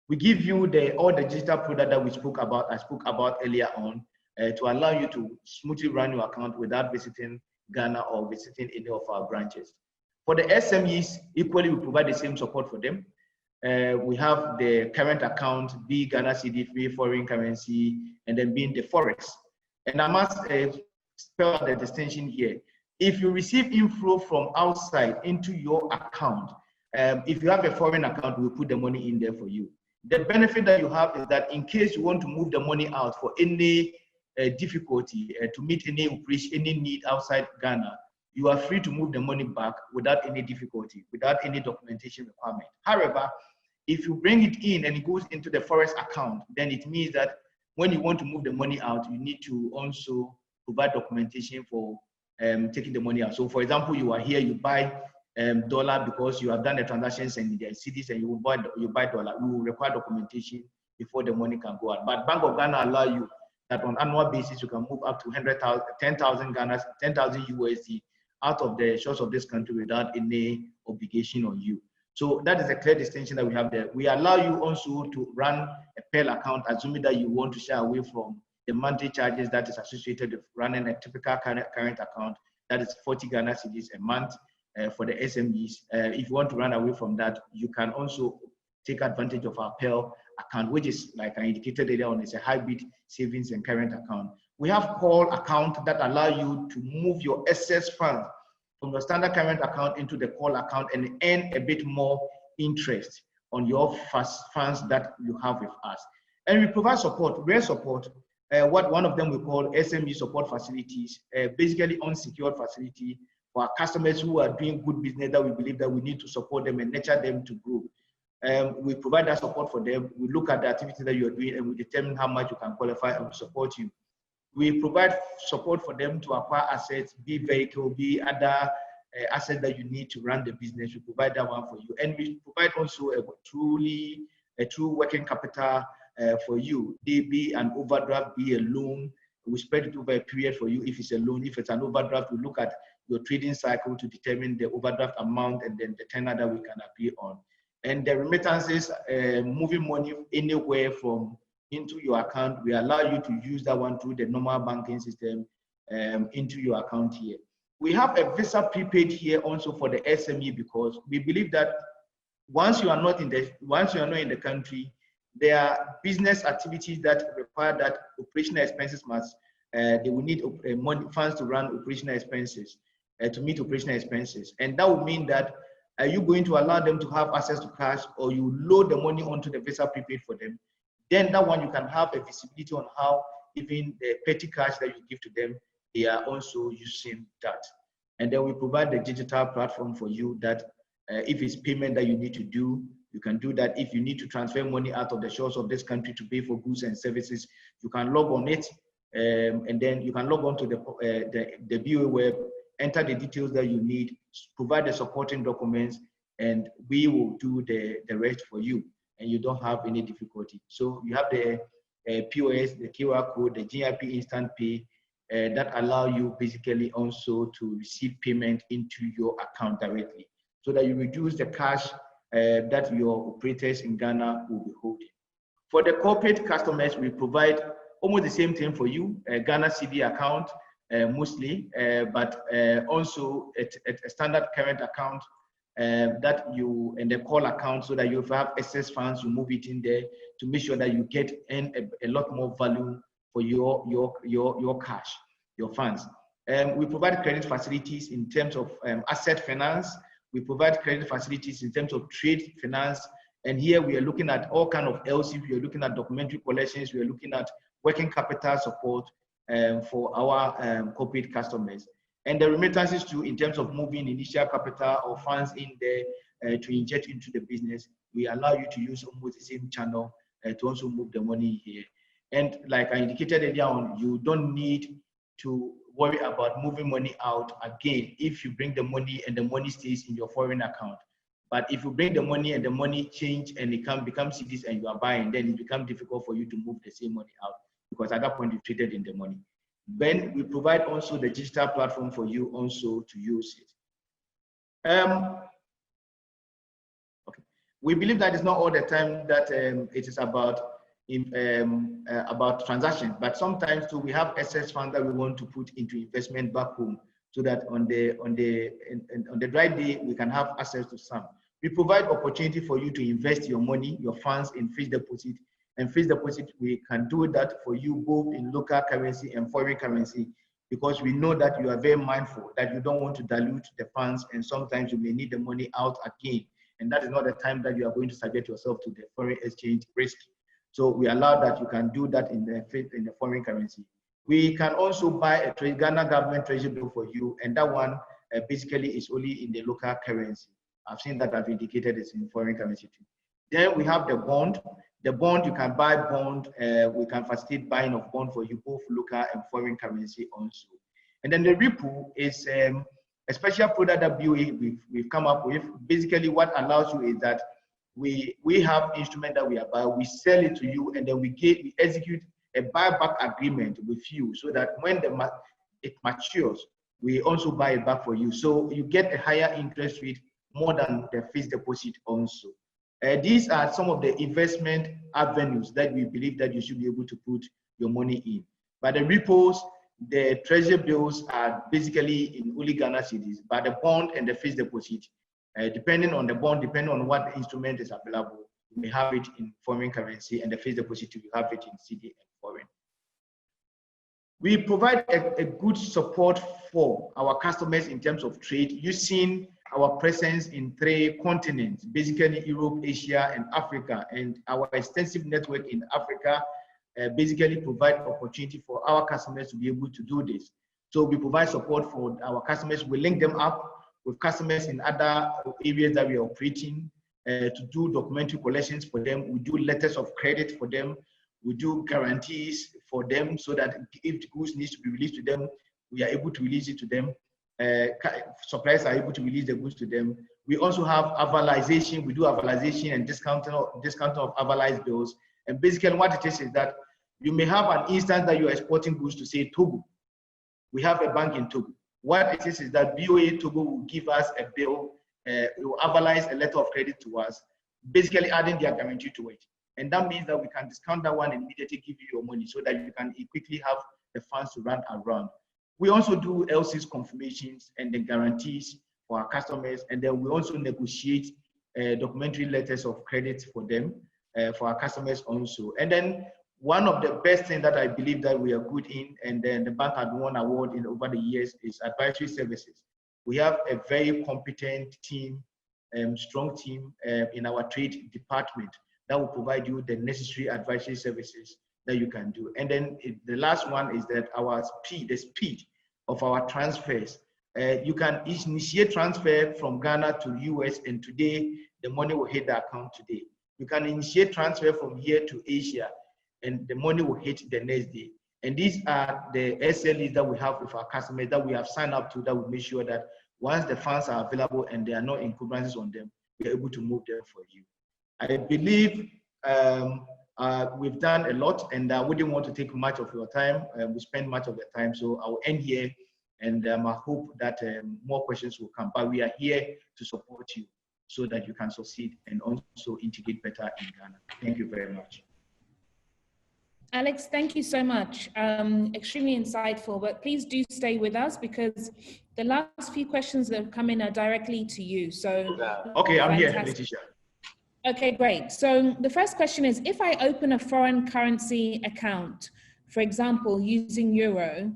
We give you all the digital product that I spoke about earlier on to allow you to smoothly run your account without visiting Ghana or visiting any of our branches. For the SMEs, equally we provide the same support for them. We have the current account, be Ghana CD free foreign currency, and then being the Forex. And I must spell out the distinction here. If you receive inflow from outside into your account, if you have a foreign account, we'll put the money in there for you. The benefit that you have is that in case you want to move the money out for any difficulty to meet any need outside Ghana, you are free to move the money back without any difficulty, without any documentation requirement. However, if you bring it in and it goes into the Forex account, then it means that when you want to move the money out, you need to also provide documentation for taking the money out. So for example, you are here, you buy dollar because you have done the transactions and the CDs and you buy dollar. We will require documentation before the money can go out. But Bank of Ghana allow you that on annual basis you can move up to 10,000 USD out of the shores of this country without any obligation on you. So that is a clear distinction that we have there. We allow you also to run a PEL account, assuming that you want to shy away from the monthly charges that is associated with running a typical current account, that is 40 Ghana cedis a month for the SMEs. If you want to run away from that, you can also take advantage of our PEL account, which is, like I indicated earlier on, it's a hybrid savings and current account. We have call account that allow you to move your excess funds from your standard current account into the call account and earn a bit more interest on your funds that you have with us. And we provide support, rare support. What one of them we call SME support facilities, basically unsecured facility for our customers who are doing good business that we believe that we need to support them and nurture them to grow. We provide that support for them. We look at the activity that you're doing and we determine how much you can qualify and we support you. We provide support for them to acquire assets, be vehicle, be other assets that you need to run the business. We provide that one for you. And we provide also a true working capital for you. They be an overdraft, be a loan. We spread it over a period for you if it's a loan. If it's an overdraft, we look at your trading cycle to determine the overdraft amount and then the tenor that we can agree on. And the remittances, moving money anywhere from into your account, we allow you to use that one through the normal banking system into your account here. We have a Visa prepaid here also for the SME because we believe that once you are not in the country, there are business activities that require that operational expenses must, they will need funds to run operational expenses, to meet operational expenses. And that would mean that are you going to allow them to have access to cash or you load the money onto the Visa prepaid for them? Then that one you can have a visibility on how even the petty cash that you give to them, they are also using that. And then we provide the digital platform for you that if it's payment that you need to do, you can do that. If you need to transfer money out of the shores of this country to pay for goods and services, you can log on it, and then you can log on to the BOA web, enter the details that you need, provide the supporting documents, and we will do the rest for you, and you don't have any difficulty. So you have the POS, the QR code, the GIP Instant Pay, that allow you basically also to receive payment into your account directly, so that you reduce the cash that your operators in Ghana will be holding. For the corporate customers, we provide almost the same thing for you, a Ghana CD account mostly, but also a standard current account that you, and the call account, so that you have excess funds, you move it in there to make sure that you get in a lot more value for your cash, your funds. We provide credit facilities in terms of asset finance. We provide credit facilities in terms of trade finance. And here we are looking at all kinds of LC. We are looking at documentary collections. We are looking at working capital support for our corporate customers. And the remittances too, in terms of moving initial capital or funds in there to inject into the business, we allow you to use almost the same channel to also move the money here. And like I indicated earlier on, you don't need to worry about moving money out again if you bring the money and the money stays in your foreign account. But if you bring the money and the money change and it can become cedis and you are buying, then it becomes difficult for you to move the same money out, because at that point you traded in the money. Then we provide also the digital platform for you also to use it. Okay. We believe that it's not all the time that it is about transactions, but sometimes too we have excess funds that we want to put into investment back home, so that on the dry day we can have access to some. We provide opportunity for you to invest your money, your funds in fixed deposit. And fixed deposit, we can do that for you both in local currency and foreign currency, because we know that you are very mindful that you don't want to dilute the funds, and sometimes you may need the money out again. And that is not the time that you are going to subject yourself to the foreign exchange risk. So we allow that you can do that in the foreign currency. We can also buy a Ghana government treasury bill for you, and that one basically is only in the local currency. I've seen that I've indicated it's in foreign currency too. Then we have the bond. The bond, you can buy bond. We can facilitate buying of bond for you, both local and foreign currency also. And then the repo is a special product that BOA we've come up with. Basically, what allows you is that we have instrument that we are buying, we sell it to you, and then we execute a buyback agreement with you, so that when it matures, we also buy it back for you. So you get a higher interest rate, more than the fixed deposit also. These are some of the investment avenues that we believe that you should be able to put your money in. But the repos, the treasury bills are basically in only Ghana cedis, but the bond and the fixed deposit, depending on the bond, depending on what instrument is available, you may have it in foreign currency, and the fixed deposit, you have it in CD and foreign. We provide a good support for our customers in terms of trade, using our presence in 3 continents, basically Europe, Asia, and Africa. And our extensive network in Africa basically provide opportunity for our customers to be able to do this. So we provide support for our customers. We link them up with customers in other areas that we are operating to do documentary collections for them. We do letters of credit for them. We do guarantees for them, so that if the goods needs to be released to them, we are able to release it to them. Suppliers are able to release the goods to them. We also have avalization. We do avalization and discounting of avalized bills. And basically what it is that you may have an instance that you're exporting goods to, say, Togo. We have a bank in Togo. What it is that BOA Togo will give us a bill, it will avalize a letter of credit to us, basically adding their guarantee to it. And that means that we can discount that one and immediately give you your money, so that you can quickly have the funds to run around. We also do LC's confirmations and the guarantees for our customers, and then we also negotiate documentary letters of credit for them, for our customers also. And then one of the best things that I believe that we are good in, and then the bank had won award over the years, is advisory services. We have a very competent team, strong team in our trade department that will provide you the necessary advisory services that you can do. And then the last one is that the speed of our transfers. You can initiate transfer from Ghana to US, and today the money will hit the account today. You can initiate transfer from here to Asia, and the money will hit the next day. And these are the SLEs that we have with our customers that we have signed up to, that will make sure that once the funds are available and there are no encumbrances on them, we're able to move them for you. I believe we've done a lot, and I wouldn't want to take much of your time. We spend much of the time, so I'll end here, and I hope that more questions will come. But we are here to support you so that you can succeed and also integrate better in Ghana. Thank you very much. Alex, thank you so much. Extremely insightful, but please do stay with us, because the last few questions that have come in are directly to you. So, okay, I'm here, Letitia. Okay, great. So the first question is, if I open a foreign currency account, for example, using Euro,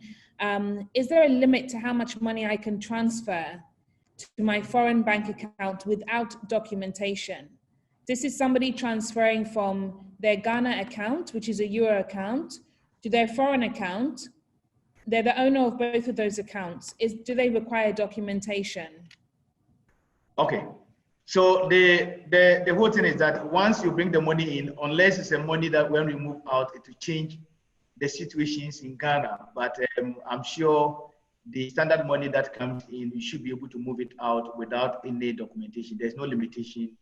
is there a limit to how much money I can transfer to my foreign bank account without documentation? This is somebody transferring from their Ghana account, which is a Euro account, to their foreign account. They're the owner of both of those accounts. Do they require documentation? Okay. So the whole thing is that once you bring the money in, unless it's a money that when we move out, it will change the situations in Ghana. But I'm sure the standard money that comes in, you should be able to move it out without any documentation. There's no limitation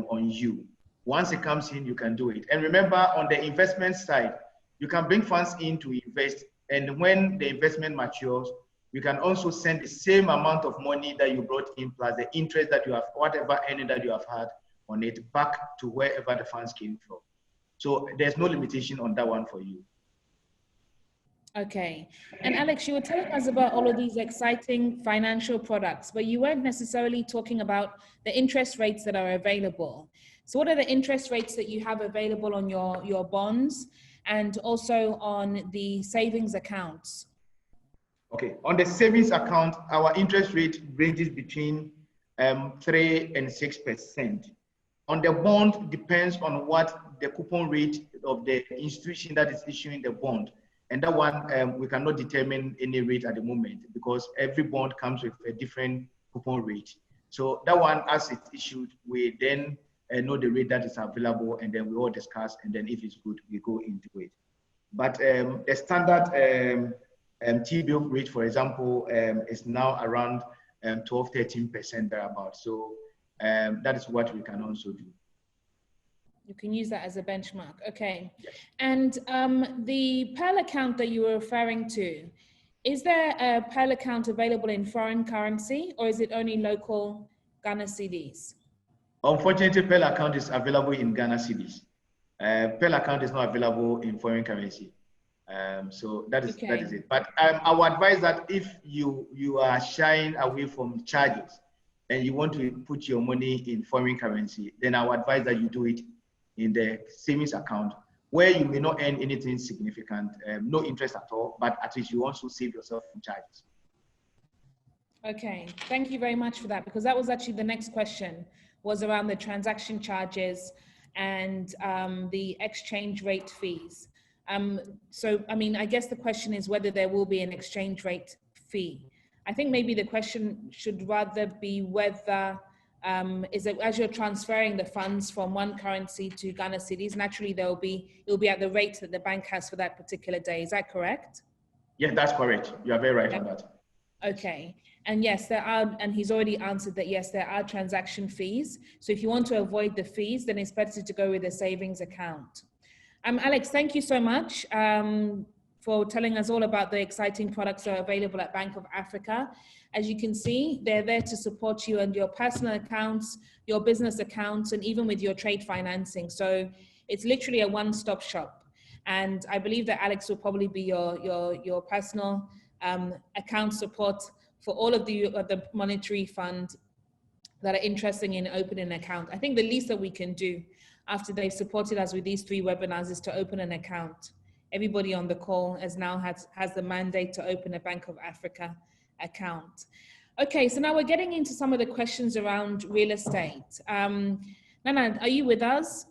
on you. Once it comes in, you can do it. And remember, on the investment side, you can bring funds in to invest. And when the investment matures, you can also send the same amount of money that you brought in plus the interest that you have, whatever earning that you have had on it, back to wherever the funds came from. So there's no limitation on that one for you. Okay. And Alex, you were telling us about all of these exciting financial products, but you weren't necessarily talking about the interest rates that are available. So what are the interest rates that you have available on your bonds and also on the savings accounts? Okay, on the savings account, our interest rate ranges between 3 and 6%. On the bond, depends on what the coupon rate of the institution that is issuing the bond. And that one, we cannot determine any rate at the moment because every bond comes with a different coupon rate. So that one, as it's issued, we then know the rate that is available, and then we all discuss, and then if it's good, we go into it. But the standard T-bill rate, for example, is now around 12–13% thereabout. So that is what we can also do. You can use that as a benchmark. Okay. Yes. And the Pearl account that you were referring to, is there a Pearl account available in foreign currency or is it only local Ghana cedis? Unfortunately, Pearl account is available in Ghana cedis. Pearl account is not available in foreign currency. So that is it. But I would advise that if you are shying away from charges and you want to put your money in foreign currency, then I would advise that you do it in the savings account where you may not earn anything significant, no interest at all, but at least you also save yourself from charges. Okay, thank you very much for that, because that was actually the next question, was around the transaction charges and the exchange rate fees. So, I mean, I guess the question is whether there will be an exchange rate fee. I think maybe the question should rather be whether, is it as you're transferring the funds from one currency to Ghana cedis, naturally it will be at the rate that the bank has for that particular day. Is that correct? Yes, that's correct. You are very right on that. Okay. And yes, there are, and he's already answered that, yes, there are transaction fees. So if you want to avoid the fees, then it's better to go with a savings account. Alex, thank you so much for telling us all about the exciting products that are available at Bank of Africa. As you can see, they're there to support you and your personal accounts, your business accounts, and even with your trade financing. So it's literally a one-stop shop. And I believe that Alex will probably be your personal account support for all of the monetary fund that are interested in opening an account. I think the least that we can do after they've supported us with these 3 webinars is to open an account. Everybody on the call has the mandate to open a Bank of Africa account. Okay, so now we're getting into some of the questions around real estate. Nana, are you with us?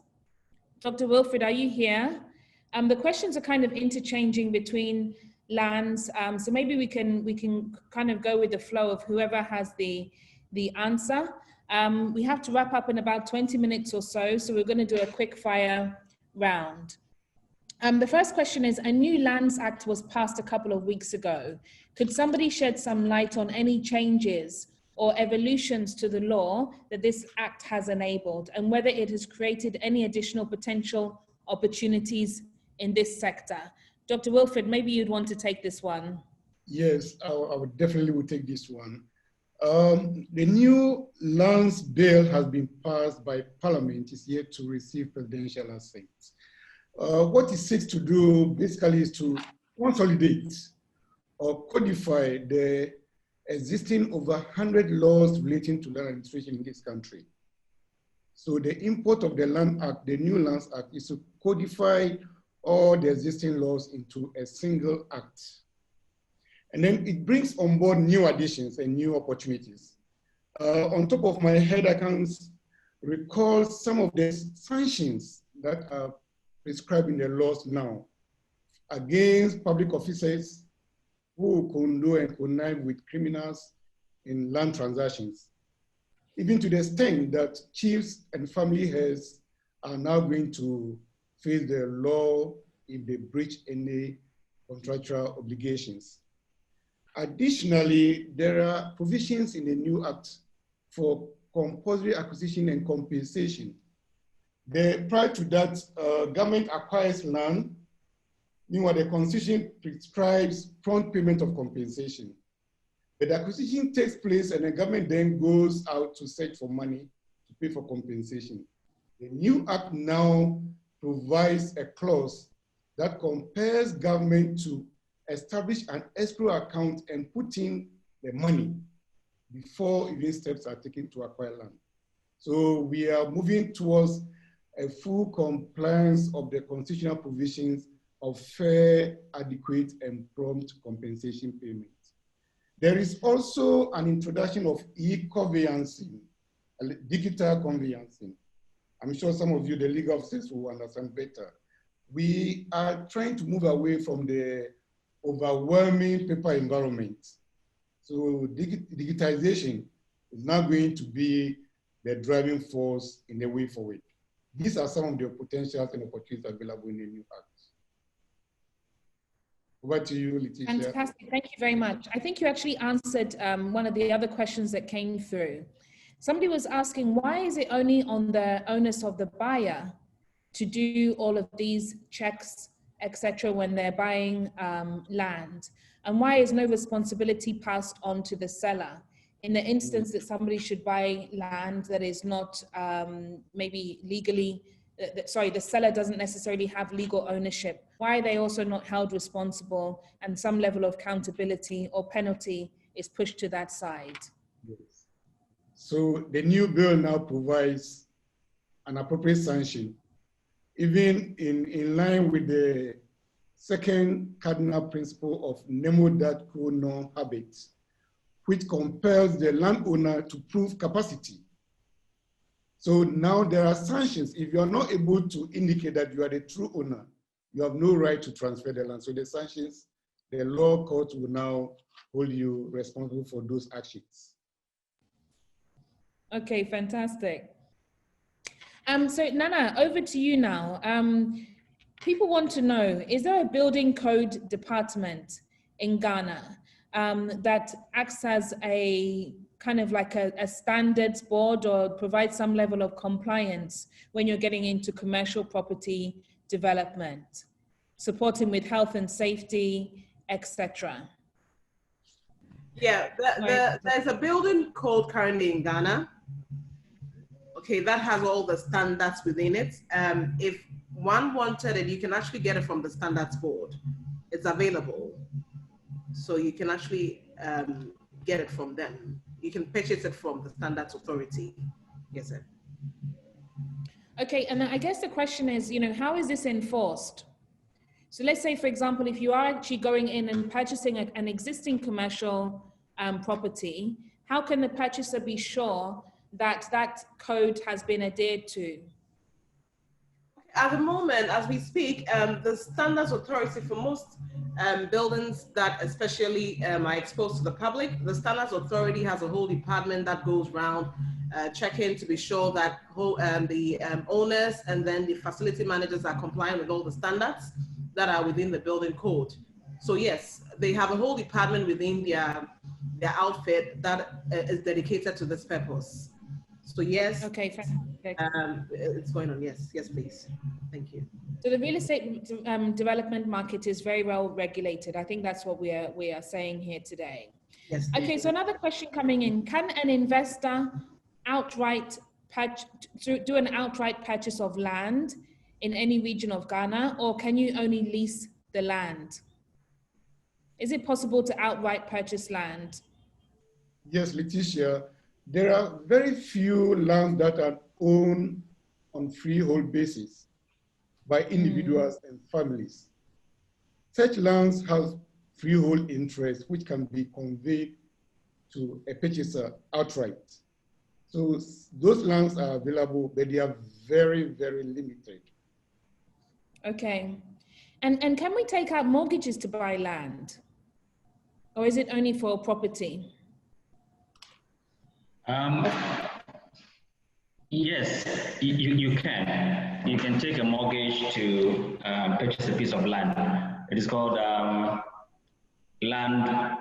Dr. Wilfred, are you here? The questions are kind of interchanging between lands, so maybe we can kind of go with the flow of whoever has the answer. We have to wrap up in about 20 minutes or so we're going to do a quick fire round. The first question is, a new Lands Act was passed a couple of weeks ago. Could somebody shed some light on any changes or evolutions to the law that this act has enabled and whether it has created any additional potential opportunities in this sector? Dr. Wilfred, maybe you'd want to take this one. Yes, I would definitely take this one. The new lands bill has been passed by Parliament, is yet to receive presidential assent. What it seeks to do basically is to consolidate or codify the existing over 100 laws relating to land administration in this country. So the import of the Land Act, the new Lands Act, is to codify all the existing laws into a single act. And then it brings on board new additions and new opportunities. On top of my head, I can recall some of the sanctions that are prescribed in the laws now against public officers who conduct and connive with criminals in land transactions. even to the extent that chiefs and family heads are now going to face the law if they breach any contractual obligations. Additionally, there are provisions in the new act for compulsory acquisition and compensation. Prior to that, government acquires land. Meanwhile, the Constitution prescribes prompt payment of compensation. But the acquisition takes place and the government then goes out to search for money to pay for compensation. The new act now provides a clause that compels government to establish an escrow account and put in the money before even steps are taken to acquire land. So we are moving towards a full compliance of the constitutional provisions of fair, adequate, and prompt compensation payments. There is also an introduction of e-conveyancing, digital conveyancing. I'm sure some of you, the legal officers, will understand better. We are trying to move away from the overwhelming paper environment. So digitization is now going to be the driving force in the way forward. These are some of the potentials and opportunities available in the new act. Over to you, Letitia. Fantastic, thank you very much. I think you actually answered one of the other questions that came through. Somebody was asking, why is it only on the onus of the buyer to do all of these checks, etc., when they're buying land? And why is no responsibility passed on to the seller in the instance that somebody should buy land that is not maybe legally, the seller doesn't necessarily have legal ownership? Why are they also not held responsible and some level of accountability or penalty is pushed to that side? Yes. So the new bill now provides an appropriate sanction, even in line with the second cardinal principle of nemo dat quo non habet, which compels the landowner to prove capacity. So now there are sanctions. If you are not able to indicate that you are the true owner, you have no right to transfer the land. So the sanctions, the law court will now hold you responsible for those actions. Okay, fantastic. So Nana, over to you now. People want to know, is there a building code department in Ghana that acts as a kind of like a standards board or provides some level of compliance when you're getting into commercial property development, supporting with health and safety, etc.? Yeah, there's a building code currently in Ghana. Okay, that has all the standards within it. If one wanted it, you can actually get it from the standards board. It's available. So you can actually get it from them. You can purchase it from the standards authority. Yes, sir. Okay, and I guess the question is, how is this enforced? So let's say, for example, if you are actually going in and purchasing an existing commercial property, how can the purchaser be sure that that code has been adhered to? At the moment, as we speak, the standards authority for most buildings that especially are exposed to the public, the standards authority has a whole department that goes around checking to be sure that the owners and then the facility managers are complying with all the standards that are within the building code. So yes, they have a whole department within their outfit that is dedicated to this purpose. So yes, okay, fantastic. It's going on. Yes, yes, please. Thank you. So the real estate development market is very well regulated. I think that's what we are saying here today. Yes. Okay, so another question coming in: can an investor do an outright purchase of land in any region of Ghana, or can you only lease the land? Is it possible to outright purchase land? Yes, Letitia. There are very few lands that are owned on freehold basis by individuals and families. Such lands have freehold interest, which can be conveyed to a purchaser outright. So those lands are available, but they are very, very limited. Okay. And can we take out mortgages to buy land? Or is it only for property? Yes, you can. You can take a mortgage to purchase a piece of land. It is called land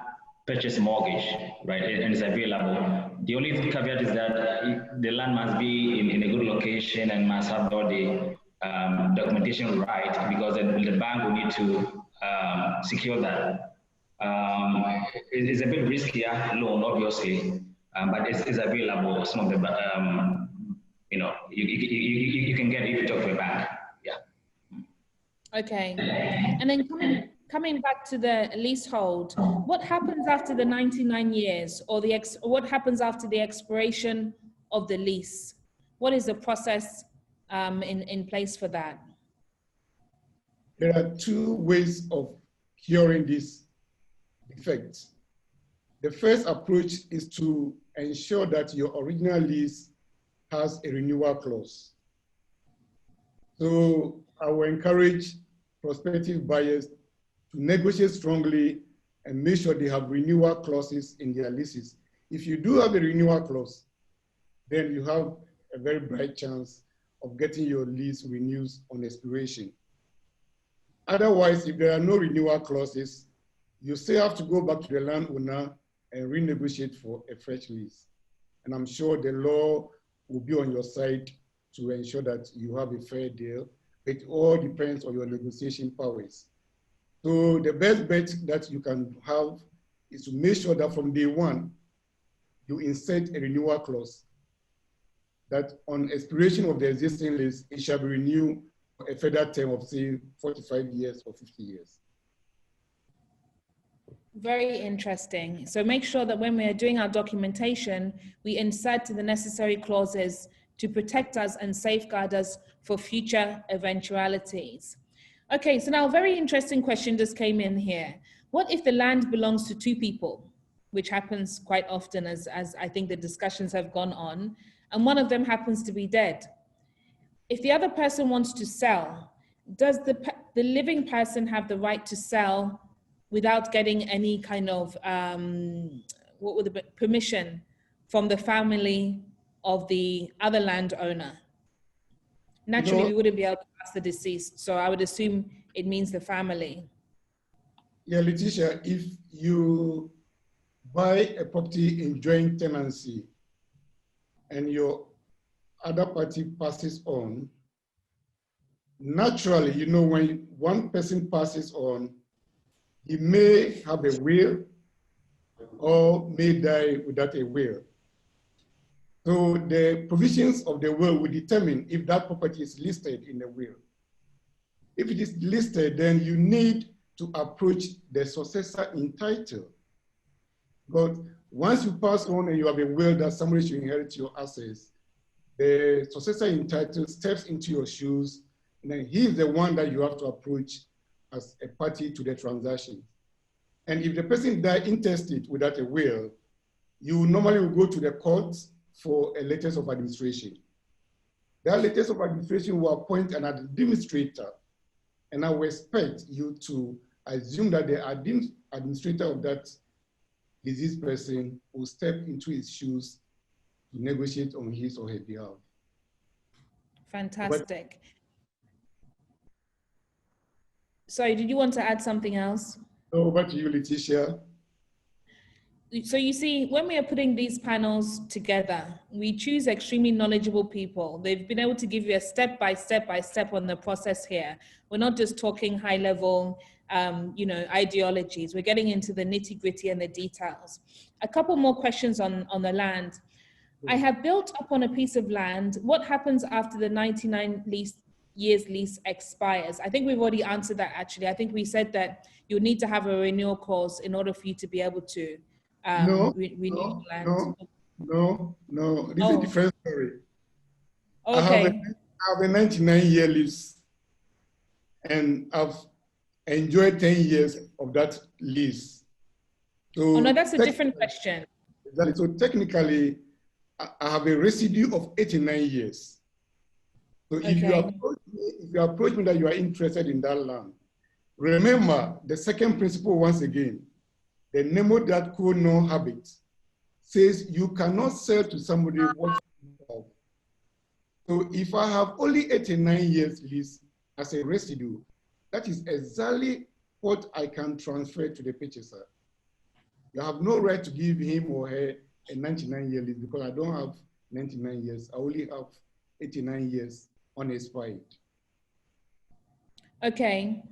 purchase mortgage, right? And it's available. The only caveat is that the land must be in a good location and must have all the documentation right, because the bank will need to secure that. It's a bit riskier loan, obviously, but it's available. Some of the, you can get it if you talk to a bank. Yeah. Okay. And then coming back to the leasehold, what happens after the 99 years, or what happens after the expiration of the lease? What is the process in place for that? There are two ways of curing this defect. The first approach is to ensure that your original lease has a renewal clause. So I will encourage prospective buyers to negotiate strongly and make sure they have renewal clauses in their leases. If you do have a renewal clause, then you have a very bright chance of getting your lease renewed on expiration. Otherwise, if there are no renewal clauses, you still have to go back to the landowner and renegotiate for a fresh lease. And I'm sure the law will be on your side to ensure that you have a fair deal. It all depends on your negotiation powers. So the best bet that you can have is to make sure that from day one, you insert a renewal clause that on expiration of the existing lease, it shall be renewed for a further term of, say, 45 years or 50 years. Very interesting. So make sure that when we're doing our documentation, we insert the necessary clauses to protect us and safeguard us for future eventualities. Okay, so now a very interesting question just came in here. What if the land belongs to two people, which happens quite often as I think the discussions have gone on, and one of them happens to be dead? If the other person wants to sell, does the living person have the right to sell without getting any kind of permission from the family of the other landowner? Naturally, we wouldn't be able to ask the deceased, so I would assume it means the family. Yeah, Letitia, if you buy a property in joint tenancy and your other party passes on, naturally, you know, when one person passes on, he may have a will or may die without a will. So the provisions of the will will determine if that property is listed in the will. If it is listed, then you need to approach the successor in title. But once you pass on and you have a will that somebody should inherit your assets, the successor in title steps into your shoes, and then he is the one that you have to approach as a party to the transaction. And if the person died intestate without a will, you normally will go to the courts for a letters of administration. That letters of administration will appoint an administrator, and I will expect you to assume that the administrator of that deceased person will step into his shoes to negotiate on his or her behalf. Fantastic. Sorry, did you want to add something else? Over to you, Letitia. So you see, when we are putting these panels together, we choose extremely knowledgeable people. They've been able to give you a step by step on the process here. We're not just talking high level, ideologies. We're getting into the nitty gritty and the details. A couple more questions on the land. I have built upon a piece of land. What happens after the 99 years lease expires? I think we've already answered that actually. I think we said that you need to have a renewal clause in order for you to be able to renew land. No. This is a different story. Okay. I have a 99-year lease, and I've enjoyed 10 years of that lease. So no, that's a different question. Exactly. So technically, I have a residue of 89 years. So if you approach me that you are interested in that land, remember the second principle once again. The nemo dat quo non habet says you cannot sell to somebody what you have. So if I have only 89 years lease as a residue, that is exactly what I can transfer to the purchaser. You have no right to give him or her a 99-year lease because I don't have 99 years. I only have 89 years unexpired. Okay.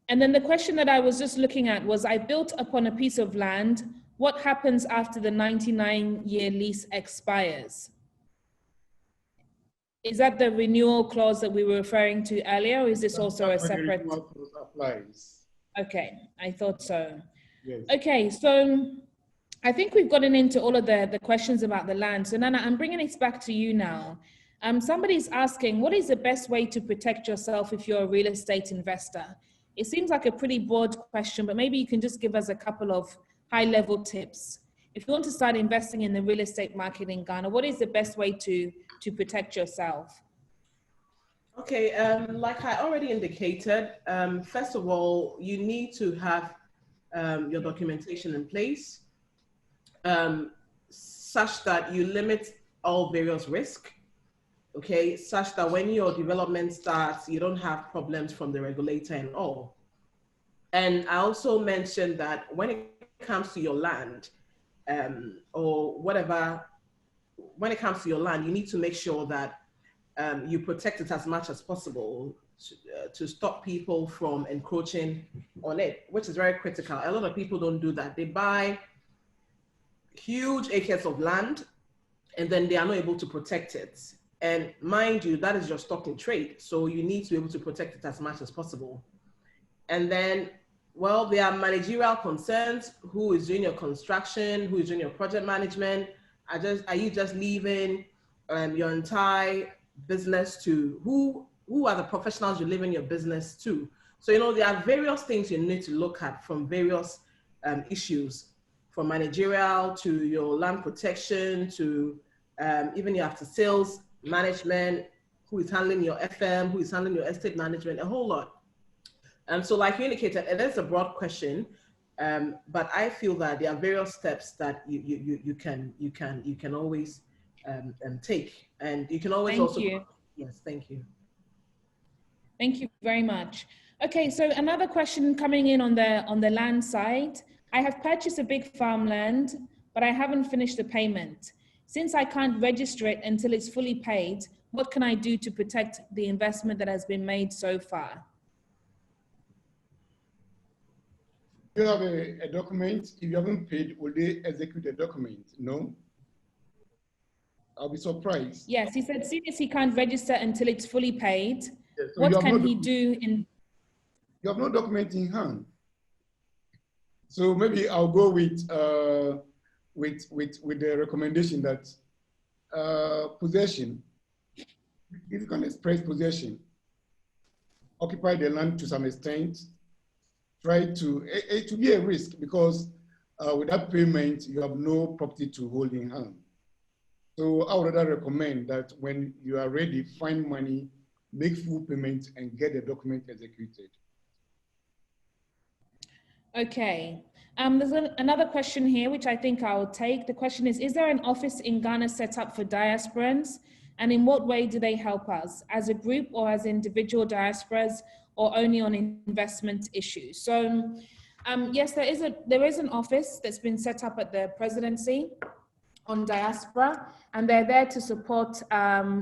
And then the question that I was just looking at was, I built upon a piece of land. What happens after the 99-year lease expires? Is that the renewal clause that we were referring to earlier, or is this also a separate? The renewal clause applies. Okay, I thought so. Yes. Okay, so I think we've gotten into all of the questions about the land. So Nana, I'm bringing it back to you now. Somebody's asking, what is the best way to protect yourself if you're a real estate investor? It seems like a pretty broad question, but maybe you can just give us a couple of high-level tips. If you want to start investing in the real estate market in Ghana, what is the best way to protect yourself? Okay, like I already indicated, first of all, you need to have your documentation in place such that you limit all various risk, okay, such that when your development starts, you don't have problems from the regulator and all. And I also mentioned that when it comes to your land or whatever, when it comes to your land, you need to make sure that you protect it as much as possible to stop people from encroaching on it, which is very critical. A lot of people don't do that. They buy huge acres of land and then they are not able to protect it. And mind you, that is your stock in trade. So you need to be able to protect it as much as possible. And then, well, there are managerial concerns. Who is doing your construction? Who is doing your project management? Are you just leaving your entire business to who are the professionals you're leaving your business to? So, you know, there are various things you need to look at from various issues, from managerial to your land protection to even your after sales management, who is handling your FM, who is handling your estate management, a whole lot. So like you indicated, it is a broad question, but I feel that there are various steps that you can always take, and you can always Thank you. Yes, thank you. Thank you very much. Okay, so another question coming in on the land side. I have purchased a big farmland, but I haven't finished the payment. Since I can't register it until it's fully paid, what can I do to protect the investment that has been made so far? You have a document. If you haven't paid, will they execute the document? No? I'll be surprised. Yes, he said, since he can't register until it's fully paid, Yes, so what can he do in... You have no document in hand. So maybe I'll go with the recommendation that possession, if you can express possession, occupy the land to some extent, try to, it will be a risk because without payment, you have no property to hold in hand. So I would rather recommend that when you are ready, find money, make full payment and get the document executed. Okay. There's another question here, which I think I'll take. The question is there an office in Ghana set up for diasporans? And in what way do they help us, as a group or as individual diasporas, or only on investment issues? So yes, there is an office that's been set up at the presidency on diaspora, and they're there to support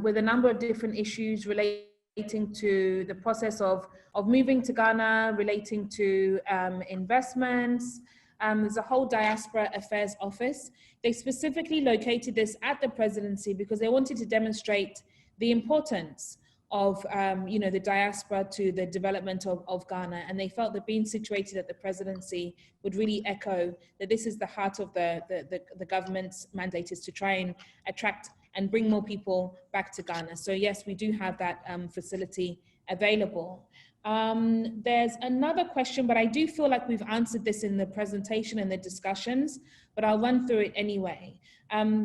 with a number of different issues relating to the process of moving to Ghana, relating to investments. There's a whole diaspora affairs office. They specifically located this at the presidency because they wanted to demonstrate the importance of the diaspora to the development of Ghana, and they felt that being situated at the presidency would really echo that this is the heart of the government's mandate, is to try and attract and bring more people back to Ghana. So yes, we do have that facility available. There's another question, but I do feel like we've answered this in the presentation and the discussions, but I'll run through it anyway.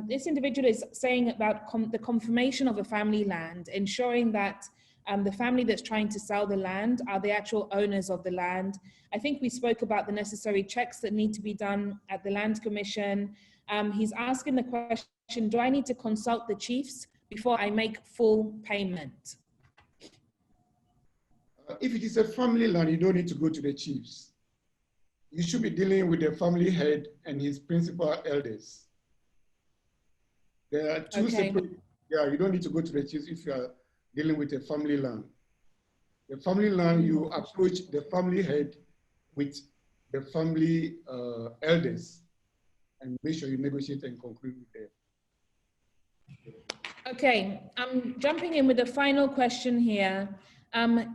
This individual is saying about the confirmation of a family land, ensuring that the family that's trying to sell the land are the actual owners of the land. I think we spoke about the necessary checks that need to be done at the Land Commission. He's asking the question, do I need to consult the chiefs before I make full payment? If it is a family land, you don't need to go to the chiefs. You should be dealing with the family head and his principal elders. There are two separate, you don't need to go to the chiefs if you are dealing with a family land. The family land, you approach the family head with the family elders and make sure you negotiate and conclude with them. Okay, I'm jumping in with a final question here.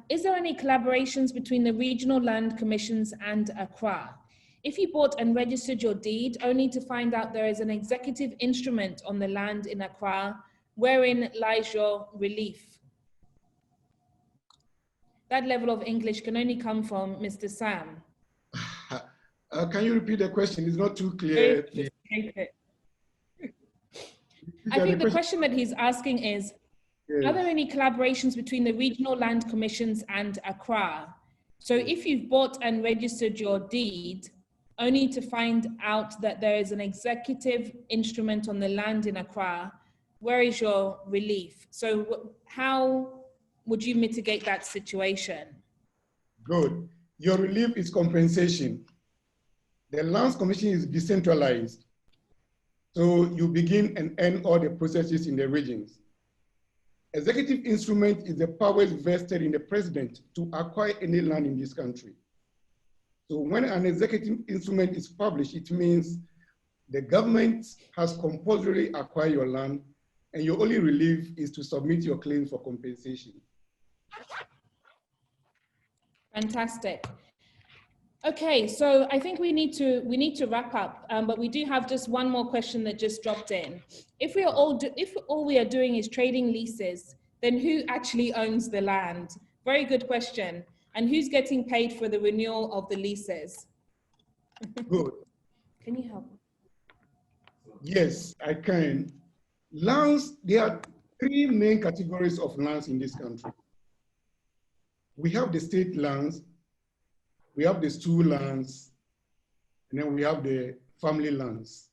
Is there any collaborations between the regional land commissions and Accra? If you bought and registered your deed only to find out there is an executive instrument on the land in Accra, wherein lies your relief? That level of English can only come from Mr. Sam. Can you repeat the question? It's not too clear. I think the question that he's asking is, yes, are there any collaborations between the regional land commissions and Accra? So if you've bought and registered your deed, only to find out that there is an executive instrument on the land in Accra, where is your relief? So how would you mitigate that situation? Good. Your relief is compensation. The Lands Commission is decentralized. So you begin and end all the processes in the regions. Executive instrument is the powers vested in the president to acquire any land in this country. So when an executive instrument is published, it means the government has compulsorily acquired your land and your only relief is to submit your claim for compensation. Fantastic. Okay, so I think we need to wrap up, but we do have just one more question that just dropped in. If all we are doing is trading leases, then who actually owns the land? Very good question. And who's getting paid for the renewal of the leases? Good. Can you help? Yes, I can. Lands, there are three main categories of lands in this country. We have the state lands, we have the stool lands, and then we have the family lands.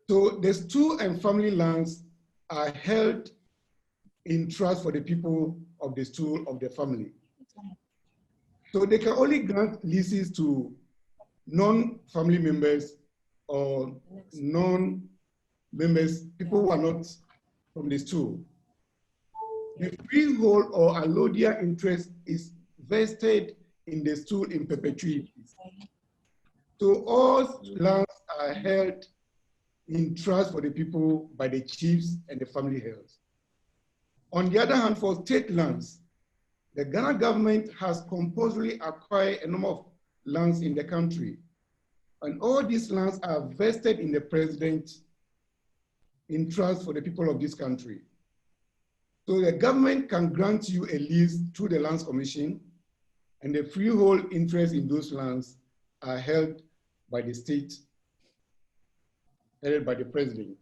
So the stool and family lands are held in trust for the people of the stool of the family. So they can only grant leases to non-family members or non-members, people who are not from the stool. The freehold or allodial interest is vested in the stool in perpetuity. So all lands are held in trust for the people by the chiefs and the family heads. On the other hand, for state lands, the Ghana government has compulsorily acquired a number of lands in the country. And all these lands are vested in the president in trust for the people of this country. So the government can grant you a lease through the Lands Commission, and the freehold interest in those lands are held by the state, held by the president.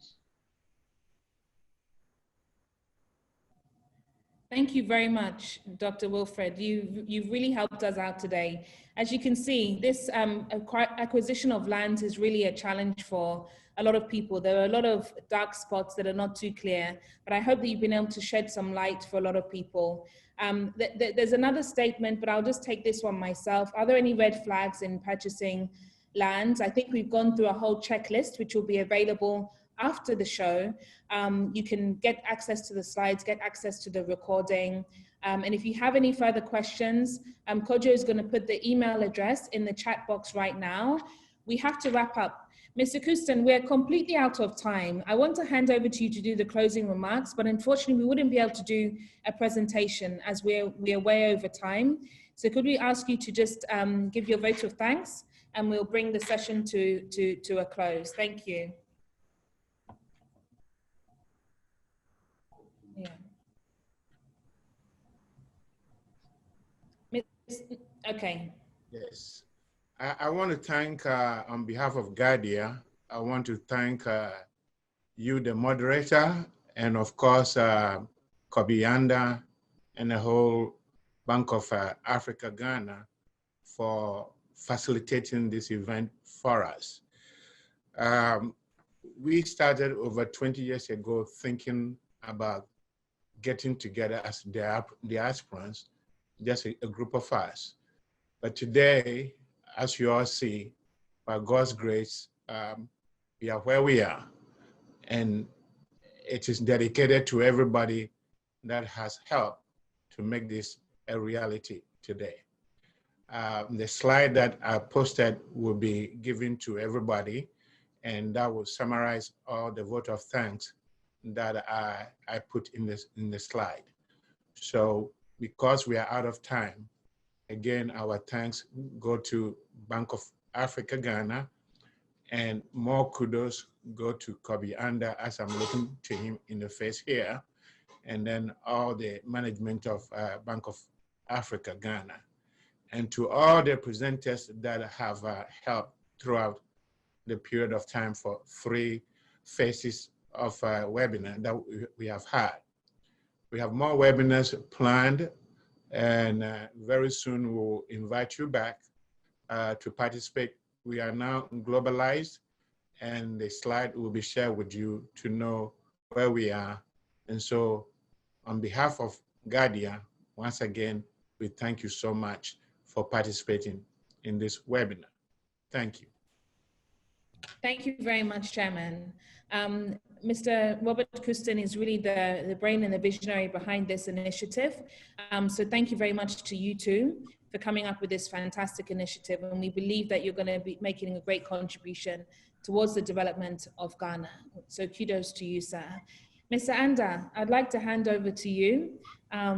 Thank you very much, Dr. Wilfred. You've really helped us out today. As you can see, this acquisition of lands is really a challenge for a lot of people. There are a lot of dark spots that are not too clear, but I hope that you've been able to shed some light for a lot of people. There's another statement, but I'll just take this one myself. Are there any red flags in purchasing lands? I think we've gone through a whole checklist, which will be available after the show. You can get access to the slides, get access to the recording. And if you have any further questions, Kojo is going to put the email address in the chat box right now. We have to wrap up. Mr. Kuston, we're completely out of time. I want to hand over to you to do the closing remarks, but unfortunately we wouldn't be able to do a presentation as we're way over time. So could we ask you to just give your vote of thanks, and we'll bring the session to a close. Thank you. Yeah. Okay. Yes. I want to thank, on behalf of Gadia, I want to thank you, the moderator, and of course, Kobianda and the whole Bank of Africa, Ghana, for facilitating this event for us. We started over 20 years ago thinking about getting together as diasporans, just a group of us. But today, as you all see, by God's grace, we are where we are. And it is dedicated to everybody that has helped to make this a reality today. The slide that I posted will be given to everybody, and that will summarize all the vote of thanks that I put in the slide. So because we are out of time, again, our thanks go to Bank of Africa, Ghana, and more kudos go to Kobe Anda, as I'm looking to him in the face here, and then all the management of Bank of Africa, Ghana, and to all the presenters that have helped throughout the period of time for 3 phases of webinar that we have had. We have more webinars planned, and very soon we'll invite you back to participate. We are now globalized, and the slide will be shared with you to know where we are. And so on behalf of Gadia, once again, we thank you so much for participating in this webinar. Thank you. Thank you very much, Chairman. Mr. Robert Kustin is really the brain and the visionary behind this initiative. So thank you very much to you two for coming up with this fantastic initiative. And we believe that you're going to be making a great contribution towards the development of Ghana. So kudos to you, sir. Mr. Anda, I'd like to hand over to you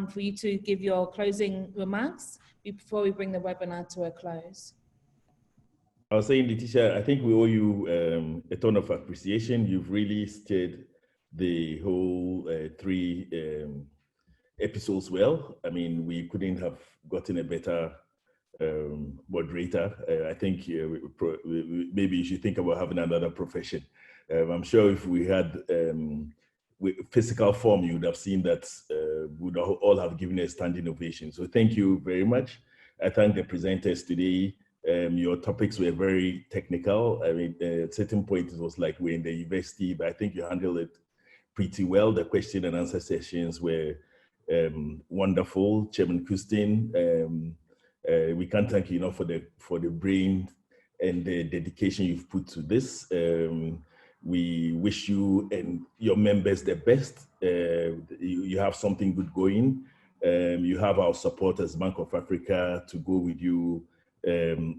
for you to give your closing remarks before we bring the webinar to a close. I was saying, Letitia, I think we owe you a ton of appreciation. You've really steered the whole 3 episodes well. I mean, we couldn't have gotten a better moderator. I think maybe you should think about having another profession. I'm sure if we had physical form, you would have seen that we would all have given a standing ovation. So thank you very much. I thank the presenters today. Your topics were very technical. I mean, at certain point it was like we're in the university, but I think you handled it pretty well. The question and answer sessions were wonderful. Chairman Kustin, we can't thank you enough for the brain and the dedication you've put to this. We wish you and your members the best. You have something good going. You have our support as Bank of Africa to go with you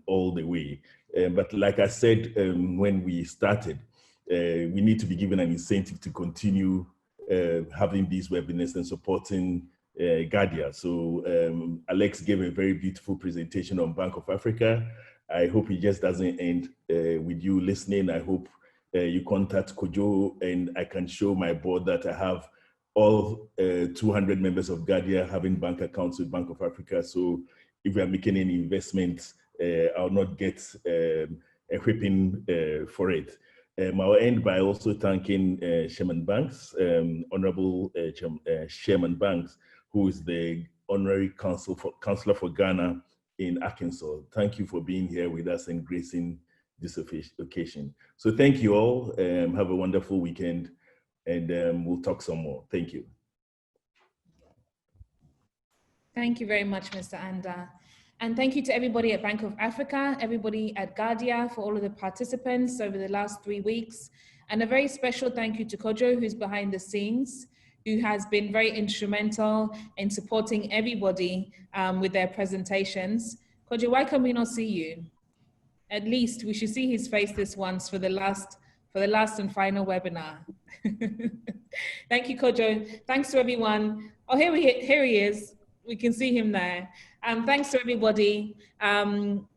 all the way. But like I said when we started, we need to be given an incentive to continue having these webinars and supporting Gadia. So Alex gave a very beautiful presentation on Bank of Africa. I hope it just doesn't end with you listening. I hope you contact Kojo, and I can show my board that I have all 200 members of Gadia having bank accounts with Bank of Africa. So if we are making any investments, I'll not get a whipping for it. I'll end by also thanking Chairman Banks, Honorable Chairman Banks, who is the Honorary Counselor for Ghana in Arkansas. Thank you for being here with us and gracing this occasion. So thank you all. Have a wonderful weekend, and we'll talk some more. Thank you. Thank you very much, Mr. Anda. And thank you to everybody at Bank of Africa, everybody at Gadia, for all of the participants over the last 3 weeks. And a very special thank you to Kojo, who's behind the scenes, who has been very instrumental in supporting everybody with their presentations. Kojo, why can we not see you? At least we should see his face this once for the last and final webinar. Thank you, Kojo. Thanks to everyone. Oh, here he is. We can see him there. Thanks to everybody.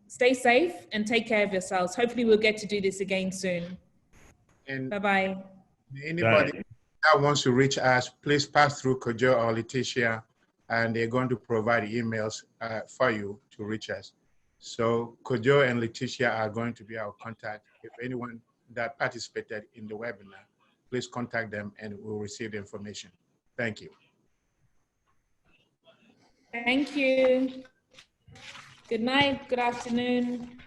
Stay safe and take care of yourselves. Hopefully we'll get to do this again soon. And bye-bye. Anybody that wants to reach us, please pass through Kojo or Letitia, and they're going to provide emails for you to reach us. So Kojo and Letitia are going to be our contact. If anyone that participated in the webinar, please contact them and we'll receive the information. Thank you. Thank you. Good night, good afternoon.